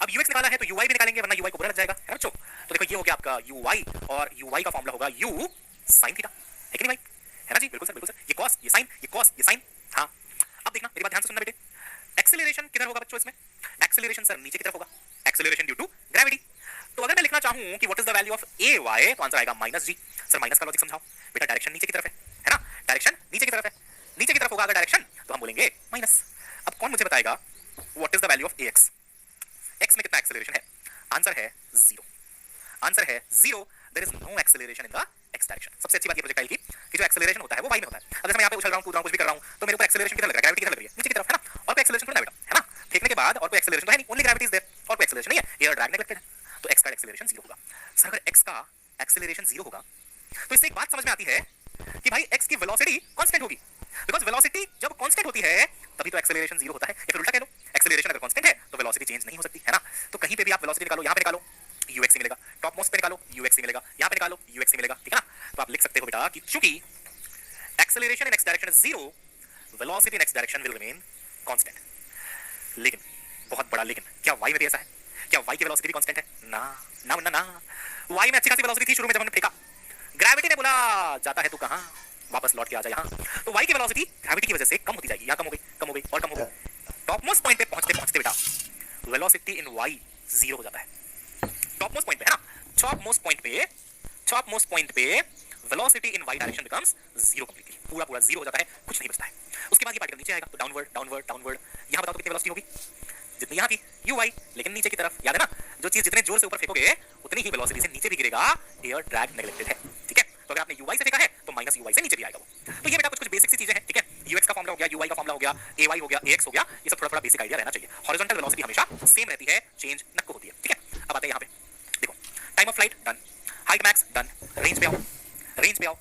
अब ux निकाला है तो uy भी निकालेंगे, वरना uy को बुरा लग जाएगा, है ना बच्चों? तो देखो ये हो गया आपका uy, और uy का फॉर्मूला होगा u sin थीटा, है कि नहीं भाई? है ना जी? बिल्कुल सर, बिल्कुल सर। ये cos, ये sin, ये cos, ये sin। हाँ, अब देखना, मेरी बात ध्यान से सुनना बेटे। एक्सेलरेशन किधर होगा बच्चों इसमें? एक्सेलरेशन सर नीचे की तरफ होगा, एक्सेलरेशन ड्यू टू ग्रेविटी। तो अगर मैं लिखना चाहूं कि what is the value of ay, तो आंसर आएगा -g। सर माइनस का लॉजिक समझाओ बेटा, डायरेक्शन नीचे की तरफ है ना? डायरेक्शन नीचे की तरफ है, नीचे की तरफ होगा अगर डायरेक्शन, तो हम बोलेंगे माइनस। अब कौन मुझे बताएगा what is the value of ax? x में कितना एक्सेलरेशन है? आंसर है 0। आंसर है 0। There is no acceleration in the x direction. सबसे अच्छी बात ये प्रोजेक्टाइल की कि जो एक्सेलरेशन होता है वो y में होता है। अब जैसे मैं यहाँ पे उछल रहा हूँ, कूद रहा हूँ, कुछ भी कर रहा हूँ, तो मेरे ऊपर एक्सेलरेशन किधर लग रहा है? ग्रेविटी किधर लग रही है? नीचे की तरफ, है ना? और कोई एक्सेलरेशन थोड़ी ना बेटा, है ना? फेंकने के बाद और कोई एक्सेलरेशन तो है नहीं, ओनली ग्रेविटी इज देयर, और कोई एक्सेलरेशन नहीं है, एयर ड्रैग नेगलेक्टेड है। तो x का एक्सेलरेशन 0 होगा। सर अगर x का एक्सेलरेशन 0 होगा, तो इससे एक बात समझ में आती है कि भाई x की वेलोसिटी कांस्टेंट होगी, बिकॉज़ वेलोसिटी जब कांस्टेंट होती है तभी तो एक्सेलरेशन 0 होता है। या फिर उल्टा कह लो, एक्सेलरेशन अगर कांस्टेंट है तो वेलोसिटी चेंज नहीं हो सकती, है ना? तो कहीं पे भी आप वेलोसिटी निकालो, यहाँ पे निकालो ux मिलेगा, टॉप मोस्ट पे निकालो ux मिलेगा, यहाँ पे निकालो ux मिलेगा, ठीक है ना? तो आप लिख सकते हो बेटा कि चूंकि acceleration in x direction is 0, velocity in x direction will remain constant. लेकिन बहुत बड़ा लेकिन, क्या y में भी ऐसा है? क्या y की वेलोसिटी भी कांस्टेंट है? ना ना ना ना, y में अच्छी खासी वेलोसिटी थी शुरू में जब हमने फेंका, ग्रेविटी ने बोला जाता है तू कहां, वापस लौट के आ जा यहां। तो y की वेलोसिटी ग्रेविटी की वजह से कम होती जाएगी, यहां कम हो गई, कम हो गई और कम हो गई। टॉप मोस्ट पॉइंट पे पहुंचते पहुंचते बेटा वेलोसिटी इन y 0 हो जाता है। टॉप मोस्ट पॉइंट पे, है ना? टॉप मोस्ट पॉइंट पे, टॉप मोस्ट पॉइंट पे वेलोसिटी इन y डायरेक्शन बिकम्स 0 कंप्लीटली, पूरा पूरा 0 हो जाता है, कुछ नहीं बचता है। उसके बाद ये पार्टिकल नीचे आएगा तो डाउनवर्ड डाउनवर्ड डाउनवर्ड। यहां बताओ तो कितनी वेलोसिटी होगी? जितनी यहाँ थी uy, लेकिन नीचे की तरफ, याद है ना? जो चीज जितने जोर से ऊपर फेंकोगे उतनी ही वेलोसिटी से नीचे भी गिरेगा, एयर ड्रैग नेगलेक्टेड है, ठीक है? तो अगर आपने uy से फेंका है तो माइनस uy से नीचे भी आएगा वो। तो ये बेटा कुछ कुछ बेसिक सी चीजें हैं, ठीक है? ux का फॉर्मूला हो गया, uy का फॉर्मूला हो गया, ay हो गया, ax हो गया, ये सब थोड़ा थोड़ा बेसिक आइडिया रहना चाहिए। हॉरिजॉन्टल वेलोसिटी हमेशा सेम रहती है, चेंज नको होती है, ठीक है? अब आते हैं यहाँ पे, देखो time of flight done, height max done, range पे आओ, रेंज पे आओ।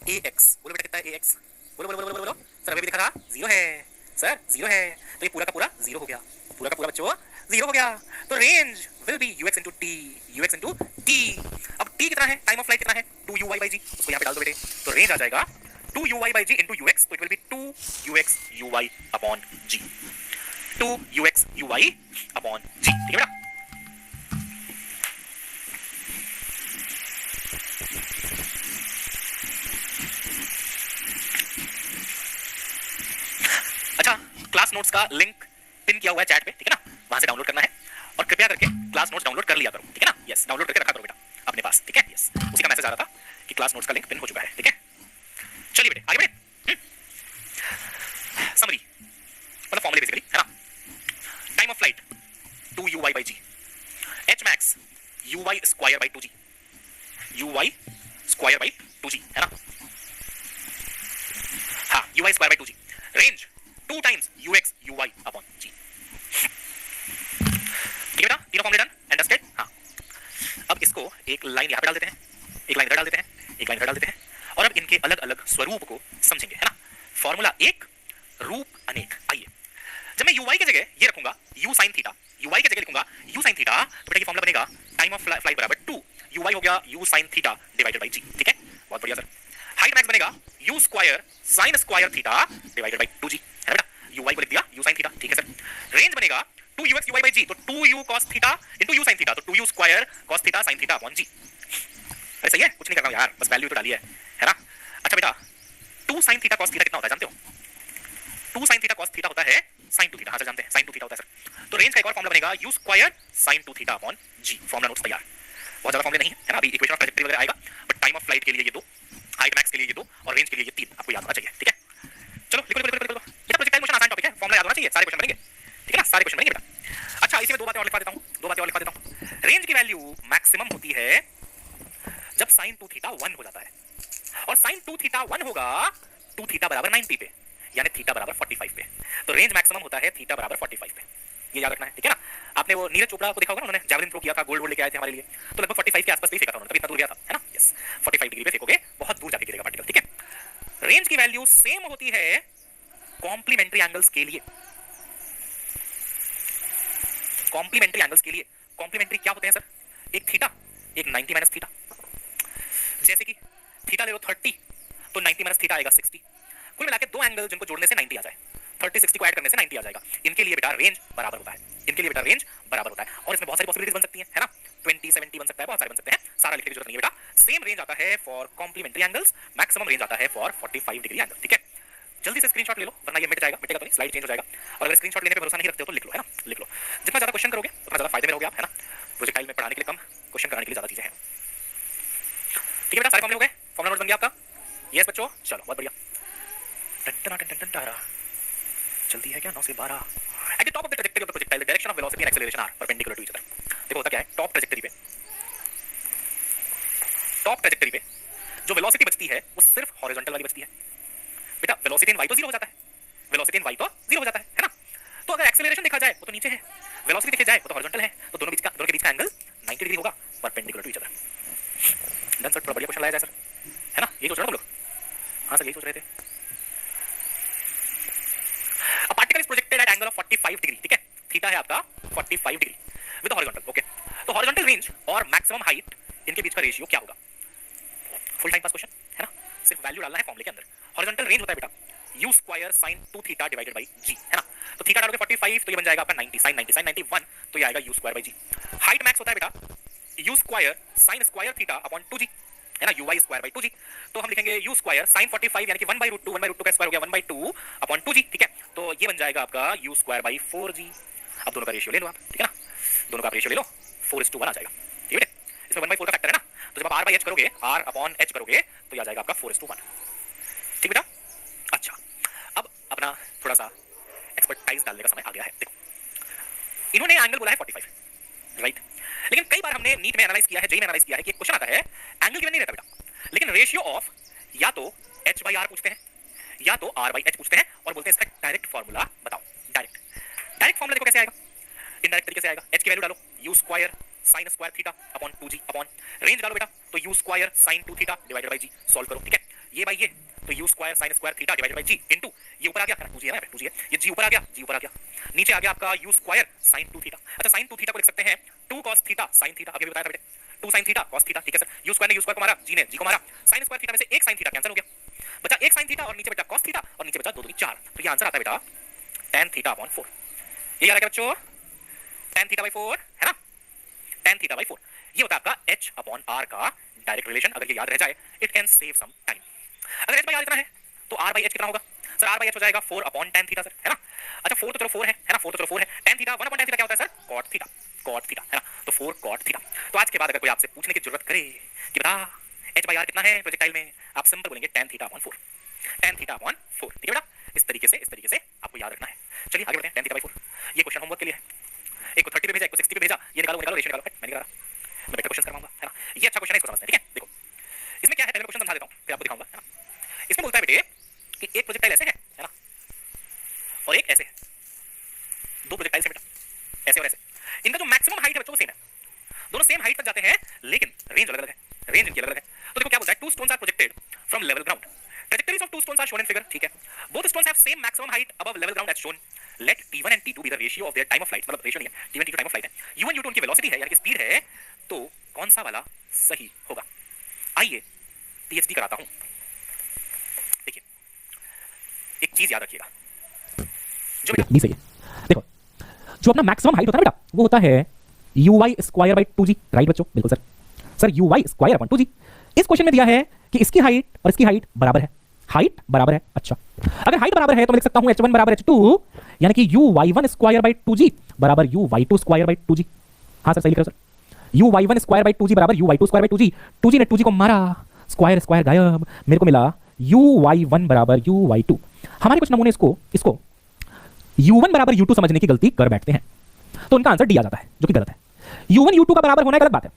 ax बोलो बेटा कितना है ax? बोलो बोलो बोलो बोलो। सर अभी भी देखा था 0 है सर, 0 है, तो ये पूरा का पूरा 0 हो गया, पूरा का पूरा बच्चों 0 हो गया। तो range will be ux into t, ux into t। अब टी कितना है, टाइम ऑफ फ्लाइट कितना है, 2u/g, उसको यहाँ पे डाल दो बेटे, तो रेंज आ जाएगा 2u/g into ux, तो it will be 2ux/uy upon g, 2ux/uy upon g, ठीक है बेटा। अच्छा, क्लास नोट्स का लिंक पिन किया हुआ है चैट पे, ठीक है ना, वहां से डाउनलोड करना है और कृपया करके क्लास नोट्स डाउनलोड कर लिया करो, ठीक है ना। यस, डाउनलोड करके रखा करो बेटा अपने पास, ठीक है। यस, उसी का मैसेज आ रहा था कि क्लास नोट्स का लिंक पिन हो चुका है, ठीक है। चलिए बेटे आगे बढ़े। समरी मतलब फॉर्मूले बेसिकली, है ना। Time of flight 2u/g, h max uy square by 2g, uy square by 2g, है ना। हाँ, uy square by 2g, range 2 times ux uy upon g, ठीक है बेटा। तीनों फॉर्मूले डन एंड डस्टेड। हाँ, अब इसको एक लाइन यहाँ पे डाल देते हैं, एक लाइन इधर डाल देते हैं, एक लाइन इधर डाल देते हैं, और अब इनके अलग अलग स्वरूप को समझेंगे, है ना। फॉर्मूला एक, रूप अनेक। आइए, जब मैं uy की जगह ये रखूंगा u sin थीटा, uy की जगह लिखूंगा u sin थीटा, तो बेटा ये फॉर्मूला बनेगा टाइम ऑफ फ्लाइट बराबर 2 uy हो गया u sin theta divided by g, ठीक है, बहुत बढ़िया सर। हाइट मैक्स बनेगा u square sin square theta divided by 2g, है बेटा, uy को लिख दिया u sin थीटा, ठीक है सर। रेंज बनेगा 2ux uy by g, तो 2u cos theta into u sin theta, तो 2u square cos theta sin theta upon g। अरे सही है, कुछ नहीं कर रहा हूं यार, बस वैल्यू तो डाली है ना। अच्छा बेटा, 2 sin थीटा cos थीटा कितना होता है जानते हो? 2 sin थीटा cos थीटा होता है sin 2 थीटा, हाँ सर जानते हैं, sin 2 थीटा होता है सर। तो रेंज का एक और फॉर्मूला बनेगा u square sin 2 theta upon g। Formula notes तैयार, बहुत ज्यादा फॉर्मूले नहीं है ना, अभी इक्वेशन ऑफ ट्रैजेक्टरी वगैरह आएगा, बट टाइम ऑफ फ्लाइट के लिए ये 2, हाइट मैक्स के लिए ये 2 और रेंज के लिए ये 3 आपको याद होना चाहिए, ठीक है। चलो लिखो लिखो लिखो लिखो बेटा, प्रोजेक्टाइल मोशन आसान टॉपिक है, फॉर्मूला याद होना चाहिए, सारे क्वेश्चन बनेंगे, ठीक है ना, सारे क्वेश्चन बनेंगे बेटा। अच्छा, इसी में दो बातें और लिखवा देता हूं, दो बातें और लिखवा देता हूं। रेंज की वैल्यू मैक्सिमम होती है जब sin 2 थीटा 1 हो जाता है, और sin 2 थीटा 1 होगा 2 थीटा बराबर 90 पे, यानी थीटा बराबर 45 पे। तो रेंज मैक्सिमम होता है थीटा बराबर 45 पे, ये याद रखना है, ठीक है ना। आपने वो नीरज चोपड़ा को देखा होगा ना, उन्होंने जैवलिन थ्रो किया था, गोल्ड लेके आए थे हमारे लिए, तो लगभग 45 के आसपास पे फेंका था उन्होंने, तभी इतना दूर गया था, है ना। यस, 45 डिग्री पे फेंकोगे बहुत दूर जाके गिरेगा पार्टिकल, ठीक है। रेंज की वैल्यू सेम होती है कॉम्प्लीमेंट्री एंगल्स के लिए, कॉम्प्लीमेंट्री एंगल्स के लिए। कॉम्प्लीमेंट्री क्या होते हैं सर? एक थीटा, एक 90 माइनस थीटा। जैसे कि थीटा ले लो 30, तो 90 माइनस थीटा आएगा 60। कुल मिलाकर दो एंगल जिनको जोड़ने से 90 आ जाए, 30 60 को ऐड करने से 90 आ जाएगा, इनके लिए बेटा रेंज बराबर होता है, इनके लिए बेटा रेंज बराबर होता है। और इसमें बहुत सारी पॉसिबिलिटीज बन सकती हैं, है ना, 20 70 बन सकता है, बहुत सारे बन सकते हैं, सारा लिखने की जरूरत नहीं है बेटा। सेम रेंज आता है for complementary angles, maximum range आता है फॉर 45 डिग्री एंगल, ठीक है। जल्दी से स्क्रीनशॉट ले लो, वरना ये मिट जाएगा, मिटेगा तो नहीं, स्लाइड चेंज हो जाएगा। और अगर स्क्रीनशॉट लेने पे भरोसा नहीं रखते हो तो लिख लो, है ना, लिख लो। जितना ज्यादा क्वेश्चन करोगे उतना ज्यादा फायदे में रहोगे आप, है ना। प्रोजेक्टाइल में पढ़ाने के लिए कम, क्वेश्चन कराने के लिए ज्यादा चीजें हैं, ठीक है बेटा। सारे फॉर्मूले हो गए, फॉर्मूला नोट बन गया आपका। यस बच्चों, चलो बहुत बढ़िया। जल्दी है क्या, 9 से 12। At the top of the trajectory of the projectile, the direction of velocity and acceleration are perpendicular to each other. देखो होता क्या है, टॉप ट्रैजेक्टरी पे, टॉप ट्रैजेक्टरी पे जो वेलोसिटी बचती है वो सिर्फ हॉरिजॉन्टल वाली बचती है बेटा। वेलोसिटी इन y तो 0 हो जाता है, वेलोसिटी इन y तो 0 हो जाता है ना। तो अगर एक्सेलरेशन देखा जाए वो तो नीचे है, वेलोसिटी देखी जाए वो तो हॉरिजॉन्टल है, तो दोनों के बीच का एंगल 90 डिग्री होगा, perpendicular to each other. Done sir, थोड़ा बढ़िया क्वेश्चन लाया जाए सर, है ना, यही सोच रहे हो तुम लोग? हाँ सर, यही सोच रहे थे। A particle is projected at angle of 45 degree, ठीक है, थीटा है आपका 45 डिग्री विद हॉरिजॉन्टल, ओके। तो हॉरिजॉन्टल रेंज और मैक्सिमम हाइट, इनके बीच का रेशियो क्या होगा? फुल टाइम पास क्वेश्चन है ना, सिर्फ वैल्यू डालना है फॉर्मूले के अंदर। हॉरिजॉन्टल रेंज होता है बेटा u square sin 2 theta divided by g, है ना। तो थीटा डालोगे 45, तो ये बन जाएगा आपका 90 sin 90 sin 91, तो ये आएगा u square by g। Height max होता है बेटा u square sin square theta upon 2g, है ना, uy स्क्वायर बाय 2g। तो हम लिखेंगे u स्क्वायर sin 45 यानी कि 1/√2, 1/√2 का स्क्वायर हो गया 1/2 अपॉन 2g, ठीक है। तो ये बन जाएगा आपका u स्क्वायर बाय 4g। अब दोनों का रेशियो ले लो आप, ठीक है ना, दोनों का रेशियो ले लो, 4:1 आ जाएगा, ठीक है। इसमें 1/4 का फैक्टर है ना, तो जब आप r/h करोगे, r अपॉन h करोगे, तो ये आ जाएगा आपका 4:1, ठीक बेटा। अच्छा, अब अपना थोड़ा सा एक्सपर्टाइज डालने का समय आ गया है। देखो, इन्होंने एंगल बोला है 45, राइट, लेकिन कई बार हमने नीट में एनालाइज किया है, जेई में एनालाइज किया है कि एक क्वेश्चन आता है एंगल गिवन नहीं रहता बेटा, लेकिन रेशियो ऑफ या तो h/r पूछते हैं या तो r/h पूछते हैं और बोलते हैं इसका डायरेक्ट फार्मूला बताओ। डायरेक्ट फार्मूला देखो कैसे आएगा, इनडायरेक्ट तरीके से आएगा। h की वैल्यू डालो u square sin square theta upon 2g upon range डालो बेटा, तो u square sin 2 theta divided by g, solve करो, ठीक है। ये बाय ये, तो u square sin square theta divided by g into ये ऊपर आ गया, 2g है ना, 2g है, ये g ऊपर आ गया, g ऊपर आ गया, नीचे आ गया आपका u स्क्वायर sin 2 थीटा। अच्छा, sin 2 थीटा को लिख सकते हैं 2 cos थीटा sin थीटा, अभी बताया था बेटे, 2 sin थीटा cos थीटा, ठीक है सर। u स्क्वायर ने u स्क्वायर को मारा, g ने g को मारा, sin स्क्वायर थीटा में से एक sin थीटा कैंसिल हो गया, बचा एक sin थीटा और नीचे बचा cos थीटा और नीचे बचा 2 2 4। तो ये आंसर आता है बेटा tan थीटा अपॉन 4। ये आ रहा है बच्चों tan थीटा by 4 है ना, tan थीटा by 4। ये होता है आपका h अपॉन r का डायरेक्ट रिलेशन। अगर ये याद रह जाए it can save some time. अगर h by r इतना है तो r by h कितना होगा सर? r by h हो जाएगा 4 अपॉन tan थीटा सर, है ना। अच्छा 4 तो चलो 4 है ना, 4 तो चलो 4 है। tan theta 1 upon tan theta क्या होता है sir? cot theta, cot theta है ना। तो 4 cot थीटा। तो आज के बाद अगर कोई आपसे पूछने की जरूरत करे कि बता h by r कितना है प्रोजेक्टाइल में, आप सिंपल बोलेंगे tan theta upon 4, tan theta upon 4, ठीक है बेटा। इस तरीके से आपको याद रखना है। चलिए आगे बढ़ते हैं। tan थीटा by 4 ये क्वेश्चन होमवर्क के लिए है। एक को 30 पे भेजा, एक को 60 पे भेजा, ये निकालो रेशियो निकालो, मैं निकाला, मैं बेटा क्वेश्चन करवाऊंगा, है ना। ये अच्छा क्वेश्चन है, इसको समझते हैं, ठीक है। देखो इसमें क्या है, पहले क्वेश्चन समझा देता हूं फिर आपको दिखाऊंगा, है ना। इसमें बोलता है बेटे कि एक प्रोजेक्टाइल ऐसे है ना, और एक ऐसे है, दो प्रोजेक्टाइल्स है बेटा, ऐसे और ऐसे। इनका जो मैक्सिमम हाइट है बच्चों वो सेम है, दोनों सेम हाइट तक जाते हैं, लेकिन रेंज अलग अलग है, रेंज इनकी अलग अलग है। तो देखो क्या बोलता है, two stones are projected from level ground, trajectories of two stones are shown in figure, ठीक है। both stones have same maximum height above level ground as shown, let t1 and t2 be the ratio of their time of flight, मतलब रेशियो नहीं है, t1 t2 time of flight है, u1 u2 उनकी वेलोसिटी है यानी कि स्पीड है, तो कौन सा वाला सही होगा? आइए पीएचडी कराता हूं। देखिए एक चीज याद रखिएगा, जो बेटा बी सही है। देखो जो अपना मैक्सिमम हाइट होता है बेटा वो होता है uy square by 2g, right बच्चों? बिल्कुल sir uy square upon 2g। इस क्वेश्चन में दिया है कि इसकी हाइट और इसकी हाइट बराबर है, हाइट बराबर है। अच्छा अगर हाइट बराबर है तो मैं लिख सकता हूं h1 बराबर h2, यानी कि uy1 स्क्वायर बाय 2g बराबर uy2 स्क्वायर बाय 2g। हां सर सही लिख रहे हो sir, uy1 square by 2g बराबर uy2 square by 2g। 2g ने 2g को मारा, स्क्वायर स्क्वायर गायब, मेरे को मिला uy1 बराबर uy2। हमारे कुछ नमूने इसको u1 बराबर u2 समझने की गलती कर बैठते हैं, तो उनका आंसर डी आ जाता है, जो कि गलत है। u1 u2 का बराबर होना गलत बात है,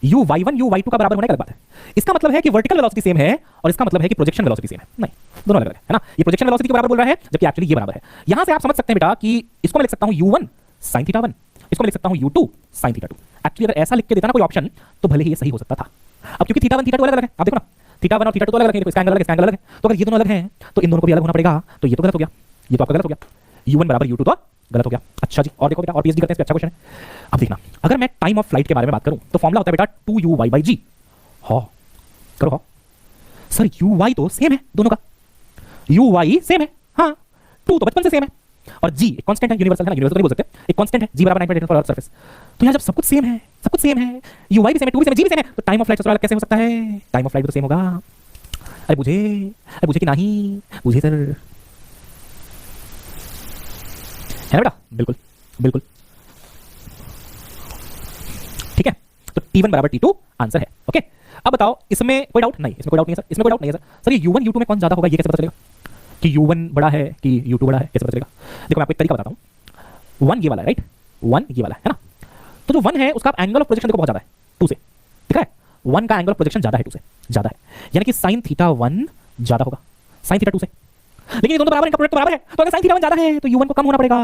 uy1 uy2 का बराबर होना गलत बात है। इसका मतलब है कि वर्टिकल वेलोसिटी सेम है और इसका मतलब है कि प्रोजेक्शन वेलोसिटी सेम है, नहीं, दोनों अलग है ना। ये प्रोजेक्शन वेलोसिटी के बराबर बोल रहा है जबकि एक्चुअली ये बराबर है। यहां से आप समझ सकते हैं बेटा कि इसको मैं लिख सकता हूं u1 sin थीटा 1, इसको मैं लिख सकता हूं u2 sin थीटा 2। एक्चुअली अगर ऐसा लिख के देता ना कोई ऑप्शन तो भले ही ये सही हो सकता था। अब क्योंकि थीटा 1 थीटा 2 अलग अलग है, आप देखो ना, थीटा 1 और थीटा 2 तो अलग अलग है, इसका एंगल अलग है, इसका एंगल अलग है, तो अगर ये दोनों अलग हैं तो इन दोनों को भी अलग होना पड़ेगा, तो ये तो गलत हो गया, ये तो आपका गलत हो गया। u1 बराबर u2 तो गलत हो गया। अच्छा जी और देखो बेटा, और पीएचडी करते हैं, अच्छा क्वेश्चन है। अब देखना, अगर मैं टाइम ऑफ फ्लाइट के बारे में बात करूं तो फॉर्मूला होता है बेटा 2uy/g। हाँ करो हाँ सर, uy तो सेम है दोनों का, uy सेम है, हाँ 2 तो बचपन से सेम है, और g एक कांस्टेंट है, यूनिवर्सल है ना, यूनिवर्सल नहीं बोल सकते, एक कांस्टेंट है, g बराबर 9.8 फॉर अर्थ सरफेस। तो यहाँ जब सब कुछ सेम है, सब कुछ सेम है, uy भी सेम है, 2 भी सेम है, g भी सेम है, तो टाइम ऑफ फ्लाइट अलग कैसे हो सकता है? टाइम ऑफ फ्लाइट तो सेम होगा। अरे बुझे कि नहीं बुझे सर, है ना बेटा? बिल्कुल बिल्कुल ठीक है। तो t1 बराबर t2 आंसर है, ओके। अब बताओ इसमें कोई डाउट नहीं? इसमें कोई डाउट नहीं है सर, इसमें कोई डाउट नहीं है सर। ये u1 u2 में कौन ज्यादा होगा ये कैसे पता चलेगा कि u1 बड़ा है कि u2 बड़ा है, कैसे पता चलेगा? देखो मैं आपको एक तरीका बताता हूं। 1 ये वाला है, राइट, 1 ये वाला है ना, तो जो 1 है उसका एंगल ऑफ प्रोजेक्शन देखो बहुत ज्यादा है 2 से, दिख रहा है? 1 का एंगल ऑफ प्रोजेक्शन ज्यादा है 2 से, ज्यादा है, यानी कि sin थीटा 1 ज्यादा होगा sin थीटा 2 से। लेकिन ये दोनों बराबर, इनका प्रोडक्ट बराबर है, तो अगर sin थीटा 1 ज्यादा है तो u1 को कम होना पड़ेगा,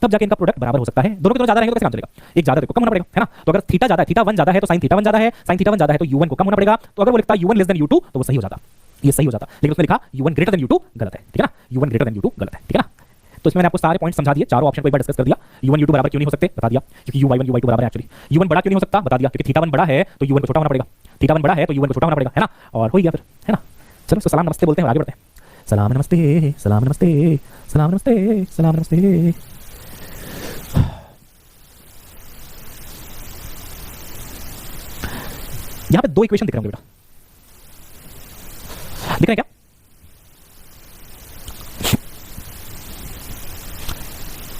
तब जाके इनका प्रोडक्ट बराबर हो सकता है। दोनों के दोनों ज्यादा रहेंगे तो कैसे काम चलेगा? एक ज्यादा देखो कम होना पड़ेगा, है ना। तो अगर थीटा ज्यादा है, थीटा 1 ज्यादा है तो sin थीटा 1 ज्यादा है, sin थीटा 1 ज्यादा है तो u1 को कम होना पड़ेगा। तो अगर वो लिखता u1 लेस देन u2 तो वो सही हो जाता, ये सही हो जाता, लेकिन उसने लिखा u1 ग्रेटर देन u2 गलत है, ठीक है ना, u1 ग्रेटर देन u2 गलत है, ठीक है ना। तो इसमें मैंने आपको सारे पॉइंट समझा दिए, चारों ऑप्शन को एक बार डिस्कस कर दिया। u1 u2 बराबर क्यों नहीं हो सकते बता दिया, क्योंकि u1 u2 बराबर है एक्चुअली। u1 बड़ा क्यों नहीं हो सकता बता दिया, क्योंकि थीटा 1 बड़ा है तो u1 को छोटा होना पड़ेगा, थीटा 1 बड़ा है तो u1 को छोटा होना पड़ेगा, है ना। और हो गया फिर, है ना। चलो तो सलाम नमस्ते बोलते हैं, आगे बढ़ते हैं। सलाम नमस्ते, सलाम नमस्ते, सलाम नमस्ते, सलाम नमस्ते। यहां पे 2 इक्वेशन दिख रहे होंगे बेटा, दिख रहे हैं क्या?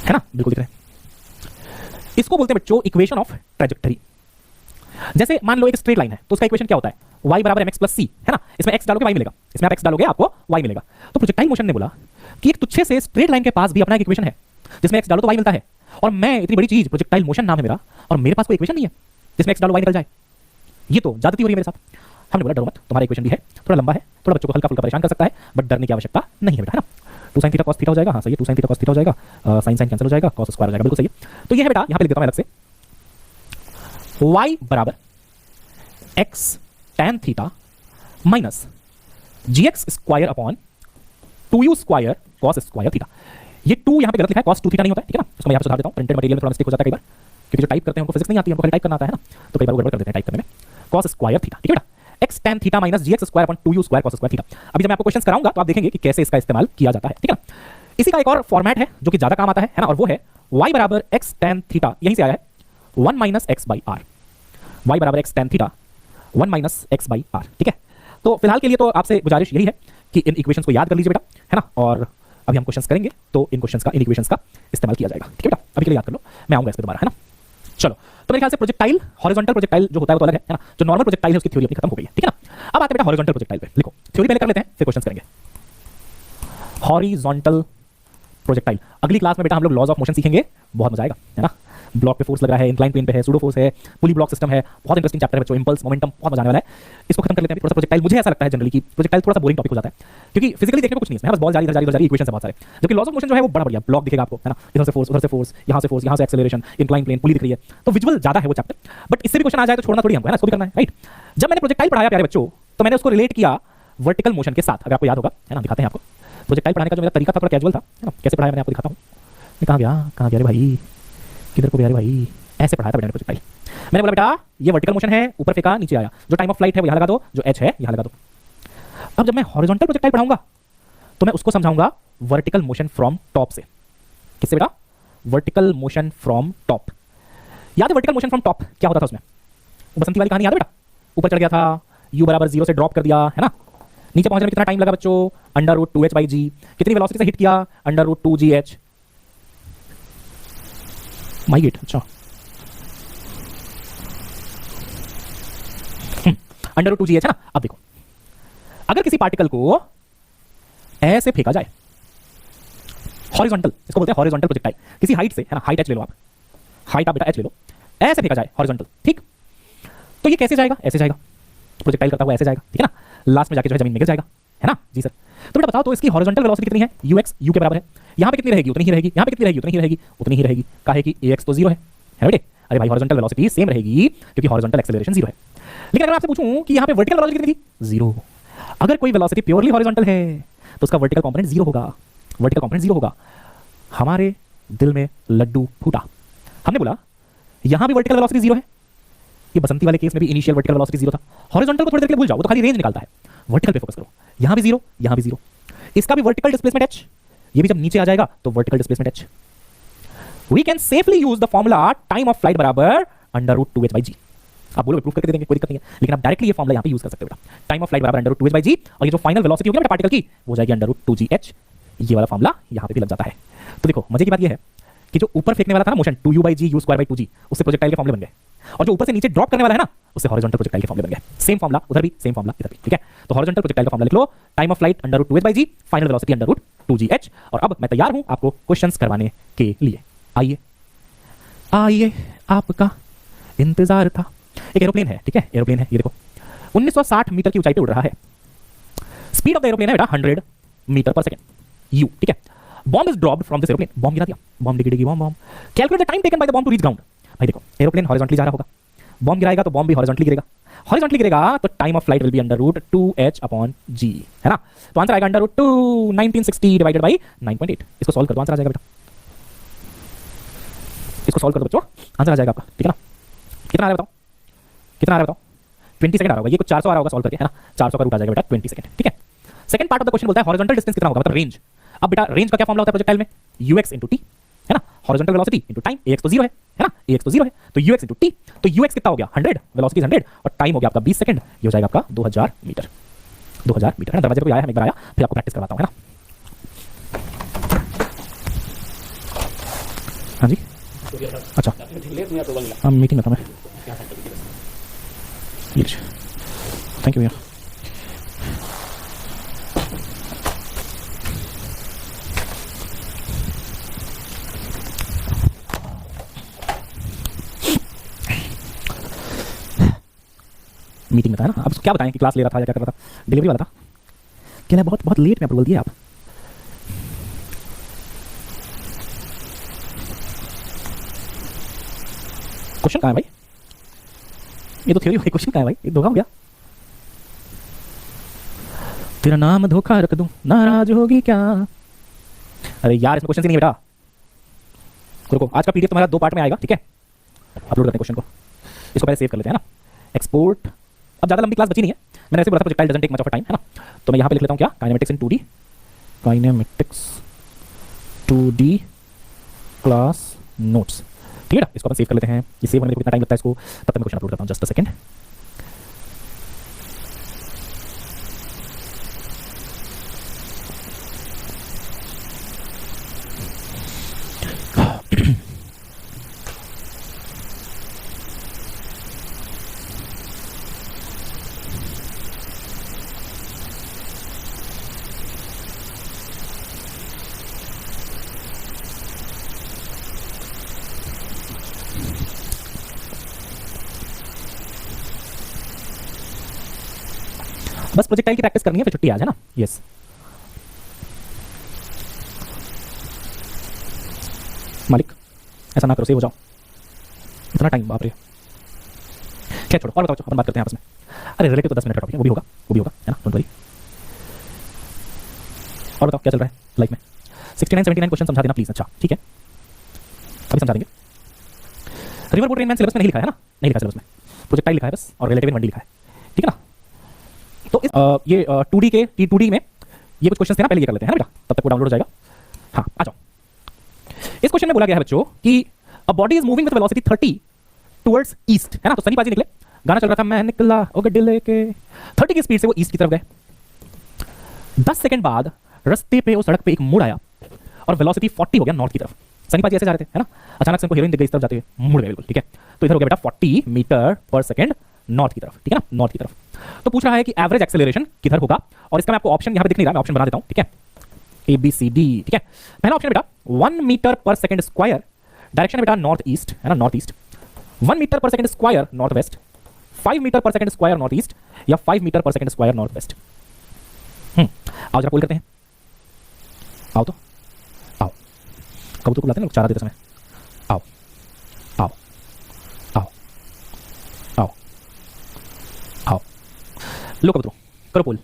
है ना, बिल्कुल दिख रहे हैं। इसको बोलते हैं बच्चों इक्वेशन ऑफ ट्रैजेक्टरी। जैसे मान लो एक स्ट्रेट लाइन है तो उसका इक्वेशन क्या होता है? y बराबर mx प्लस c, है ना। इसमें x डालोगे y मिलेगा, इसमें आप x डालोगे आपको y मिलेगा। तो प्रोजेक्टाइल मोशन ने बोला कि एक तुच्छे से स्ट्रेट लाइन के पास भी अपना एक इक्वेशन है जिसमें x डालो तो y मिलता है, और मैं इतनी बड़ी चीज प्रोजेक्टाइल मोशन नाम है मेरा, और मेरे पास कोई इक्वेशन नहीं है जिसमें x डालो y निकल जाए। ये तो ज्यादती हो रही है मेरे साथ। हमने बोला डरो मत, तुम्हारा इक्वेशन भी है, थोड़ा लंबा है, थोड़ा बच्चों को हल्का फुल्का परेशान कर सकता है, बट डरने की आवश्यकता नहीं है बेटा, है ना। 2 sin थीटा cos थीटा हो जाएगा, हाँ सही है, 2 sin थीटा cos थीटा हो जाएगा, sin sin कैंसिल हो जाएगा, cos स्क्वायर हो जाएगा, बिल्कुल सही है। तो ये है बेटा, यहां पे लिख देता हूं अलग से, y बराबर x tan theta minus gx square upon 2u square cos square theta. ये 2 यहां पे गलत लिखा है, cos 2 थीटा नहीं होता है, ठीक है ना। इसको मैं यहां पे सुधार देता हूं, प्रिंटेड मटेरियल में थोड़ा मिस्टेक हो जाता है कई बार, क्योंकि जो टाइप करते हैं उनको फिजिक्स नहीं आती है, हमको खाली टाइप करना आता है ना, तो कई बार वो गड़बड़ कर देते हैं टाइप करने में। cos स्क्वायर थीटा, ठीक है बेटा, x tan theta minus gx square upon 2u square cos square theta. अभी जब मैं आपको क्वेश्चंस कराऊंगा तो आप देखेंगे कि कैसे इसका इस्तेमाल किया जाता है, ठीक है ना। इसी का एक और फॉर्मेट है जो कि ज्यादा काम आता है ना, और वो है y बराबर x tan थीटा, यहीं से आया है 1 minus x by R, y बराबर x tan theta 1 minus x by R, ठीक है। तो फिलहाल के लिए तो आपसे गुजारिश यही है कि इन इक्वेशंस को याद कर लीजिए बेटा, है ना, और अभी हम क्वेश्चंस करेंगे तो इन इक्वेशंस का इस्तेमाल किया जाएगा, ठीक है बेटा। अभी के लिए याद कर लो, मैं आऊंगा इस पे दोबारा, है ना। चलो, तो मेरे ख्याल से प्रोजेक्टाइल, हॉरिजॉन्टल प्रोजेक्टाइल जो होता है वो तो अलग है ना, जो नॉर्मल प्रोजेक्टाइल है उसकी थ्योरी अपनी खत्म हो गई है, ठीक है ना। अब आते हैं बेटा हॉरिजॉन्टल प्रोजेक्टाइल पे, लिखो थ्योरी पहले कर लेते हैं फिर क्वेश्चंस करेंगे। हॉरिजॉन्टल प्रोजेक्टाइल, अगली क्लास में बेटा हम लोग लॉज ऑफ मोशन सीखेंगे, बहुत मजा आएगा, है ना। ब्लॉक पे फोर्स लग रहा है, इंक्लाइन प्लेन पे है, सूडो फोर्स है, पुली ब्लॉक सिस्टम है, बहुत इंटरेस्टिंग चैप्टर है बच्चों, इंपल्स मोमेंटम, बहुत मजा आने वाला है। इसको खत्म कर लेते हैं थोड़ा सा प्रोजेक्टाइल। मुझे ऐसा लगता है जनरली कि प्रोजेक्टाइल थोड़ा सा बोरिंग टॉपिक हो जाता है, क्योंकि फिजिकली देखने को कुछ नहीं है, बस बॉल जा रही है, इक्वेशन है बहुत सारे, जबकि लॉज ऑफ मोशन जो है वो बड़ा बढ़िया ब्लॉक दिखेगा आपको, है ना, इधर से फोर्स, उधर से फोर्स, यहाँ से एक्सेलरेशन, इंक्लाइन प्लेन, पुली दिख रही है, तो विजुअल ज्यादा है वो चैप्टर। बट इससे भी क्वेश्चन आ जाए तो छोड़ना थोड़ी हमको, है ना, इसको भी करना है, राइट। जब मैंने प्रोजेक्टाइल पढ़ाया प्यारे बच्चों, तो मैंने उसको रिलेट किया वर्टिकल मोशन के साथ, अगर आपको याद होगा, है ना, दिखाते हैं आपको। प्रोजेक्टाइल पढ़ाने का जो मेरा तरीका था थोड़ा कैजुअल था, है ना, कैसे पढ़ाया मैंने आपको दिखाता हूँ। कहाँ गया रे भाई, किधर को गया रे भाई, ऐसे पढ़ाया था बेटा प्रोजेक्टाइल। मैंने बोला बेटा ये वर्टिकल मोशन है, ऊपर फेंका नीचे आया, जो टाइम ऑफ फ्लाइट है वो यहाँ लगा दो, जो h है यहाँ लगा दो। अब जब मैं हॉरिजॉन्टल प्रोजेक्टाइल पढ़ाऊंगा तो मैं उसको समझाऊंगा वर्टिकल मोशन फ्रॉम टॉप से। किससे बेटा? Vertical motion from top. याद है वर्टिकल मोशन फ्रॉम टॉप क्या होता था उसमें? वो बसंती वाली कहानी याद है बेटा? ऊपर चढ़ गया था, u बराबर 0 से ड्रॉप कर दिया, है ना, नीचे पहुंचने में कितना टाइम लगा बच्चों? √2h/g। कितनी वेलोसिटी से हिट किया? √2gh। माई गेट, अच्छा √2gh है ना। अब देखो, अगर किसी पार्टिकल को ऐसे फेंका जाए, हॉरिजॉन्टल, इसको बोलते हैं हॉरिजॉन्टल प्रोजेक्टाइल, किसी हाइट से, है ना, हाइट h ले लो आप, हाइट आप बेटा h ले लो, ऐसे फेंका जाए हॉरिजॉन्टल, ठीक, तो ये कैसे जाएगा? ऐसे जाएगा, प्रोजेक्टाइल करता हुआ ऐसे जाएगा, ठीक है ना, लास्ट में जाके जो है जमीन में गिर जाएगा, है ना। जी सर। तो बेटा बताओ तो इसकी हॉरिजॉन्टल वेलोसिटी कितनी है? ux u के बराबर है। यहां पे कितनी रहेगी? उतनी ही रहेगी। यहां पे कितनी रहेगी? उतनी ही रहेगी, उतनी ही रहेगी। काहे कि ax तो 0 है बेटे। अरे भाई हॉरिजॉन्टल वेलोसिटी सेम रहेगी क्योंकि हॉरिजॉन्टल एक्सेलरेशन 0 है। लेकिन अगर आपसे पूछूं कि यहां पे वर्टिकल वेलोसिटी कितनी थी? 0। अगर कोई वेलोसिटी प्योरली हॉरिजॉन्टल है तो उसका वर्टिकल कंपोनेंट 0 होगा, वर्टिकल कंपोनेंट 0 होगा। हमारे दिल में लड्डू फूटा, हमने बोला यहां भी वर्टिकल वेलोसिटी 0 है, ये बसंती वाले केस में भी इनिशियल वर्टिकल वेलोसिटी 0 था। हॉरिजॉन्टल को थोड़ी देर के लिए भूल जाओ, वो तो खाली रेंज निकालता है। वर्टिकल पे फोकस करो, यहां भी 0, यहां भी 0। इसका भी वर्टिकल डिस्प्लेसमेंट h, ये भी जब नीचे आ जाएगा तो vertical displacement h। We can safely use the formula time of flight बराबर √2h/g। आप बोलोगे प्रूफ करके दे देंगे, कोई दिक्कत नहीं है, लेकिन आप डायरेक्टली ये फॉर्मूला यहां पे यूज कर सकते हो बेटा। टाइम ऑफ फ्लाइट बराबर √2h/g, और ये जो फाइनल वेलोसिटी होगी ना पार्टिकल की वो जाएगी √2gh। ये वाला फॉर्मूला यहां पे भी लग जाता है। तो देखो मजे की बात ये है कि जो ऊपर फेंकने वाला था ना मोशन 2u/g u²/2g, उससे प्रोजेक्टाइल के फॉर्मूले बन गए, और जो ऊपर से नीचे ड्रॉप करने वाला है ना उससे हॉरिजॉन्टल प्रोजेक्टाइल के फॉर्मूले बन गए। सेम फॉर्मूला उधर भी, सेम फॉर्मूला इधर भी, ठीक है। तो हॉरिजॉन्टल प्रोजेक्टाइल का फॉर्मूला लिख लो, time of flight √2h/g, final velocity √2gh। और अब मैं तैयार हूं आपको क्वेश्चंस करवाने के लिए। आइए आइए, आपका इंतजार था। एक एरोप्लेन है, ठीक है, एरोप्लेन है, ये देखो 1960 मीटर की ऊंचाई पे उड़ रहा है। स्पीड ऑफ द एरोप्लेन है बेटा 100 मीटर पर सेकंड u, ठीक है। Bomb is dropped from this aeroplane, bomb गिरा दिया, बॉम्ब डिगेगी, bomb. Calculate the time taken by the bomb to reach ground. भाई देखो एरोप्लेन हॉरिजॉन्टली जा रहा होगा, बॉम्ब गिराएगा तो बॉम्ब भी हॉरिजॉन्टली गिरेगा, हॉरिजॉन्टली गिरेगा तो time of flight will be √2h/g, है ना। तो आंसर आएगा √2 1960 डिवाइडेड बाय 9.8। इसको सॉल्व कर दो, आंसर आ जाएगा बेटा। इसको सॉल्व कर दो बच्चों, आंसर आ जाएगा आपका, ठीक है ना। कितना आ रहा है बताओ, कितना आ रहा है बताओ? 20 सेकंड आ रहा होगा, ये कुछ 400 आ रहा होगा सॉल्व करके, है ना। 400 का रूट आ जाएगा बेटा 20 सेकंड, ठीक है। Second part of the question बोलता है हॉरिजॉन्टल डिस्टेंस कितना होगा, मतलब रेंज। अब बेटा रेंज का क्या फॉर्मूला होता है प्रोजेक्टाइल में? ux into t, है ना, horizontal velocity into time, ax तो 0 है ना, ax तो 0 है, तो ux into t, तो ux कितना हो गया 100, वेलोसिटी 100, और टाइम हो गया आपका 20 सेकंड, ये हो जाएगा आपका 2000 मीटर, 2000 मीटर, है ना। दरवाजे पे आया है, मैं एक बार आया, फिर आपको प्रैक्टिस करवाता हूं, है ना। हाँ जी, अच्छा हाँ मीटिंग में था मैं, थैंक यू भैया। मीटिंग में था ना। अब क्या बताएं कि क्लास ले रहा था या क्या कर रहा था? डिलीवरी वाला था। क्या बहुत बहुत लेट में अप्रूवल दिया आप? क्वेश्चन कहाँ है भाई? ये तो थ्योरी भाई, क्वेश्चन कहाँ है भाई? ये धोखा हो गया। तेरा नाम धोखा रख दूं, नाराज होगी क्या? अरे यार इसमें क्वेश्चन ही नहीं है बेटा। रुको, आज का पीडीएफ तुम्हारा 2 पार्ट में आएगा, ठीक है। अपलोड करते हैं क्वेश्चन को, इसको पहले सेव कर लेते हैं ना। एक्सपोर्ट अब ज़्यादा लंबी क्लास बची नहीं है, मैंने ऐसे बोला था projectile doesn't take much of time, है ना। तो मैं यहाँ पे लिख लेता हूँ क्या, काइनेमेटिक्स इन 2D, kinematics 2D class notes, ठीक है ना। इसको अपन सेव कर लेते हैं, ये सेव होने में कितना टाइम लगता है इसको, तब तक मैं क्वेश्चन अपलोड करता हूँ, जस्ट अ सेकंड। बस प्रोजेक्टाइल की प्रैक्टिस करनी है, फिर छुट्टी आज, है ना। यस मालिक, ऐसा ना करो, सेव हो जाओ, इतना टाइम, बाप रे। क्या छोड़ो, और बताओ, अपन बात करते हैं आपस में। अरे रिलेटिव तो 10 मिनट का टॉपिक है, वो भी होगा, है ना, डोंट वरी। और बताओ क्या चल रहा है लाइफ में। 69 79 क्वेश्चन समझा देना प्लीज। अच्छा ठीक है, अभी समझा देंगे। रिवर बोट रेनमैन सिलेबस में नहीं लिखा है ना, नहीं लिखा सिलेबस में, प्रोजेक्टाइल लिखा है बस, और रिलेटिव इन 1D लिखा है, ठीक है ना। तो इस ये 2D के 2D में ये कुछ क्वेश्चन थे ना, पहले ये कर लेते हैं ना बेटा, तब तक वो डाउनलोड हो जाएगा। हाँ आ जाओ। इस क्वेश्चन में बोला गया है बच्चों कि अ body is moving with velocity 30 towards east, है ना। तो सनी पाजी निकले, गाना चल रहा था, मैं निकला ओ गड्डी लेके, 30 की स्पीड से वो ईस्ट की तरफ गए। 10 सेकंड बाद रास्ते पे उस सड़क पे एक मोड़ आया और वेलोसिटी 40 हो गया नॉर्थ की तरफ। सनी पाजी ऐसे जा रहे थे, है ना, अचानक से उनको हीरोइन दिख गई इस तरफ जाते हुए, मुड़ गए बिल्कुल, ठीक है। तो इधर हो गया बेटा 40 मीटर पर सेकंड नॉर्थ की तरफ, ठीक है ना, नॉर्थ की तरफ। तो पूछ रहा है कि एवरेज एक्सेलरेशन किधर होगा, और इसका मैं आपको ऑप्शन यहाँ पे दिख नहीं रहा, मैं ऑप्शन बना देता हूँ, ठीक है, ए बी सी डी, ठीक है। पहला ऑप्शन बेटा 1 मीटर पर सेकंड स्क्वायर, डायरेक्शन है बेटा नॉर्थ ईस्ट, है ना, नॉर्थ ईस्ट। 1 मीटर पर second square north west, 5 metre पर सेकंड स्क्वायर नॉर्थ ईस्ट, या 5 मीटर पर सेकंड स्क्वायर नॉर्थ वेस्ट। आओ जरा पोल करते हैं, आओ तो आओ, कबूतर को लाते हैं लोग चारा देते समय, आओ आओ आओ आओ आओ, लो कबूतरों करो पोल।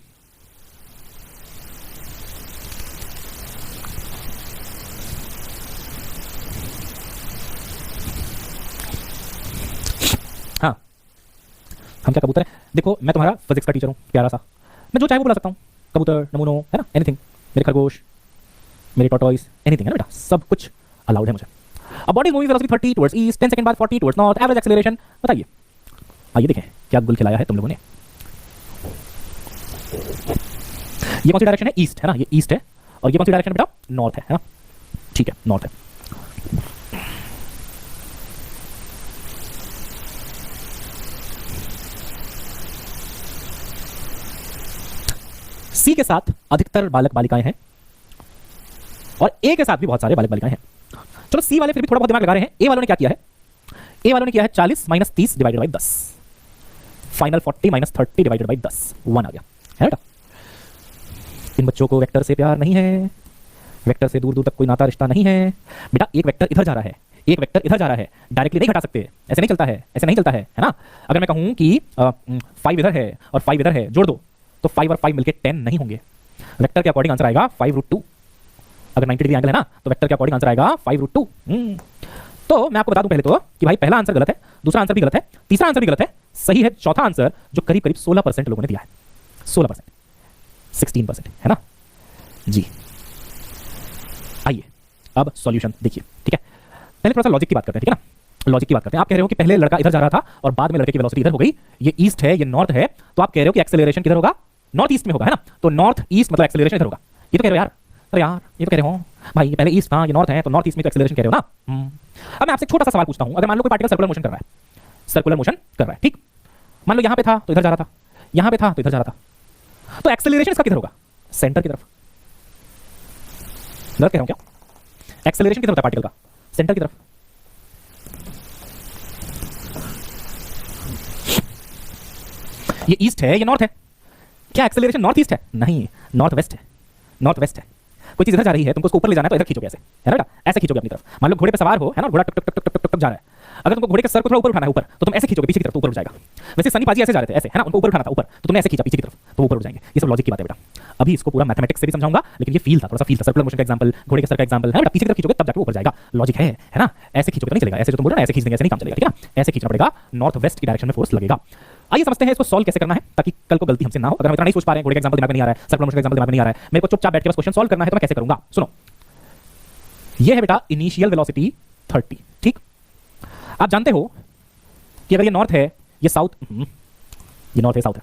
हाँ हम क्या कबूतर हैं, देखो मैं तुम्हारा फिजिक्स का टीचर हूँ प्यारा सा, मैं जो चाहे वो बुला सकता हूँ, कबूतर, नमूनो, है ना, एनीथिंग, मेरे खरगोश, मेरे टॉर्टोइस, एनीथिंग, है ना बेटा, सब कुछ अलाउड है मुझे। अब body moving velocity 30 towards east, 10 second बाद 40 टुवर्ड्स नॉर्थ, एवरेज एक्सेलरेशन बताइए। आइए देखें क्या गुल खिलाया है तुम लोगों ने। ये कौन सी डायरेक्शन है, ईस्ट, है ना, ये ईस्ट है, और ये कौन सी डायरेक्शन बेटा, नॉर्थ है ना, ठीक है, नॉर्थ है। सी के साथ अधिकतर बालक बालिकाएं हैं, और ए के साथ भी बहुत सारे बालक बालिकाएं हैं। चलो सी वाले फिर भी थोड़ा बहुत दिमाग लगा रहे हैं। ए वालों ने क्या किया है, ए वालों ने किया है 40 minus 30 divided by 10, final 40 minus 30 divided by 10, 1 आ गया, है बेटा। इन बच्चों को वेक्टर से प्यार नहीं है, वेक्टर से दूर दूर तक कोई नाता रिश्ता नहीं है बेटा। एक वेक्टर इधर जा रहा है, एक वेक्टर इधर जा रहा है, डायरेक्टली नहीं घटा सकते, ऐसे नहीं चलता है, ऐसे नहीं चलता है ना। अगर मैं कहूं कि 5 इधर है और 5 इधर है, जोड़ दो, तो 5 और 5 मिलके 10 नहीं होंगे। वेक्टर के अकॉर्डिंग आंसर आएगा 5√2। अगर 90 डिग्री एंगल है ना, तो वेक्टर के अकॉर्डिंग आंसर आएगा 5√2। तो मैं आपको बता दूं पहले तो कि भाई पहला आंसर गलत है, दूसरा आंसर भी गलत है, तीसरा आंसर भी गलत है, सही है चौथा आंसर जो करीब करीब 16% लोगों ने दिया है, 16%, 16%, है ना जी। आइए अब सॉल्यूशन देखिए, ठीक है। पहले थोड़ा सा लॉजिक की बात करते हैं, ठीक है ना, लॉजिक की बात करते हैं। आप कह रहे हो कि पहले लड़का इधर जा रहा था और बाद में लड़के की वेलोसिटी इधर हो गई, ये ईस्ट है ये नॉर्थ है, तो आप कह रहे हो कि एक्सेलरेशन किधर होगा, नॉर्थ ईस्ट में होगा, है ना। तो नॉर्थ ईस्ट मतलब एक्सेलरेशन इधर होगा, ये तो कह रहे हो यार, अरे यार ये तो कह रहे हो भाई, पहले ईस्ट था ये नॉर्थ है, तो नॉर्थ ईस्ट में तो एक्सेलरेशन कह रहे हो ना। अब मैं आपसे छोटा सा सवाल पूछता हूं, अगर मान लो कोई पार्टिकल सर्कुलर मोशन कर रहा है, सर्कुलर मोशन कर रहा है, ठीक, मान लो यहां पे था तो इधर जा रहा था, यहां पे था तो इधर जा रहा था, तो एक्सेलरेशन इसका किधर होगा, सेंटर की तरफ। गलत कह रहा हूं क्या, एक्सेलरेशन किधर होता है पार्टिकल का, सेंटर की तरफ। ये ईस्ट है ये नॉर्थ है, क्या एक्सेलरेशन नॉर्थ ईस्ट है, नहीं नॉर्थ वेस्ट है, नॉर्थ वेस्ट है। कोई चीज इधर जा रही है, तुमको उसको ऊपर ले जाना है तो इधर खींचोगे ऐसे, है ना बेटा, ऐसे खींचोगे अपनी तरफ। मान लो घोड़े पे सवार हो, है ना, घोड़ा टक टक टक टक टक टक जा रहा है, अगर तुमको घोड़े के सर को थोड़ा ऊपर उठाना है ऊपर, तो तुम ऐसे खींचोगे पीछे की तरफ, तो ऊपर उठ जाएगा। वैसे सनी पाजी ऐसे जा रहे थे ऐसे, है ना, उनको ऊपर उठाना था ऊपर, तो तुमने ऐसे खींचा पीछे की तरफ, तो ऊपर उठ जाएंगे। ये सब लॉजिक की बात है बेटा। अभी इसको पूरा मैथमेटिक्स से भी समझाऊंगा, लेकिन ये फील था, थोड़ा सा फील था, सर्कुलर मोशन का एग्जांपल, घोड़े के सर का एग्जांपल, है बेटा, पीछे की तरफ खींचोगे तब जाके ऊपर जाएगा, लॉजिक है ना। ऐसे खींचोगे तो नहीं चलेगा, ऐसे जो तुम बोल रहे हो ना ऐसे खींच देंगे, ऐसे नहीं काम चलेगा, ठीक है ना। ऐसे खींचना पड़ेगा, नॉर्थ वेस्ट की डायरेक्शन में फोर्स लगेगा। आइए समझते हैं इसको सॉल्व कैसे करना है ताकि कल को गलती हमसे ना हो। अगर हम इतना नहीं सोच पा रहे हैं, घोड़े का एग्जांपल दिमाग में नहीं आ रहा है, सर्कुलर मोशन का एग्जांपल दिमाग में नहीं आ रहा है, मेरे को चुपचाप बैठ के बस क्वेश्चन सॉल्व करना है, तो मैं कैसे करूंगा? सुनो, ये है बेटा इनिशियल वेलोसिटी 30, ठीक। आप जानते हो कि अगर ये नॉर्थ है, ये साउथ, ये नॉर्थ है, साउथ है,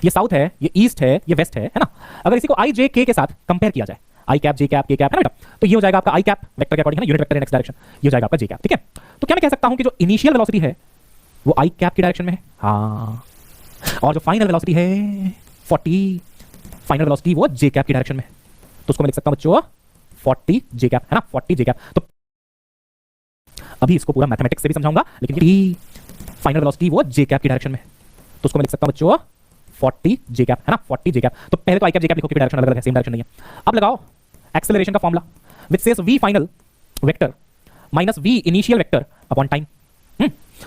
ये साउथ है, ये ईस्ट है, ये वेस्ट है ना। अगर इसी को आई जे के के साथ कंपेयर किया जाए, आई कैप जे कैप के कैप है ना बेटा, तो ये हो जाएगा आपका आई कैप वेक्टर के अकॉर्डिंग है ना, यूनिट वेक्टर इन एक्स डायरेक्शन, ये हो जाएगा आपका जे कैप, ठीक है। तो क्या मैं कह सकता हूं कि जो इनिशियल वेलोसिटी है वो आई कैप की डायरेक्शन में है, हाँ, और जो फाइनल वेलोसिटी है 40, फाइनल वेलोसिटी वो जे कैप की डायरेक्शन में है। तो उसको मैं लिख सकता हूं बच्चों 40 जे कैप, है ना, 40 जे कैप। तो अभी इसको पूरा मैथमेटिक्स से भी समझाऊंगा, लेकिन फाइनल वेलोसिटी वो जे कैप की डायरेक्शन में है, तो उसको मैं लिख सकता हूं बच्चों 40 जे कैप, है ना, 40 जे कैप। तो पहले तो आई कैप जे कैप लिखो कि डायरेक्शन अलग अलग है, सेम डायरेक्शन नहीं है। अब लगाओ एक्सेलरेशन का formula which says v final vector minus v initial vector upon time,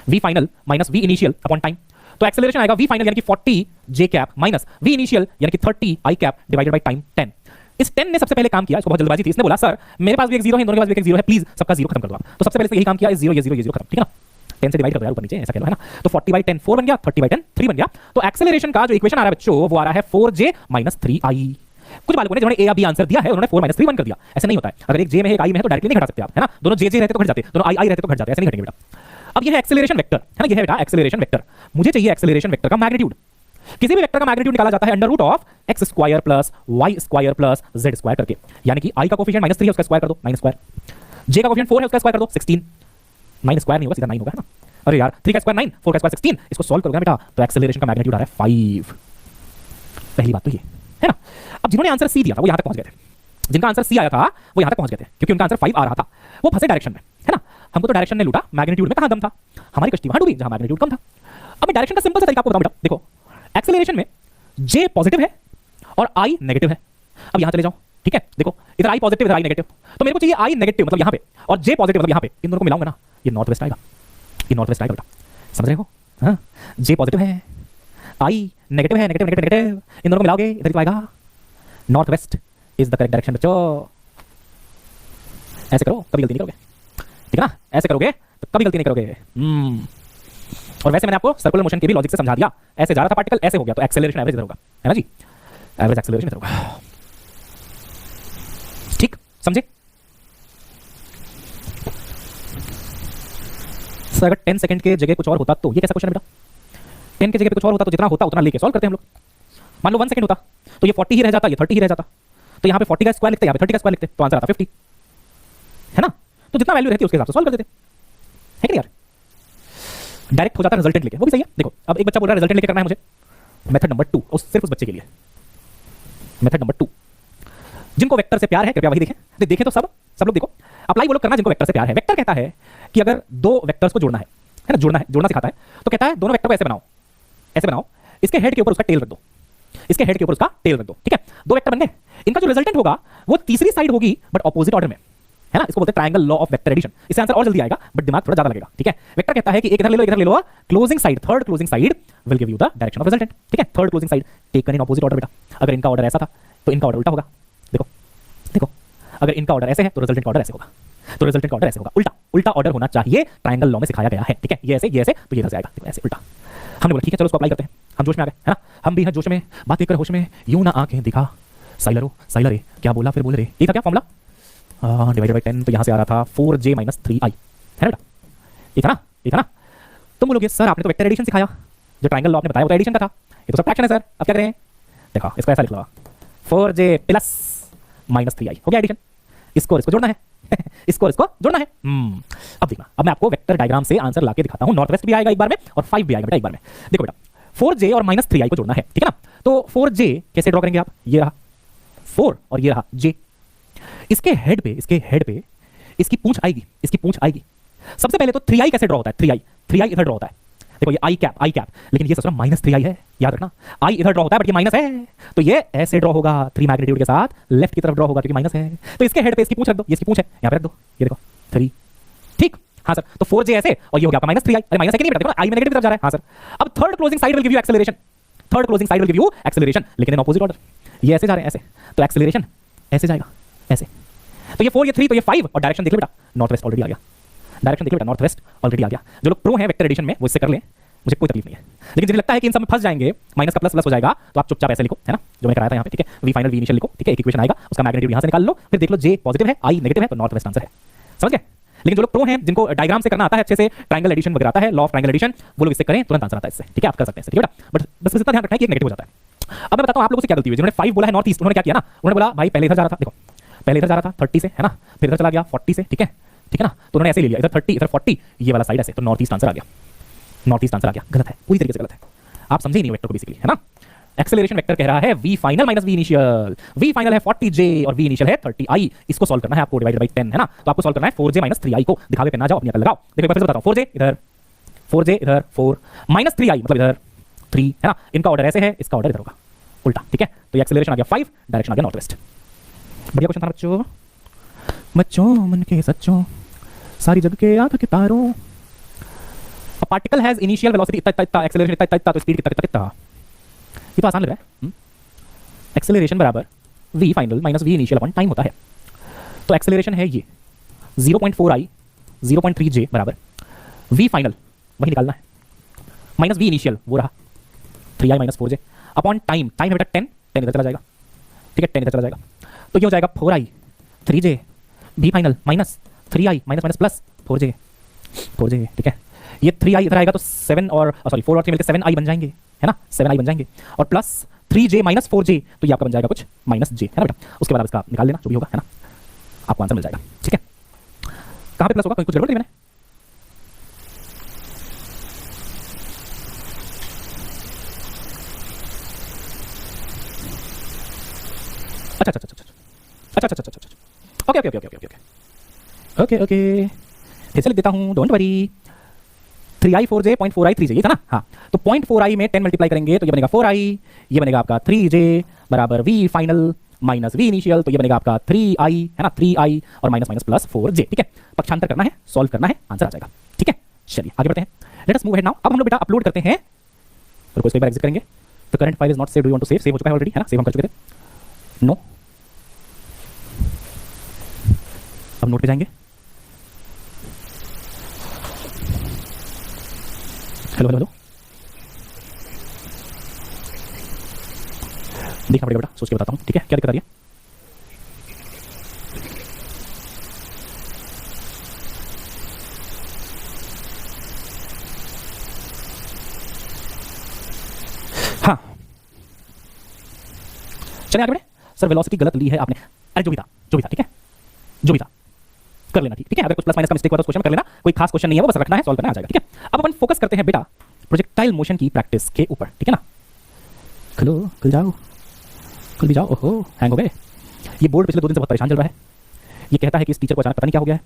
v final minus v initial upon time. तो एक्सेलरेशन आएगा v फाइनल यानी कि 40 जे कैप माइनस v इनिशियल यानी कि 30 आई कैप डिवाइडेड बाय टाइम 10। इस 10 ने सबसे पहले काम किया, इसको बहुत जल्दबाजी थी, इसने बोला सर मेरे पास भी एक जीरो है, इन दोनों के पास भी एक जीरो है, प्लीज सबका जीरो खत्म कर दो आप। तो सबसे पहले यही काम किया, इस जीरो ये जीरो खत्म, ठीक है ना, 10 से डिवाइड कर दो यार ऊपर नीचे, ऐसा कह लो, है ना। तो 40/10 4 बन गया, 30/10 3 बन गया। तो एक्सेलरेशन का जो इक्वेशन आ रहा है बच्चों वो आ रहा है 4j माइनस 3i। कुछ बालकों ने जिन्होंने ए या बी आंसर दिया है उन्होंने 4 3 1 कर दिया, ऐसे नहीं होता है। अगर एक जे में है एक आई में है तो डायरेक्टली नहीं घटा सकते आप, है ना, दोनों जे जे रहते तो घट जाते, दोनों आई आई रहते तो घट जाते, ऐसे नहीं घटेंगे बेटा। अब ये है एक्सेलरेशन वेक्टर, है ना, ये है बेटा एक्सेलरेशन वेक्टर। मुझे चाहिए एक्सेलरेशन वेक्टर का मैग्नीट्यूड। किसी भी वेक्टर का मैग्नीट्यूड निकाला जाता है under root of X square plus Y square plus Z square करके, यानी कि आई का कोफिशिएंट -3 है उसका स्क्वायर कर दो 9 स्क्वायर, जे का कोफिशिएंट 4 है उसका स्क्वायर कर दो 16, 9 स्क्वायर नहीं होगा सीधा 9 होगा, है ना। अरे यार 3 का स्क्वायर 9, 4 का स्क्वायर 16, इसको सॉल्व करोगे बेटा तो एक्सेलरेशन का मैग्नीट्यूड आ रहा है 5। पहली बात तो ये है ना। अब जिन्होंने आंसर सी दिया था वो यहां तक पहुंच गए थे, जिनका आंसर सी आया था वो यहां तक पहुंच गए थे क्योंकि उनका आंसर 5 आ रहा था, वो फंसे डायरेक्शन में, है ना। हमको तो डायरेक्शन ने लूटा, मैग्नीट्यूड में कहां दम था, हमारी कश्ती वहां डूबी जहां मैग्नीट्यूड कम था। अब मैं डायरेक्शन का सिंपल सा तरीका आपको बताऊं बेटा, देखो एक्सेलरेशन में जे पॉजिटिव है और आई नेगेटिव है। अब यहां चले जाओ, ठीक है, देखो इधर आई पॉजिटिव इधर आई नेगेटिव, तो मेरे को चाहिए आई नेगेटिव मतलब यहां पे और जे पॉजिटिव मतलब यहां पे, इन दोनों को मिलाऊंगा ना ये नॉर्थ वेस्ट आएगा, ये नॉर्थ वेस्ट आएगा बेटा, समझ रहे हो, हां जे पॉजिटिव है आई नेगेटिव है, नेगेटिव नेगेटिव नेगेटिव, इन दोनों को मिलाओगे इधर तो आएगा north west is the correct direction बच्चों। ऐसे करो कभी गलती नहीं करोगे, ठीक है ना, ऐसे करोगे तो कभी गलती नहीं करोगे। और वैसे मैंने आपको सर्कुलर मोशन के भी लॉजिक से समझा दिया, ऐसे जा रहा था पार्टिकल ऐसे हो गया तो एक्सेलरेशन एवरेज इधर होगा, है ना जी, एवरेज एक्सेलरेशन इधर होगा, ठीक समझे। सर अगर 10 सेकंड के जगह कुछ और होता तो ये कैसा क्वेश्चन है बेटा, 10 के जगह पे कुछ और होता तो जितना होता उतना लेके सॉल्व करते हैं हम लोग। मान लो 1 सेकंड होता तो ये 40 ही रह जाता, ये 30 ही रह जाता, तो यहाँ पे 40 का स्क्वायर लिखते, यहाँ पे 30 का स्क्वायर लिखते तो आंसर आता 50, है ना। तो जितना वैल्यू रहती है उसके हिसाब से सॉल्व कर देते, है कि नहीं यार, डायरेक्ट हो जाता रिजल्टेंट लेके, वो भी सही है। देखो अब एक बच्चा बोल रहा है रिजल्टेंट लेके करना है मुझे, मेथड नंबर 2 और सिर्फ उस बच्चे के लिए मेथड नंबर 2। जिनको वेक्टर से प्यार है कृपया वही देखें, देखें तो सब लोग देखो, अप्लाई वो लोग करना जिनको वेक्टर से प्यार है। वेक्टर कहता है कि अगर दो वेक्टर्स को जोड़ना है ना, जोड़ना सिखाता है, तो कहता है दोनों वेक्टर को ऐसे बनाओ, इसके हेड के ऊपर उसका टेल रख दो, इसके हेड के ऊपर उसका टेल रख दो, ठीक है, दो वेक्टर बन गए। इनका जो रिजल्टेंट होगा वो तीसरी साइड होगी बट ऑपोजिट ऑर्डर में, है ना, इसको बोलते हैं triangle law of vector addition. इससे आंसर और जल्दी आएगा बट दिमाग थोड़ा ज्यादा लगेगा, ठीक है। वेक्टर कहता है कि एक इधर ले लो, इधर ले लो, closing side, third closing side will give you the direction of resultant, ठीक है, third closing side taken in opposite order बेटा। अगर इनका ऑर्डर ऐसा था तो इनका ऑर्डर उल्टा होगा, देखो अगर इनका ऑर्डर ऐसे है तो रिजल्टेंट का ऑर्डर ऐसे होगा, तो रिजल्टेंट का ऑर्डर ऐसे होगा, उल्टा ऑर्डर होना चाहिए, ट्रायंगल लॉ में सिखाया गया है, ठीक है। ये ऐसे तो ये इधर से आएगा, देखो ऐसे उल्टा। हमने बोला ठीक है चलो उसको अप्लाई करते हैं, हम जोश में आ गए, है ना, हम भी हैं जोश में, बात कर होश में, यूं ना आंखें दिखा, साइलर क्या बोला फिर बोल रहे, ये था क्या फॉर्मूला, डिवाइडेड बाय 10, तो यहां से आ रहा था 4j माइनस 3i, है ना बेटा, ये था ना। तुम बोलोगे सर आपने तो वेक्टर एडिशन सिखाया, जो ट्रायंगल लॉ आपने बताया वो तो एडिशन का था, ये तो सब्ट्रैक्शन है सर, अब क्या करें, देखो इसको ऐसा लिख लो 4j प्लस माइनस 3i हो गया एडिशन, इसको जोड़ना है इसको जोड़ना है। अब देखना, अब मैं आपको वेक्टर डायग्राम से आंसर लाके दिखाता हूं, नॉर्थ वेस्ट भी आएगा एक बार में और 5 भी आएगा बेटा एक बार में। देखो बेटा 4j और माइनस 3i को जोड़ना है, ठीक है ना, तो 4j कैसे ड्रॉ करेंगे आप, ये रहा 4 और ये रहा j, इसके हेड पे इसकी पूंछ आएगी, सबसे पहले तो 3i कैसे ड्रॉ होता है, 3i इधर ड्रॉ होता है, देखो ये आई कैप, लेकिन ये सोचना माइनस 3i है, याद रखना i इधर ड्रॉ होता है बट ये माइनस है, तो ये ऐसे ड्रॉ होगा 3 मैग्नीट्यूड के साथ लेफ्ट की तरफ ड्रॉ होगा क्योंकि माइनस है, तो इसके हेड पे इसकी पूंछ रख दो, ये इसकी पूंछ है, यहां पे रख दो, ये देखो 3, ठीक, हां सर, तो 4j ऐसे और ये हो गया आपका माइनस 3i, अरे माइनस है कि नहीं बेटा, देखो i में नेगेटिव तरफ जा रहा है, हां सर। अब third closing side will give you acceleration, लेकिन इन ऑपोजिट ऑर्डर, ये ऐसे जा रहे हैं ऐसे, तो एक्सेलरेशन ऐसे जाएगा ऐसे, तो ये 4 ये 3 तो ये 5 और डायरेक्शन देख लो बेटा नॉर्थ वेस्ट ऑलरेडी आ गया, जो लोग प्रो हैं वेक्टर एडिशन में वो इससे कर लें, मुझे कोई तकलीफ नहीं है। लेकिन जिन्हें लगता है कि इन सब में फंस जाएंगे, माइनस का प्लस प्लस हो जाएगा, तो आप चुपचाप ऐसे लिखो, है ना, जो मैं कराया था यहाँ पे, ठीक है, वी फाइनल वी इनिशियल लिखो, ठीक है, एक इक्वेशन आएगा, उसका मैग्नीट्यूड यहाँ से निकाल लो, फिर देख लो जे पॉजिटिव है, आई नेगेटिव है, तो नॉर्थ वेस्ट आंसर है। समझ गए? लेकिन जो लोग प्रो हैं, जिनको डायग्राम से करना आता है अच्छे से, ट्रायंगल एडिशन वगैरह आता है, लॉ ऑफ ट्रायंगल एडिशन, वो लोग इससे करें, तुरंत आंसर आता है इससे, ठीक है, आप कर सकते हैं, ठीक है बेटा, बट बस इतना ध्यान रखना है कि एक नेगेटिव हो जाता है। अब मैं बताता हूँ आप लोगों से क्या गलती हुई। जिन्होंने 5 बोला है नॉर्थ ईस्ट, उन्होंने क्या किया ना, उन्होंने बोला भाई पहले इधर जा रहा था, देखो पहले इधर जा रहा था 30 से, है ना, फिर इधर चला गया 40 से, ठीक है, ठीक है ना, तो उन्होंने ऐसे ले लिया, इधर 30 इधर 40, ये वाला साइड ऐसे, तो नॉर्थ ईस्ट आंसर आ गया, नॉर्थ ईस्ट आंसर आ गया। गलत है, पूरी तरीके से गलत है, आप समझे ही नहीं वेक्टर को बेसिकली, है ना। एक्सेलरेशन वेक्टर कह रहा है v final minus v initial, v final है 40j और v इनिशियल है 30i, इसको सॉल्व करना है आपको, डिवाइडेड बाय 10, है ना, तो आपको सॉल्व करना है 4j माइनस 3i को, दिखावे पे ना जाओ, अपनी अकल लगाओ। देखो एक बार फिर से बताता हूं, 4j इधर 4 माइनस 3i मतलब इधर 3, है ना, इनका ऑर्डर ऐसे है, इसका ऑर्डर इधर होगा उल्टा, ठीक है, तो ये एक्सेलरेशन आ गया 5, डायरेक्शन आ गया नॉर्थ वेस्ट। बढ़िया क्वेश्चन था बच्चों, बच्चों मन के सच्चों, सारी जग के आंख के तारों। A particle has initial velocity इतना इतना, एक्सेलरेशन इतना इतना, तो स्पीड कितना कितना कितना, ये तो आसान लग रहा है। एक्सेलरेशन बराबर v final minus v initial upon time होता है, तो एक्सेलरेशन है ये 0.4i 0.3j बराबर v फाइनल वही निकालना है, माइनस v इनिशियल वो रहा 3i minus 4j upon time, time है बेटा 10 इधर चला जाएगा, ठीक है, 10 इधर चला जाएगा, तो ये हो जाएगा 4i 3j v final minus 3i minus minus plus 4j, ठीक है, ये 3i इधर आएगा तो 7 और सॉरी 4 और 3 मिलकर 7i बन जाएंगे, है ना, 7i बन जाएंगे, और प्लस 3j माइनस 4j, तो ये आपका बन जाएगा कुछ माइनस j, है ना बेटा, उसके बाद आप इसका निकाल लेना जो भी होगा, है ना, आपको आंसर मिल जाएगा, ठीक है। कहाँ पे प्लस होगा, कुछ गड़बड़ करी मैंने? अच्छा अच्छा अच्छा अच्छा अच्छा अच्छा अच्छा, okay okay okay okay okay okay okay, फिर से लिख देता हूँ, don't worry, 3i 4j 0.4i 3j, ये था ना, हाँ, तो 0.4i में 10 मल्टीप्लाई करेंगे तो ये बनेगा 4i, ये बनेगा आपका 3j बराबर v final minus v initial, तो ये बनेगा आपका 3i, है ना, 3i और माइनस माइनस प्लस 4j, ठीक है, पक्षांतर करना है, सॉल्व करना है, आंसर आ जाएगा, ठीक है। चलिए आगे बढ़ते हैं, let us move ahead now. अब हम लोग बेटा अपलोड करते हैं, तो इसको एक बार एग्जिट करेंगे, the current file is not saved, do you want to save, save हो चुका है ऑलरेडी, है ना, सेव हम कर चुके थे, नो, अब नोट पे जाएंगे, हेलो हेलो, देखना पड़ेगा बेटा, सोच के बताता हूँ, ठीक है, क्या दिक्कत आ रही है? हाँ चलिए आगे बढ़े। सर वेलोसिटी गलत ली है आपने, अरे जो भी था, ठीक है, जो भी था कर लेना, ठीक है, अगर कुछ प्लस माइनस का मिस्टेक हुआ तो क्वेश्चन कर लेना, कोई खास क्वेश्चन नहीं है, वो बस रखना है, सॉल्व करना आ जाएगा, ठीक है। अब अपन फोकस करते हैं बेटा प्रोजेक्टाइल मोशन की प्रैक्टिस के ऊपर, ठीक है ना। खुलो, खुल जाओ, खुल भी जाओ, ओहो हैंग हो गए, ये बोर्ड पिछले 2 दिन से बहुत परेशान चल रहा है, ये कहता है कि इस टीचर को अचानक पता नहीं क्या हो गया है,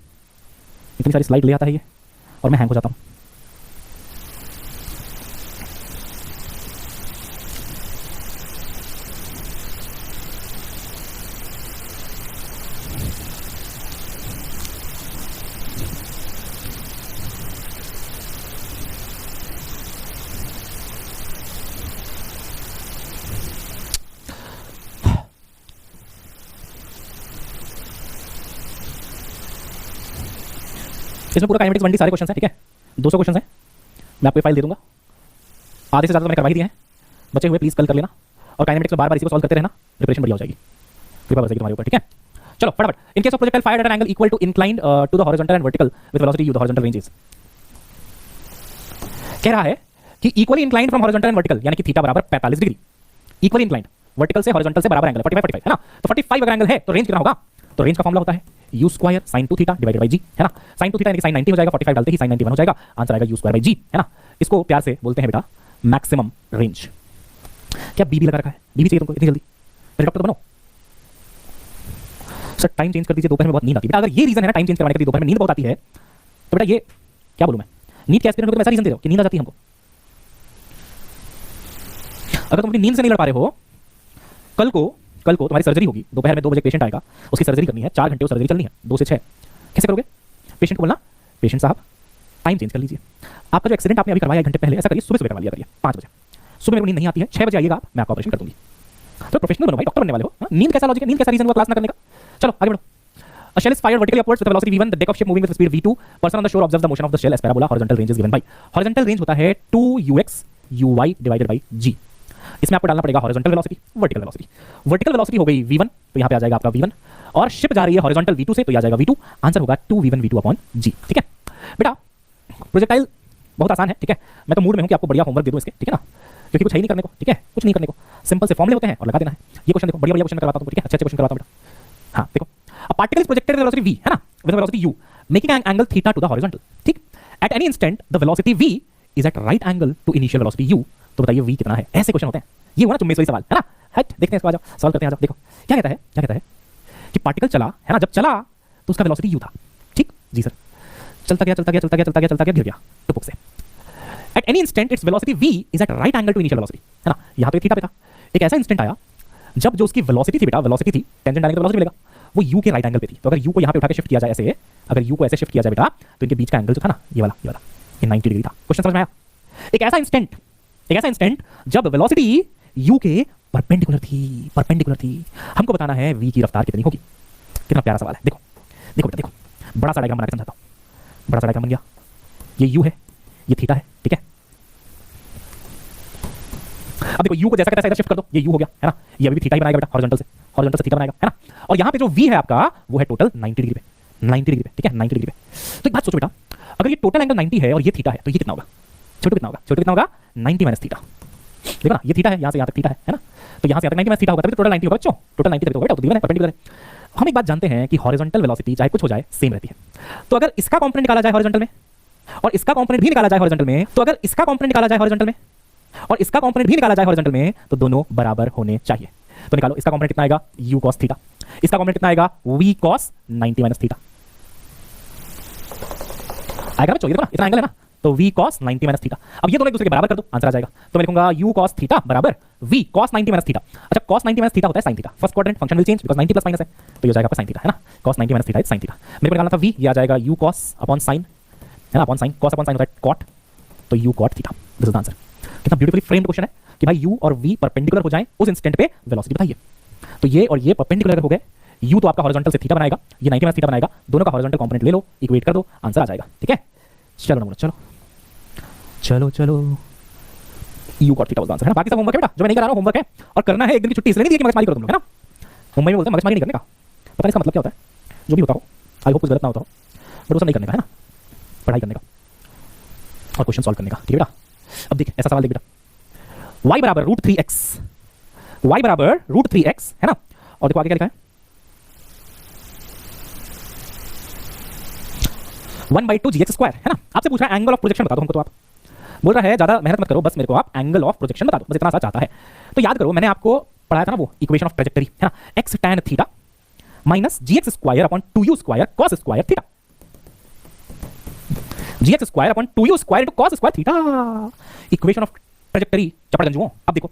इतनी सारी स्लाइड ले आता है ये, और मैं हैंग हो जाता हूँ। इसमें पूरा काइनेटिक्स 1D सारे क्वेश्चन हैं, ठीक है, 200 क्वेश्चन हैं, मैं आपको फाइल दे दूंगा, आधे से ज़्यादा तो मैंने करवा ही दिए हैं, बचे हुए प्लीज़ कल कर लेना, और काइनेटिक्स में बार बार इसी को सॉल्व करते रहना, प्रिपरेशन बढ़िया हो जाएगी, कृपा बचेगी तुम्हारे ऊपर, ठीक है। चलो फटाफट, in case of projectile fired at an angle equal to inclined to the horizontal and vertical with velocity U the horizontal ranges, कह रहा है कि equally inclined from horizontal and vertical, यानी कि थीटा बराबर 45 डिग्री, इक्वली इंक्लाइंड वर्टिकल से हॉरिजॉन्टल से बराबर एंगल 45 है ना, तो 45 अगर एंगल है तो रेंज कितना होगा, तो रेंज का फॉर्मूला होता है u square sin 2 theta divided by g, है ना, sin 2 थीटा यानी कि sin 90 हो जाएगा, 45 डालते ही sin 91 हो जाएगा, आंसर आएगा u स्क्वायर बाय g, है ना। इसको प्यार से बोलते हैं बेटा मैक्सिमम रेंज। क्या बीबी लगा रखा है, बीबी चाहिए तुमको इतनी जल्दी, मेरे डॉक्टर तो बनो। सर टाइम चेंज कर दीजिए, दोपहर में बहुत नींद आती है बेटा, अगर ये रीजन है ना टाइम चेंज करवाने के लिए, दोपहर में नींद बहुत आती है, तो बेटा ये क्या बोलूं मैं, नींद के एस्पिरेंट को ऐसा रीजन दे दो कि नींद आ जाती है हमको। अगर तुम अपनी नींद से नहीं लड़ पा रहे हो, कल को तुम्हारी सर्जरी होगी, दोपहर में 2 बजे पेशेंट आएगा, उसकी सर्जरी करनी है, 4 घंटे वो सर्जरी चलनी है, 2 से 6, कैसे करोगे? पेशेंट को बोलना पेशेंट साहब टाइम चेंज कर लीजिए, आपका जो एक्सीडेंट आपने अभी करवाया 1 घंटे पहले, ऐसा करिए सुबह करवा लिया करिए 5 बजे, सुबह मेरे को नींद नहीं आती है, 6 बजे आइएगा आप, मैं आपका ऑपरेशन कर दूंगी। तो प्रोफेशनल बनो भाई, डॉक्टर बनने वाले हो, नींद कैसा लॉजिक है, नींद कैसा रीजन हुआ क्लास ना करने का। चलो आगे बढ़ो। A shell is fired vertically upwards with a velocity v1, the deck of ship moving with speed v2. Person on the shore observes the motion of the shell as parabola. Horizontal range is given by. Horizontal range होता है 2ux uy divided by g. इसमें आपको डालना पड़ेगा horizontal velocity, vertical velocity. Vertical velocity हो गई v1, तो यहाँ पे आ जाएगा आपका v1, और शिप जा रही है हॉरिजॉन्टल v2 से, तो यह आ जाएगा v2. आंसर होगा 2v1 v2 अपॉन g. ठीक है बेटा, प्रोजेक्टाइल बहुत आसान है. ठीक है, मैं तो मूड में हूँ कि आपको बढ़िया होमवर्क दे दूँ इसके. ठीक है ना, क्योंकि कुछ है ही नहीं करने को. ठीक है, कुछ नहीं करने को, सिंपल से फॉर्मूले होते हैं और लगा देना है. ये क्वेश्चन देखो, बढ़िया बढ़िया क्वेश्चन करवाता हूँ. ठीक है, अच्छे अच्छे क्वेश्चन करवाता हूँ बेटा. हाँ देखो, a particle is projected with velocity v, है ना, with velocity u, making an angle theta to the horizontal. ठीक, at any instant the velocity v is at right angle to initial velocity u. तो बताइए v कितना है. ऐसे क्वेश्चन होते हैं. ये हुआ ना चुम्बेश्वरी सवाल, है ना. हट, देखते हैं इसको, आ जाओ सॉल्व करते हैं. आ जाओ, देखो क्या कहता है, क्या कहता है कि पार्टिकल चला, है ना, जब चला तो उसका वेलोसिटी u था. ठीक जी सर, चलता गया चलता गया चलता गया चलता गया चलता गया, गिर गया टुपुक से. At any instant its velocity v is at right angle to initial velocity, है ना. यहाँ पे थीटा पे था. एक ऐसा इंस्टेंट आया जब जो उसकी वेलोसिटी थी बेटा, वेलोसिटी थी, टेंजेंट डालेंगे तो वेलोसिटी मिलेगा, वो u के राइट एंगल पे थी. तो अगर u को यहाँ पे उठा के शिफ्ट किया जाए ऐसे, अगर u को ऐसे शिफ्ट किया जाए बेटा, तो इनके बीच का एंगल जो था ना, ये वाला ये 90 डिग्री था. क्वेश्चन समझ में आया. एक ऐसा इंस्टेंट जब वेलोसिटी u के परपेंडिकुलर थी. हमको बताना है v की रफ्तार कितनी होगी. कितना प्यारा सवाल है. देखो देखो बेटा, देखो बड़ा सा डायग्राम बना के समझाता हूँ. बड़ा सा डायग्राम बन गया. ये u है, ये थीटा है. ठीक है, अब देखो u को जैसा कहता है इधर शिफ्ट कर दो, ये u हो गया, है ना. ये अभी भी थीटा ही बनाएगा बेटा, हॉरिजॉन्टल से थीटा बनाएगा, है ना. और यहाँ पे जो v है आपका वो है टोटल 90 डिग्री पे. ठीक है, 90 डिग्री पे. तो एक बात सोचो बेटा, अगर ये टोटल एंगल 90 है और ये थीटा है, तो ये कितना होगा. छोटू कितना होगा 90 माइनस थीटा. देखो ना, ये थीटा है, यहाँ से यहाँ तक थीटा है ना. तो यहाँ से यहाँ तक 90 माइनस थीटा होगा, तभी टोटल 90 होगा बच्चों. टोटल 90 तक होगा बेटा, तो गिवन है, परपेंडिकुलर है. हम एक बात जानते हैं कि हॉरिजॉन्टल वेलोसिटी चाहे कुछ हो जाए सेम रहती है. तो अगर इसका कंपोनेंट निकाला जाए हॉरिजॉन्टल में और इसका कंपोनेंट भी निकाला जाए हॉरिजॉन्टल में, तो अगर इसका कंपोनेंट निकाला जाए हॉरिजॉन्टल में और इसका कंपोनेंट भी निकाला जाए हॉरिजॉन्टल में, तो दोनों बराबर होने चाहिए. तो निकालो, इसका कंपोनेंट कितना आएगा u cos थीटा, इसका कंपोनेंट कितना आएगा v cos 90 माइनस थीटा. आएगा बच्चों, ये देखो ना, इतना एंगल है ना, तो v cos 90 माइनस थीटा. अब ये दोनों एक दूसरे के बराबर कर दो, आंसर आ जाएगा. तो मैं लिखूंगा u cos थीटा बराबर v cos 90 माइनस थीटा. अच्छा, cos 90 माइनस थीटा होता है sin theta. First quadrant function will change because 90 plus minus है, तो ये हो जाएगा आपका sin थीटा, है ना. cos 90 minus theta is sin theta. मेरे को निकालना था v, ये आ जाएगा u cos अपॉन sin, है ना, upon sin. cos upon sin होता है cot, तो u cot theta. This is the answer. कितना ब्यूटीफुली फ्रेम्ड क्वेश्चन है कि भाई u और v परपेंडिकुलर हो जाएं उस इंस्टेंट पे, वेलोसिटी बताइए. तो ये और ये परपेंडिकुलर हो गए, u तो आपका हॉरिजॉन्टल से थीटा बनाएगा, ये 90 माइनस थीटा बनाएगा. दोनों का हॉरिजॉन्टल कंपोनेंट ले लो, इक्वेट कर दो, आंसर आ जाएगा. ठीक है, चलो नंबर, चलो u cot theta was answer, है ना. बाकी सब होमवर्क है बेटा, जो मैं नहीं करा रहा हूं होमवर्क है, और करना है. एक दिन की छुट्टी इसलिए नहीं दी कि मगजमारी करो तुम लोग, है ना. मुंबई में बोलते हैं मगजमारी नहीं करने का. पता नहीं इसका मतलब क्या होता है. जो भी होता हो, आई होप कुछ गलत ना होता हो, बट वो सब नहीं करने का, है ना. पढ़ाई करने का और क्वेश्चन सॉल्व करने का. ठीक है बेटा, अब देख ऐसा सवाल देख बेटा, y बराबर √3x, y बराबर √3x, है ना. और देखो आगे क्या लिखा है, 1/2 gx², है ना. आपसे पूछ रहा है एंगल ऑफ प्रोजेक्शन बता दो हमको. तो आप बोल रहा है ज्यादा मेहनत मत करो, बस मेरे को आप एंगल ऑफ प्रोजेक्शन बता दो, बस इतना सा चाहता है. तो याद करो, मैंने आपको पढ़ाया था ना वो इक्वेशन ऑफ ट्रेजेक्टरी, है ना. x tan theta minus gx² upon 2u² cos square theta. gx² upon 2u² into cos square theta. Equation of trajectory चपड़गंजुओं. अब देखो,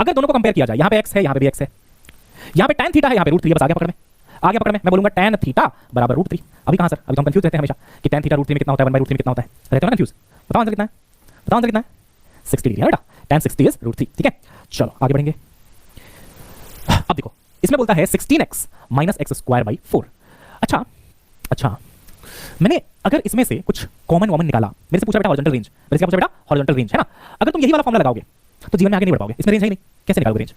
अगर दोनों को कंपेयर किया जाए, यहाँ पे x है, यहाँ पे भी x है, यहाँ पे tan थीटा है, यहाँ पे √3 है. बस आ गया पकड़ में. मैं बोलूंगा tan थीटा बराबर √3. अभी कहां सर, अभी तो हम कंफ्यूज रहते हैं हमेशा कि tan थीटा √3 में कितना होता है, 1/√3 में कितना होता है, रहते हो ना कंफ्यूज. बताओ आंसर कितना है, बताओ आंसर कितना है. 60 डिग्री है बेटा. tan 60 is √3. ठीक है, चलो आगे बढ़ेंगे. अब देखो, इसमें बोलता है 16x माइनस x²/4. अच्छा, मैंने अगर इसमें से कुछ कॉमन निकाला, मेरे से पूछा बेटा हॉरिजॉन्टल रेंज, मेरे से क्या पूछा बेटा हॉरिजॉन्टल रेंज, है ना. अगर तुम यही वाला फॉर्मूला लगाओगे तो जीवन में आगे नहीं बढ़ पाओगे. इसमें रेंज है ही नहीं, कैसे निकालोगे रेंज.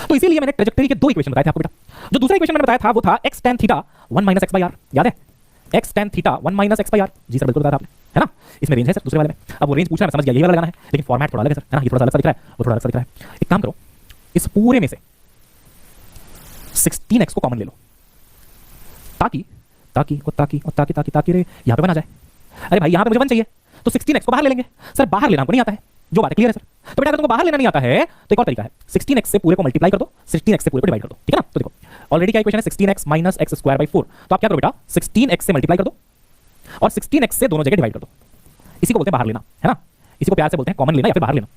तो इसीलिए मैंने ट्रेजेक्टरी के दो इक्वेशन बताए थे आपको बेटा. जो दूसरा इक्वेशन मैंने बताया था वो था x tan थीटा 1 - x/r. याद है, x tan थीटा 1 - x/r. जी सर बिल्कुल बताया आपने, है ना. इसमें रेंज है सर दूसरे वाले में. अब वो रेंज पूछ रहा है, मैं समझ गया, यही वाला लगाना है, लेकिन फॉर्मेट थोड़ा अलग है सर, है ना. ये थोड़ा अलग सा दिख रहा है, वो थोड़ा अलग सा दिख रहा है. एक काम करो, इस पूरे में से 16x को कॉमन ले लो, ताकि रे यहाँ पे बना जाए. अरे भाई यहाँ पे मुझे 1 चाहिए, तो 16x को बाहर ले लेंगे. सर बाहर लेना हमको नहीं आता है, जो बात क्लियर है सर. तो बेटा अगर तुमको बाहर लेना नहीं आता है तो एक और तरीका है, 16x से पूरे को मल्टीप्लाई कर दो, 16x से पूरे को डिवाइड कर दो. ठीक है ना. तो देखो ऑलरेडी क्या इक्वेशन है, 16x माइनस x²/4. तो आप क्या करो बेटा, 16x से मल्टीप्लाई कर दो और 16x से दोनों जगह डिवाइड कर दो. इसी को बोलते हैं बाहर लेना, है ना. इसी को प्यार से बोलते हैं कॉमन लेना या फिर बाहर लेना.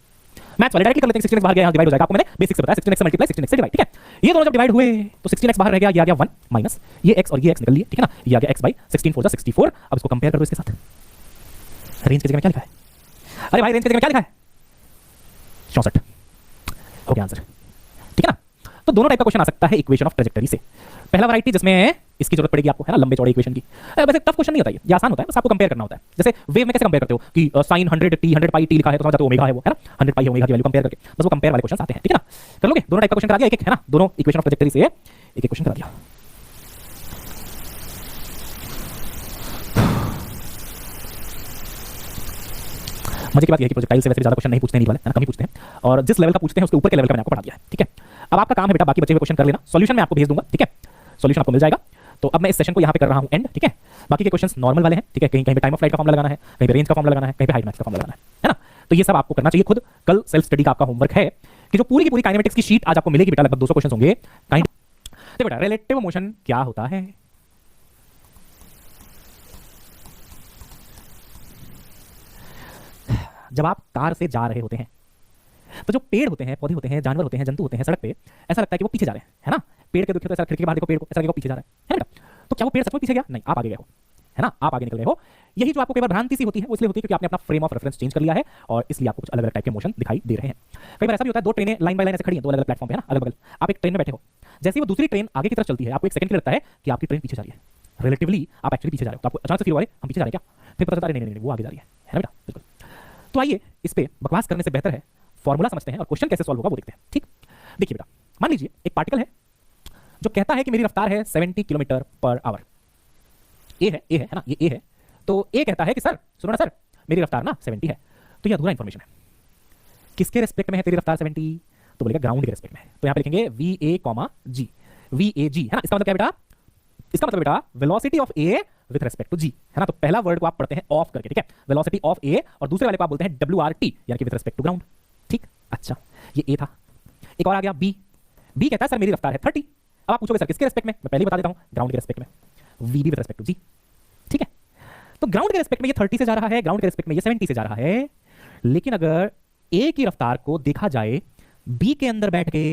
मैथ्स वाले डायरेक्टली कर लेते हैं. 16x बाहर गया, यहाँ डिवाइड हो जाएगा. आपको मैंने बेसिक से बताया, 16x से मल्टीप्लाई, 16x से डिवाइड. ठीक है, ये दोनों जब डिवाइड हुए तो 16x बाहर रह गया, ये आ गया 1 माइनस ये x और ये x निकल लिए. ठीक है ना, ये आ गया x/16 4 64. अब इसको कंपेयर कर दो इसके साथ. रेंज की जगह में क्या लिखा है, अरे भाई रेंज की जगह में क्या लिखा है, 64 हो गया आंसर. ठीक है ना. तो दोनों टाइप का क्वेश्चन आ सकता है इक्वेशन ऑफ ट्रेजेक्टरी से. पहला वैरायटी जिसमें इसकी जरूरत पड़ेगी आपको, है ना, लंबे चौड़े इक्वेशन की। वैसे टफ क्वेश्चन नहीं होता ये आसान होता है, बस आपको कंपेयर करना होता है। जैसे वेव में कैसे कंपेयर करते हो कि साइन 100t 100π t लिखा है तो समझ जाते हो ओमेगा है वो, है ना, 100π ओमेगा की वैल्यू कंपेयर करके, बस वो कंपेयर वाले क्वेश्चन आते हैं, ठीक है ना। कर लोगे? दोनों टाइप का क्वेश्चन करा दिया, एक एक, है ना, दोनों इक्वेशन ऑफ ट्रैजेक्टरी से एक एक क्वेश्चन करा दिया। मजे की बात यह है कि प्रोजेक्टाइल से वैसे भी ज्यादा क्वेश्चन नहीं पूछने नहीं वाले, है ना, कम ही पूछते हैं, और जिस लेवल का पूछते हैं उसके ऊपर के लेवल का मैंने आपको पढ़ा दिया है, ठीक है। अब आपका काम है बेटा बाकी बचे हुए क्वेश्चन कर लेना, सॉल्यूशन मैं आपको भेज दूंगा, ठीक है, सॉल्यूशन आपको मिल जाएगा। तो अब मैं इस सेशन को यहाँ पे कर रहा हूँ एंड, ठीक है। बाकी के क्वेश्चंस नॉर्मल वाले हैं, ठीक है, कहीं कहीं पे टाइम ऑफ फ्लाइट का फॉर्मूला लगाना है, कहीं पे रेंज का फॉर्मूला लगाना है, कहीं पे हाइट मैक्स का फॉर्मूला लगाना है ना। तो ये सब आपको करना चाहिए खुद। कल सेल्फ स्टडी का आपका होमवर्क है कि जो पूरी की पूरी काइनेमेटिक्स की शीट आज आपको मिलेगी बेटा, लगभग 200 क्वेश्चन होंगे। तो बेटा रिलेटिव मोशन क्या होता है? जब आप कार से जा रहे होते हैं तो जो पेड़ होते हैं, पौधे होते हैं, जानवर होते हैं, जंतु होते हैं सड़क पे, ऐसा लगता है कि वो पीछे जा रहे हैं, है ना। पेड़ के देखे तो ऐसा खिड़की के बाहर देखो पेड़ को, ऐसा लगेगा वो पीछे जा रहा है बेटा। तो क्या वो पेड़ सच में पीछे गया? नहीं, आप आगे गए हो, है ना, आप आगे निकल गए हो। यही जो आपको कई बार भ्रांति सी होती है वो इसलिए होती है क्योंकि आपने अपना फ्रेम ऑफ रेफरेंस चेंज कर लिया है और इसलिए आपको कुछ अलग अलग टाइप के मोशन दिखाई दे रहे हैं। कई बार ऐसा भी होता है दो ट्रेनें लाइन बाय लाइन ऐसे खड़ी हैं, दो अलग अलग प्लेटफॉर्म पे, है ना, अलग बगल। आप एक ट्रेन में बैठे हो, जैसे ही वो दूसरी ट्रेन आगे की तरफ चलती है आपको एक सेकंड के लिए लगता है कि आपकी ट्रेन पीछे जा रही है, रिलेटिवली आप एक्चुअली पीछे जा रहे हो। तो आपको अचानक से फील हुआ हम पीछे जा रहे हैं क्या, फिर पता चलता है नहीं वो आगे जा रही है ना बेटा, बिल्कुल। तो आइए इस पे बकवास करने से बेहतर है फॉर्मूला समझते हैं और क्वेश्चन कैसे सॉल्व होगा वो देखते हैं, ठीक। देखिए बेटा, मान लीजिए एक पार्टिकल है जो कहता है कि मेरी रफ्तार है 70 किलोमीटर पर आवर। ए है ना, ये ए है। तो ए कहता है कि सर सुनो ना सर, मेरी रफ्तार ना 70 है। तो ये अधूरा इंफॉर्मेशन है। किसके रेस्पेक्ट में है तेरी रफ्तार 70? तो बोलेगा ग्राउंड के रेस्पेक्ट में। तो यहां पे लिखेंगे V A comma G, V A G, है ना। इसका मतलब क्या बेटा? इसका मतलब बेटा velocity of A with respect to G, है ना। तो पहला वर्ड को आप पढ़ते हैं ऑफ करके, ठीक है, वेलोसिटी ऑफ ए, और दूसरे वाले को आप बोलते हैं डब्ल्यू आर टी, यानी कि विद रिस्पेक्ट टू ग्राउंड, ठीक। अच्छा, ये ए था। एक और आ गया बी। बी कहता है सर मेरी रफ्तार है 30। अब आप पूछोगे सर किसके रेस्पेक्ट में? मैं पहले ही बता देता हूं, ग्राउंड के रेस्पेक्ट में, V B with respect to G, ठीक है। तो ग्राउंड के रेस्पेक्ट में ये 30 से जा रहा है, ग्राउंड के रेस्पेक्ट में ये 70 से जा रहा है। लेकिन अगर ए की रफ्तार को देखा जाए बी के अंदर बैठ के,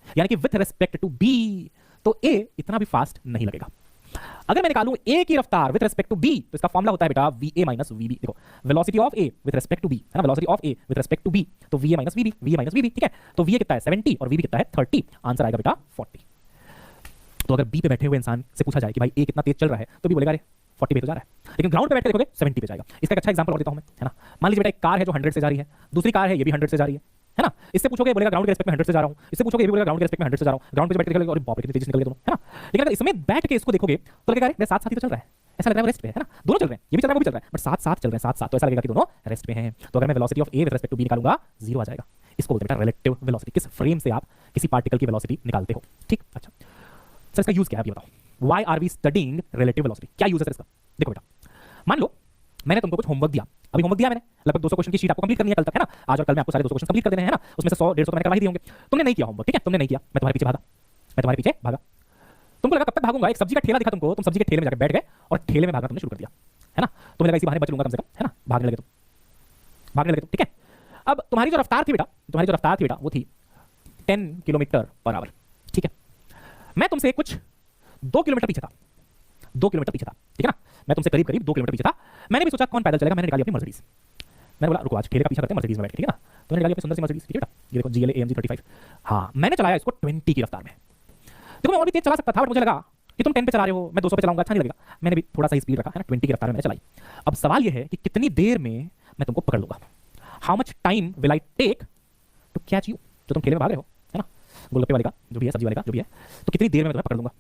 यानी कि विद रिस्पेक्ट टू बी, तो ए इतना भी फास्ट नहीं लगेगा। अगर मैं निकालूं ए की रफ्तार विद रिस्पेक्ट टू बी, तो इसका फॉर्मूला होता है बेटा V A minus V B. देखो velocity of A with respect to B, है ना, velocity of A with respect to B, तो V A minus V B, V A minus V B, ठीक है। तो वी ए कितना है 70 और वी बी कितना है 30, आंसर आएगा बेटा 40। तो अगर बी पे बैठे हुए इंसान से पूछा जाए कि भाई ए कितना तेज चल रहा है, तो भी बोलेगा अरे 40 पे तो जा रहा है, लेकिन ग्राउंड पे बैठ के देखोगे 70 पे जाएगा। इसका एक अच्छा एग्जांपल और देता हूं मैं, है ना। मान लीजिए बेटा एक कार है जो 100 से जा रही है, दूसरी कार है ये भी 100 से जा रही है ना। इससे पूछोगे बोलेगा ग्राउंड के रेस्पेक्ट में 100 से जा रहा हूं, इससे पूछोगे ये भी बोलेगा ग्राउंड के रेस्पेक्ट में 100 से जा रहा हूं। ग्राउंड पे बैठ के देखोगे और बाप रे कितनी तेज निकल गए दोनों, है ना। लेकिन अगर इसमें बैठ के इसको देखोगे तो लगेगा अरे मेरे साथ साथ ही तो चल रहा है, ऐसा लग रहा है रेस्ट पे है ना, दोनों चल रहे हैं, ये भी चल रहा है वो भी चल रहा है, बट साथ साथ चल रहे हैं, साथ साथ, तो ऐसा लगेगा कि दोनों रेस्ट पे हैं। तो अगर मैं velocity of A with respect to B निकालूंगा 0 आ जाएगा। इसको बोलते हैं बेटा रिलेटिव वेलोसिटी। किस फ्रेम से आप किसी पार्टिकल की वेलोसिटी निकालते हो, ठीक। अच्छा सर इसका यूज क्या है अभी बताओ, why are we studying relative velocity, क्या यूज है सर इसका? देखो बेटा, मान लो मैंने तुमको कुछ होमवर्क दिया, अभी होमवर्क दिया मैंने, लगभग 200 क्वेश्चन की शीट आपको कंप्लीट करनी है कल तक, है ना। आज और कल में आपको सारे 200 क्वेश्चन कंप्लीट कर देने हैं ना, उसमें से 100 150 तो मैंने करवा ही दिए होंगे। तुमने नहीं किया होमवर्क, ठीक है, तुमने नहीं किया, मैं तुम्हारे पीछे भागा, मैं तुम्हारे पीछे भागा। तुमको लगा कब तक भागूंगा, एक सब्जी का ठेला दिखा तुमको, तुम सब्जी के ठेले में जाकर बैठ गए और ठेले में भागना तुमने शुरू कर दिया, है ना। तुम्हें लगा इसी बहाने बच लूंगा कम से कम, है ना, भागने लगे तुम, ठीक है। अब तुम्हारी जो रफ्तार थी बेटा, वो थी 10 किलोमीटर पर आवर, ठीक है। मैं तुमसे कुछ 2 किलोमीटर पीछे था, 2 किलोमीटर पीछे था, ठीक है ना। मैं तुमसे करीब 2 किलोमीटर पीछे था। मैंने भी सोचा कौन पैदल चलेगा, मैंने निकाली अपनी मर्सिडीज। मैंने बोला रुको आज ठेले का पीछा करते हैं मर्सिडीज में बैठ के, ठीक है ना। तो मैंने निकाली अपनी सुंदर सी मर्सिडीज, ठीक है बेटा, ये देखो GLA AMG 35। हाँ मैंने चलाया इसको 20 की रफ्तार में। देखो मैं और भी तेज चला सकता था, बट मुझे लगा कि तुम 10 पे चला रहे हो, मैं 200 पे चलाऊंगा, अच्छा नहीं लगेगा। मैंने भी थोड़ा सा स्पीड रखा, है ना, 20 की रफ्तार में मैंने चलाई। अब सवाल ये है कि कितनी देर में मैं तुमको पकड़ लूंगा, how much time will I take to catch you, जो तुम ठेले में भाग रहे हो, है ना, गोलगप्पे वाले का जो भी है, सब्जी वाले का जो भी है। तो कितनी देर में मैं तुम्हें पकड़ लूंगा।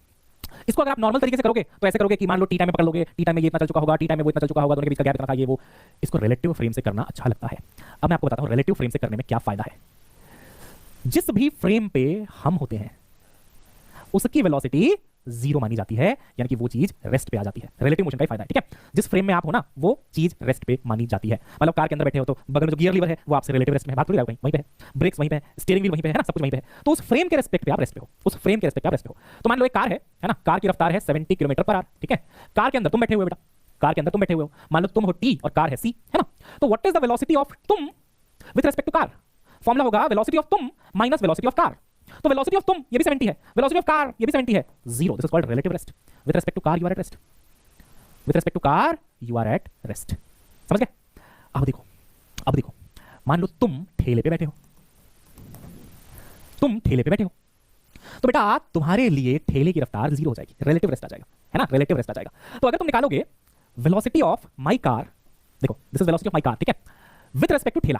इसको अगर आप नॉर्मल तरीके से करोगे तो ऐसे करोगे कि मान लो टी टाइम में पकड़ लोगे, टी टाइम में ये इतना चल चुका होगा, टी टाइम में वो इतना चल चुका होगा, दोनों के बीच का गैप इतना था, ये वो। इसको रिलेटिव फ्रेम से करना अच्छा लगता है। अब मैं आपको बताता हूं रिलेटिव फ्रेम से करने में क्या फायदा है। जिस भी फ्रेम पे हम होते हैं उसकी वेलोसिटी 0 मानी जाती है, यानी कि वो चीज रेस्ट पे आ जाती है। रिलेटिव मोशन का फायदा है, ठीक है। जिस फ्रेम में आप हो ना वो चीज रेस्ट पे मानी जाती है। मतलब कार के अंदर बैठे हो तो बगल में जो गियर लीवर है वो आपसे रिलेटिव रेस्ट में है, भाग थोड़ी रहा वहीं पे है, ब्रेक्स वहीं पे है, स्टीयरिंग व्हील वहीं पे है ना, सब कुछ वहीं पे है। तो उस फ्रेम के रेस्पेक्ट पे आप रेस्ट पे हो, उस फ्रेम के रेस्पेक्ट पे आप रेस्ट पे हो। तो मान लो एक कार है ना, कार की रफ्तार है 70 किलोमीटर पर आवर, ठीक है। कार के अंदर तुम बैठे हुए बेटा, कार के अंदर तुम बैठे हुए हो, मान लो तुम हो टी और कार है सी, है ना। तो what is the velocity of तुम with respect to car? Formula होगा वेलोसिटी ऑफ तुम माइनस वेलोसिटी ऑफ कार। तो वेलोसिटी ऑफ तुम ये भी 70 है, वेलोसिटी ऑफ कार ये भी 70 है, 0। This is called relative rest. With respect to car you are at rest, with respect to car you are at rest. समझ गए? अब देखो मान लो तुम ठेले पे बैठे हो, तो बेटा तुम्हारे लिए ठेले की रफ्तार जीरो हो जाएगी, रिलेटिव रेस्ट आ जाएगा, है ना, रिलेटिव रेस्ट आ जाएगा। तो अगर तुम निकालोगे वेलोसिटी ऑफ माई कार, देखो this is velocity of my car, ठीक है, विद रेस्पेक्ट टू ठेला,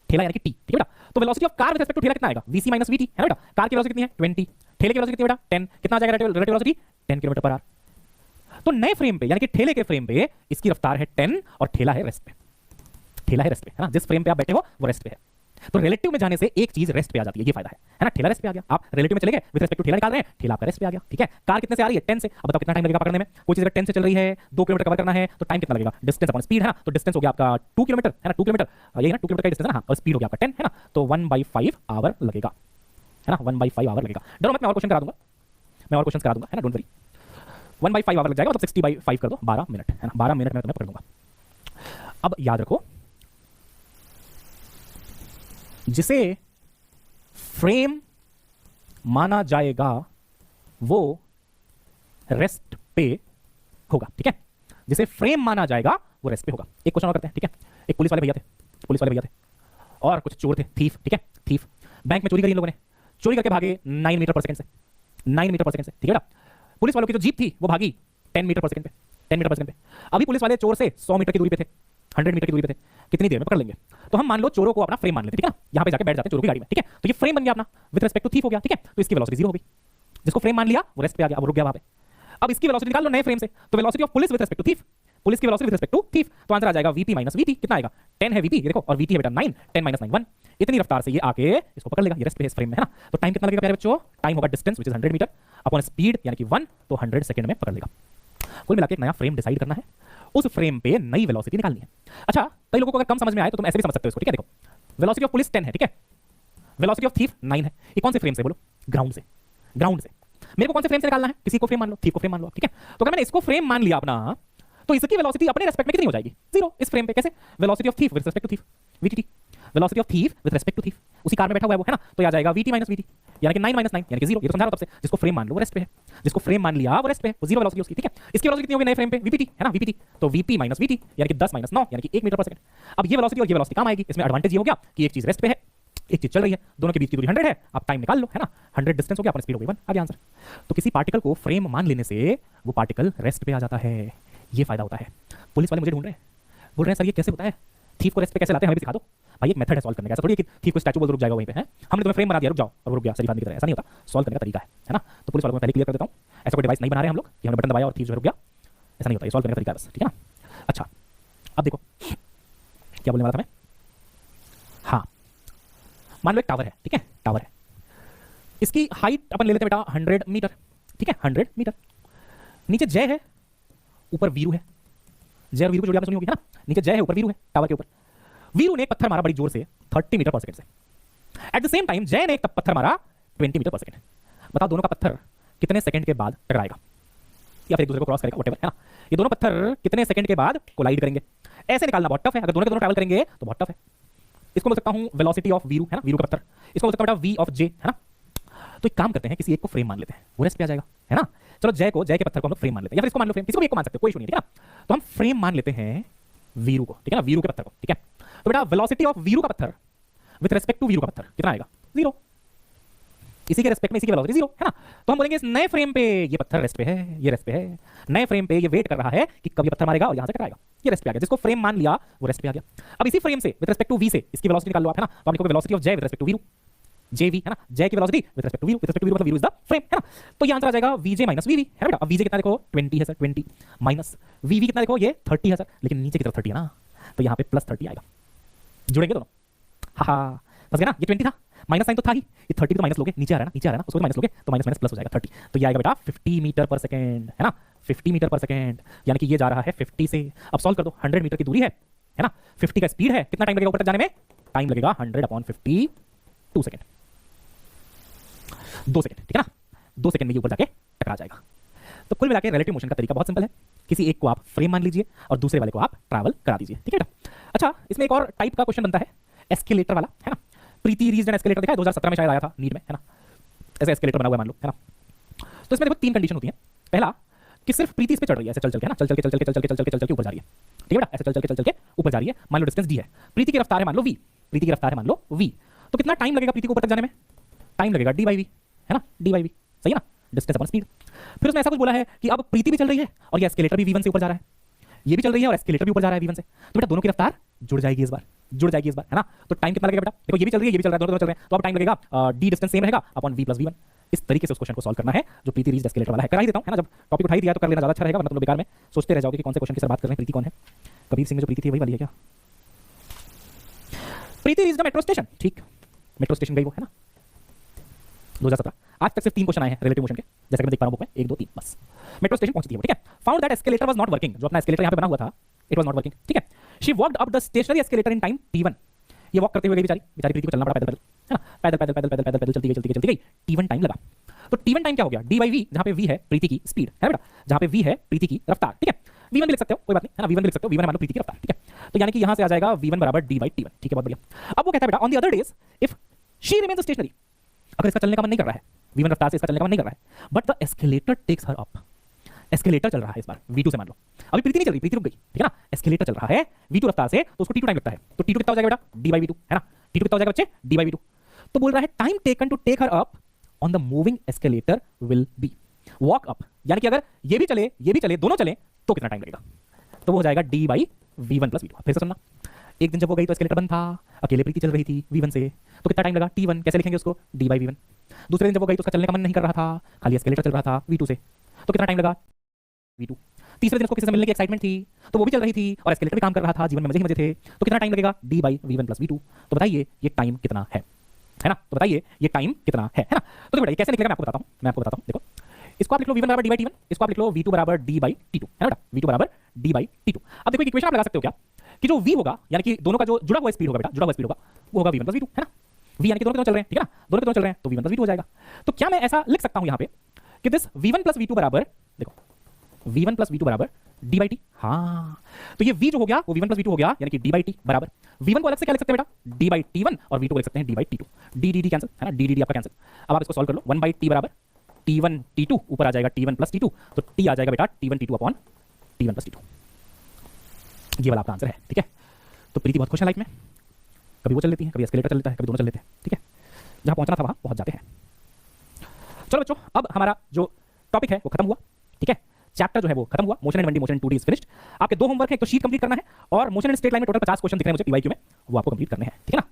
ठेला यानी कि टी, ठीक है बेटा। तो velocity of car with respect to ठेला कितना आएगा, वीसी माइनस वीटी, है ना बेटा। कार की वेलोसिटी कितनी है 20, ठेले की वेलोसिटी कितनी है बेटा 10, कितना आ जाएगा relative velocity 10 kilometre per hour. तो नए फ्रेम पे यानी कि ठेले के फ्रेम पे इसकी रफ्तार है 10 और ठेला है रेस्ट पे, ठेला है रेस्ट पे, है ना, जिस फ्रेम पे आप बैठे हो वो रेस्ट पे है। तो रिलेटिव में जाने से एक चीज रेस्ट पे आ जाती है, ये फायदा है ना। ठेला रेस्ट पे आ गया, आप रिलेटिव में चले गए, विद रिस्पेक्ट टू ठेला निकाल रहे हैं, ठेला आपका रेस्ट पे आ गया, ठीक है। कार कितने से आ रही है 10 से, अब बताओ कितना टाइम लगेगा पकड़ने में। कोई चीज अगर 10 से चल रही है 2 किलोमीटर कवर करना है तो टाइम कितना लगेगा, डिस्टेंस अपॉन स्पीड, है ना। तो डिस्टेंस हो गया आपका 2 किलोमीटर, है ना, 2 किलोमीटर, यही ना 2 किलोमीटर का डिस्टेंस है ना, और स्पीड हो गया आपका 10, है ना। तो 1/5 आवर लगेगा, है ना, 1/5 आवर लगेगा। डरो मत, मैं और क्वेश्चन करा दूंगा, मैं और क्वेश्चन करा दूंगा, है ना, डोंट वरी। 1/5 आवर लग जाएगा, मतलब 60/5 कर दो, 12 मिनट, है ना, 12 मिनट में तुम्हें पकड़ दूंगा। अब याद रखो जिसे फ्रेम माना जाएगा वो रेस्ट पे होगा, ठीक है, जिसे फ्रेम माना जाएगा वो रेस्ट पे होगा। एक क्वेश्चन और करते हैं, ठीक है। एक पुलिस वाले भैया थे, पुलिस वाले भैया थे और कुछ चोर थे, थीफ, ठीक है, थीफ। बैंक में चोरी करी इन लोगों ने, चोरी करके भागे 9 मीटर पर सेकंड से, 9 मीटर पर सेकंड से, ठीक है ना। पुलिस वालों की जो जीप थी वो भागी 10 मीटर पर सेकंड पे, 10 मीटर पर सेकंड पे। अभी पुलिस वाले चोर से 100 मीटर की दूरी पे थे, 100 मीटर की दूरी पे थे, कितनी देर में पकड़ लेंगे। तो हम मान लो चोरों को अपना फ्रेम मान लेते, ठीक है ना, यहां पे जाके बैठ जाते हैं चोरों की गाड़ी में, ठीक है। तो ये फ्रेम बन गया अपना, विद रिस्पेक्ट टू थीफ हो गया, ठीक है। तो इसकी वेलोसिटी जीरो हो गई, जिसको फ्रेम मान लिया वो रेस्ट पे आ गया, अब रुक गया वहां पे। अब इसकी वेलोसिटी निकाल लो नए फ्रेम से, तो velocity of police with respect to thief, police की velocity with respect to thief, तो आंसर आ जाएगा वीपी माइनस वीटी, कितना आएगा 10 है वीपी, ये देखो, और वीटी है बेटा 9, 10 माइनस 9 1। इतनी रफ्तार से ये आके इसको पकड़ लेगा, ये रेस्ट पे है इस फ्रेम में, है ना। तो टाइम कितना लगेगा प्यारे बच्चों, टाइम होगा distance which is 100 metre upon speed यानी कि 1, तो 100 सेकंड में पकड़ लेगा। कुल मिलाकर एक नया फ्रेम डिसाइड करना है, उस फ्रेम पे नई वेलोसिटी निकालनी है। अच्छा, कई लोगों को अगर कम समझ में आए तो तुम ऐसे भी समझ सकते हो इसको, ठीक है। देखो वेलोसिटी ऑफ पुलिस 10 है, ठीक है, वेलोसिटी ऑफ थीफ 9 है। ये कौन से फ्रेम से बोलो, ग्राउंड से, ग्राउंड से। मेरे को कौन से फ्रेम से निकालना है, किसी को फ्रेम मान लो, थीफ को फ्रेम मान लो, ठीक है। तो अगर मैंने इसको फ्रेम मान लिया अपना, तो इसकी वेलोसिटी अपने रेस्पेक्ट में कितनी हो जाएगी, जीरो। इस फ्रेम पे कैसे, velocity of thief with respect to thief, VT, velocity of thief with respect to thief, उसी कार में बैठा हुआ है वो, है ना। तो आ जाएगा वीटी माइनस वीटी यानी कि 9 माइनस 9 यानी कि जीरो। ये तो समझा रहा हूं तब से, जिसको फ्रेम मान लो वो रेस्ट पे है, जिसको फ्रेम मान लिया वो रेस्ट पे है, वो जीरो वेलोसिटी उसकी, ठीक है। इसकी वेलोसिटी कितनी होगी नए फ्रेम पे, वीपीटी, है ना, वीपीटी। तो वीपी माइनस वीटी यानी कि 10 माइनस 9 यानी कि 1 मीटर पर सेकंड। अब ये वेलोसिटी और ये वेलोसिटी काम आएगी, इसमें एडवांटेज ये हो गया कि एक चीज रेस्ट पे है, एक चीज चल रही है, दोनों के बीच की दूरी 100 है। आप टाइम निकाल लो, है ना, 100 डिस्टेंस हो गया, अपन स्पीड हो गई 1, आ गया आंसर। तो किसी पार्टिकल को फ्रेम मान लेने से वो पार्टिकल रेस्ट पे आ जाता है, ये फायदा होता है। पुलिस वाले मुझे ढूंढ रहे हैं, बोल रहे हैं सर ये कैसे होता है, थीफ को रेस्ट पे कैसे लाते हैं, हमें भी सिखा दो भाई। एक मेथड है सॉल्व करने का, ऐसा थोड़ी है कि थीफ को स्टैचू बोल रुक जाएगा वहीं पे, है। हमने तुम्हें फ्रेम बना दिया, रुक जाओ, और रुक गया शरीफ आदमी की तरह, ऐसा नहीं होता, सॉल्व करने का तरीका है ना। तो पुलिस वालों को पहले क्लियर कर देता हूं, ऐसा कोई डिवाइस नहीं बना रहे हम लोग कि हमने बटन दबाया और थीफ जो रुक गया, ऐसा नहीं होता, ये सॉल्व करने का तरीका है बस, ठीक है ना। अच्छा अब देखो क्या बोलने वाला था मैं, हाँ मान लो एक टावर है, ठीक है, टावर है, इसकी हाइट अपन ले लेते हैं बेटा 100 मीटर, ठीक है, 100 मीटर। नीचे जय है, ऊपर वीरू है, जय और वीरू की जोड़ी आपने सुनी होगी, है ना। नीचे जय है, ऊपर वीरू है, टावर के ऊपर। वीरू ने एक पत्थर मारा बड़ी जोर से 30 मीटर पर सेकंड से, एट द सेम टाइम जय ने एक पत्थर मारा 20 मीटर पर सेकंड। बताओ दोनों का पत्थर कितने सेकंड के बाद टकराएगा या फिर एक दूसरे को क्रॉस करेगा, व्हाटएवर, है ना। ये दोनों पत्थर कितने सेकंड के बाद कोलाइड करेंगे, ऐसे निकालना बहुत टफ है, अगर दोनों के दोनों ट्रैवल करेंगे तो बहुत टफ है। इसको बोल सकता हूं वेलोसिटी ऑफ वीरू, है ना, वीरू का पत्थर। इसको बोल सकता हूं बेटा वी ऑफ जे, है ना। तो एक काम करते हैं, किसी एक को फ्रेम मान लेते हैं, वो रेस्ट पे आ जाएगा, है ना। चलो जय को, जय के पत्थर को हम लोग फ्रेम मान लेते हैं, या फिर इसको मान लो फ्रेम, किसी को भी एक को मान सकते हो, कोई इशू नहीं है, ठीक है ना। तो हम फ्रेम मान लेते हैं वीरू को, ठीक है ना, वीरू के पत्थर को, ठीक है। तो बेटा वेलोसिटी ऑफ वीरू का पत्थर विद रिस्पेक्ट टू वीरू का पत्थर कितना आएगा, जीरो। इसी के रिस्पेक्ट में इसी की वेलोसिटी जीरो, है ना। तो हम बोलेंगे इस नए फ्रेम पे ये पत्थर रेस्ट पे है, ये रेस्ट पे है, नए फ्रेम पे ये वेट कर रहा है कि कब ये पत्थर मारेगा और यहां से टकराएगा, ये रेस्ट पे आ गया। जिसको फ्रेम मान लिया वो रेस्ट पे आ गया। अब इसी फ्रेम से विद रिस्पेक्ट टू वी से इसकी वेलोसिटी निकाल लो आप, है ना। तो हम लिखोगे velocity of Jai with respect to Veeru, JV, है ना, जय की velocity with respect to Veeru, with respect to Veeru मतलब वीरू इज द फ्रेम, है ना। तो ये आंसर आ जाएगा वीजे माइनस वीवी, है ना बेटा। अब वीजे कितना देखो 20 है सर, 20 माइनस वीवी कितना देखो ये 30 है सर, लेकिन नीचे की तरफ 30 है ना, तो यहाँ पे प्लस 30 आएगा, जुड़ेंगे दोनों, हा बस गया ना। ये 20 था, माइनस साइन तो था ही, ये 30 तो माइनस लोगे, नीचे आ रहा है ना, नीचे आ रहा है ना, उसको माइनस लोगे तो माइनस माइनस प्लस हो जाएगा 30। तो ये आएगा बेटा 50 मीटर पर सेकंड, है ना, 50 मीटर पर सेकंड, यानी कि ये जा रहा है 50 से। अब सॉल्व कर दो, 100 मीटर की दूरी है ना, 50 का स्पीड है, कितना टाइम लगेगा ऊपर तक जाने में, टाइम लगेगा 100/50 2 सेकंड, 2 सेकंड, ठीक है ना। 2 सेकंड में ये ऊपर जाके टकरा जाएगा। तो कुल मिलाकर रिलेटिव मोशन का तरीका बहुत सिंपल है, किसी एक को आप फ्रेम मान लीजिए और दूसरे वाले को आप ट्रैवल करा दीजिए, ठीक है बेटा। अच्छा इसमें एक और टाइप का क्वेश्चन बनता है, एस्केलेटर वाला, है ना। प्रीति रीजन एस्केलेटर देखा है, 2017 में शायद आया था नीट में, है ना। ऐसे एस्केलेटर बना हुआ है मान लो, है ना। तो इसमें देखो 3 कंडीशन होती है। पहला कि सिर्फ प्रीति इस पे चढ़ रही है, ऐसे चल चल के, है ना, चल चल के चल चल के चल चल के चल चल के चल चल के ऊपर जा रही है, ठीक है बेटा, ऐसे चल चल के चल चल के ऊपर जा रही है। मान लो डिस्टेंस डी है, प्रीति की रफ्तार है मान लो वी, प्रीति की रफ्तार है मान लो वी। तो कितना टाइम लगेगा प्रीति को ऊपर तक जाने में, टाइम लगेगा डी बाई वी, है ना, डी बाई वी, सही है ना, डिस्टेंस अपॉन स्पीड। फिर उसमें ऐसा कुछ बोला है कि अब प्रीति भी चल रही है और ये एस्केलेटर भी v1 से ऊपर जा रहा है, ये भी चल रही है और एस्केलेटर भी ऊपर जा रहा है v1 से, तो बेटा दोनों की रफ्तार जुड़ जाएगी इस बार, जुड़ जाएगी इस बार, है ना। तो टाइम कितना लगेगा बेटा, देखो ये भी चल रही है, ये भी चल रहा है, दोनों चल रहे हैं, तो अब टाइम लगेगा d डिस्टेंस सेम रहेगा अपॉन v प्लस v1। इस तरीके से उस क्वेश्चन को सॉल्व करना है जो प्रीति रीच एस्केलेटर वाला है। करा ही देता हूं, है ना, जब टॉपिक उठा ही दिया तो कर लेना ज्यादा अच्छा रहेगा, वरना तुम लोग बेकार में सोचते रह जाओगे कि कौन से क्वेश्चन की सर बात कर रहे हैं, प्रीति कौन है। कबीर सिंह में जो प्रीति थी वही वाली है क्या? प्रीति रीच द मेट्रो स्टेशन, ठीक, मेट्रो स्टेशन गई वो, है ना, 2017। आज तक सिर्फ 3 क्वेश्चन आए हैं रिलेटिव मोशन के, जैसे कि मैं देख पा रहा हूं बुक में, 1 2 3 बस। मेट्रो स्टेशन पहुंचती है, ठीक है। Found that escalator was not working, जो अपना एस्केलेटर यहां पे बना हुआ था, इट वाज नॉट वर्किंग, ठीक है। She walked up the stationary escalator in time t1, ये वॉक करते हुए गई बेचारी, बेचारी प्रीति को चलना पड़ा पैदल पैदल, है ना, पैदल पैदल पैदल पैदल पैदल चलती गई, t1 टाइम लगा। तो t1 टाइम क्या हो गया, d बाई v, जहां पे v है प्रीति की स्पीड, है बेटा, जहां पे v है प्रीति की रफ्तार, ठीक है। v1 भी लिख सकते हो, कोई बात नहीं, है ना, v1 भी लिख सकते हो, v1 है मान लो प्रीति की रफ्तार, ठीक है। तो यानी कि यहां से आ जाएगा v1 बराबर d बाई t1, ठीक है, बहुत बढ़िया। अब वो कहता है बेटा on the other days if she remains stationary, अगर इसका चलने का मन नहीं कर रहा है, v1 रफ्तार से इसका चलने का मन नहीं कर रहा है, but the escalator takes her up, escalator चल रहा है इस बार v2 से, मान लो अभी प्रीति नहीं चल रही, प्रीति रुक गई, ठीक है ना, एस्केलेटर चल रहा है v2 रफ्तार से, तो उसको t2 टाइम लगता है, तो t2 कितना हो जाएगा बेटा, d बाई v2, है ना, t2 कितना हो जाएगा बच्चे, d बाई v2। तो बोल रहा है time taken to take her up on the moving escalator will be walk up, यानी कि अगर ये भी चले दोनों चले तो कितना टाइम लगेगा, तो वो हो जाएगा d by v1 plus v2। फिर से सुनना, एक दिन जब वो गई तो एस्केलेटर बंद था, अकेले प्रीति चल रही थी v1 से, तो कितना टाइम लगा t1, कैसे लिखेंगे उसको, d बाई v1। दूसरे दिन जब वो गई तो उसका चलने का मन नहीं कर रहा था, खाली एस्केलेटर चल रहा था v2 से, तो कितना टाइम लगा v2। तीसरे दिन उसको किसी से मिलने की एक्साइटमेंट थी, तो वो भी चल रही थी और एस्केलेटर भी काम कर रहा था, जीवन में मजे ही मजे थे, तो कितना टाइम लगेगा d by v1 plus v2। तो बताइए ये टाइम कितना है ना, तो बताइए ये टाइम कितना है ना। तो देखो बेटा ये कैसे निकलेगा मैं आपको बताता हूं, देखो इसको आप लिख लो v1 बराबर d बाई t1, इसको आप लिख लो v2 बराबर d बाई t2, है ना बेटा, v2 बराबर d बाई t2। अब देखो एक इक्वेशन आप लगा सकते हो क्या, कि जो v होगा यानी कि दोनों का जो जुड़ा हुआ स्पीड होगा बेटा, जुड़ा हुआ स्पीड होगा वो होगा v1 प्लस v2, है ना, v यानी कि दोनों के दोनों चल रहे हैं, ठीक है ना, दोनों के दोनों चल रहे हैं, तो v1 प्लस v2 हो जाएगा। तो क्या मैं ऐसा लिख सकता हूं यहां पे कि दिस v1 प्लस v2 बराबर, देखो v1 प्लस v2 बराबर d बाई t, हाँ, तो ये v जो हो गया वो v1 प्लस v2 हो गया, यानी कि d बाई t बराबर v1 को अलग से क्या लिख सकते हैं बेटा, d बाई t1, और v2 को लिख सकते हैं d by t2, d d d cancel, है ना, d d d आपका कैंसिल। अब आप इसको सॉल्व कर लो, 1 बाई t बराबर t1 t2, ऊपर आ जाएगा t1 प्लस t2, तो t आ जाएगा बेटा t1 t2 upon t1 plus t2, ये वाला आपका आंसर है, ठीक है। तो प्रीति बहुत खुश है लाइफ में, कभी वो चल लेती है, कभी एस्केलेटर चल लेता है, कभी दोनों चल लेते हैं, ठीक है, जहां पहुंचना था वहां पहुंच जाते हैं। चलो बच्चों अब हमारा जो टॉपिक है वो खत्म हुआ, ठीक है, चैप्टर जो है वो खत्म हुआ, motion and 1D motion and 2D is finished. आपके 2 होमवर्क है, एक तो शीट कंप्लीट करना है और मोशन एंड स्ट्रेट लाइन में टोटल 50 क्वेश्चन दिख रहे हैं मुझे पीवाईक्यू में, वो आपको कंप्लीट करने हैं, ठीक है ना।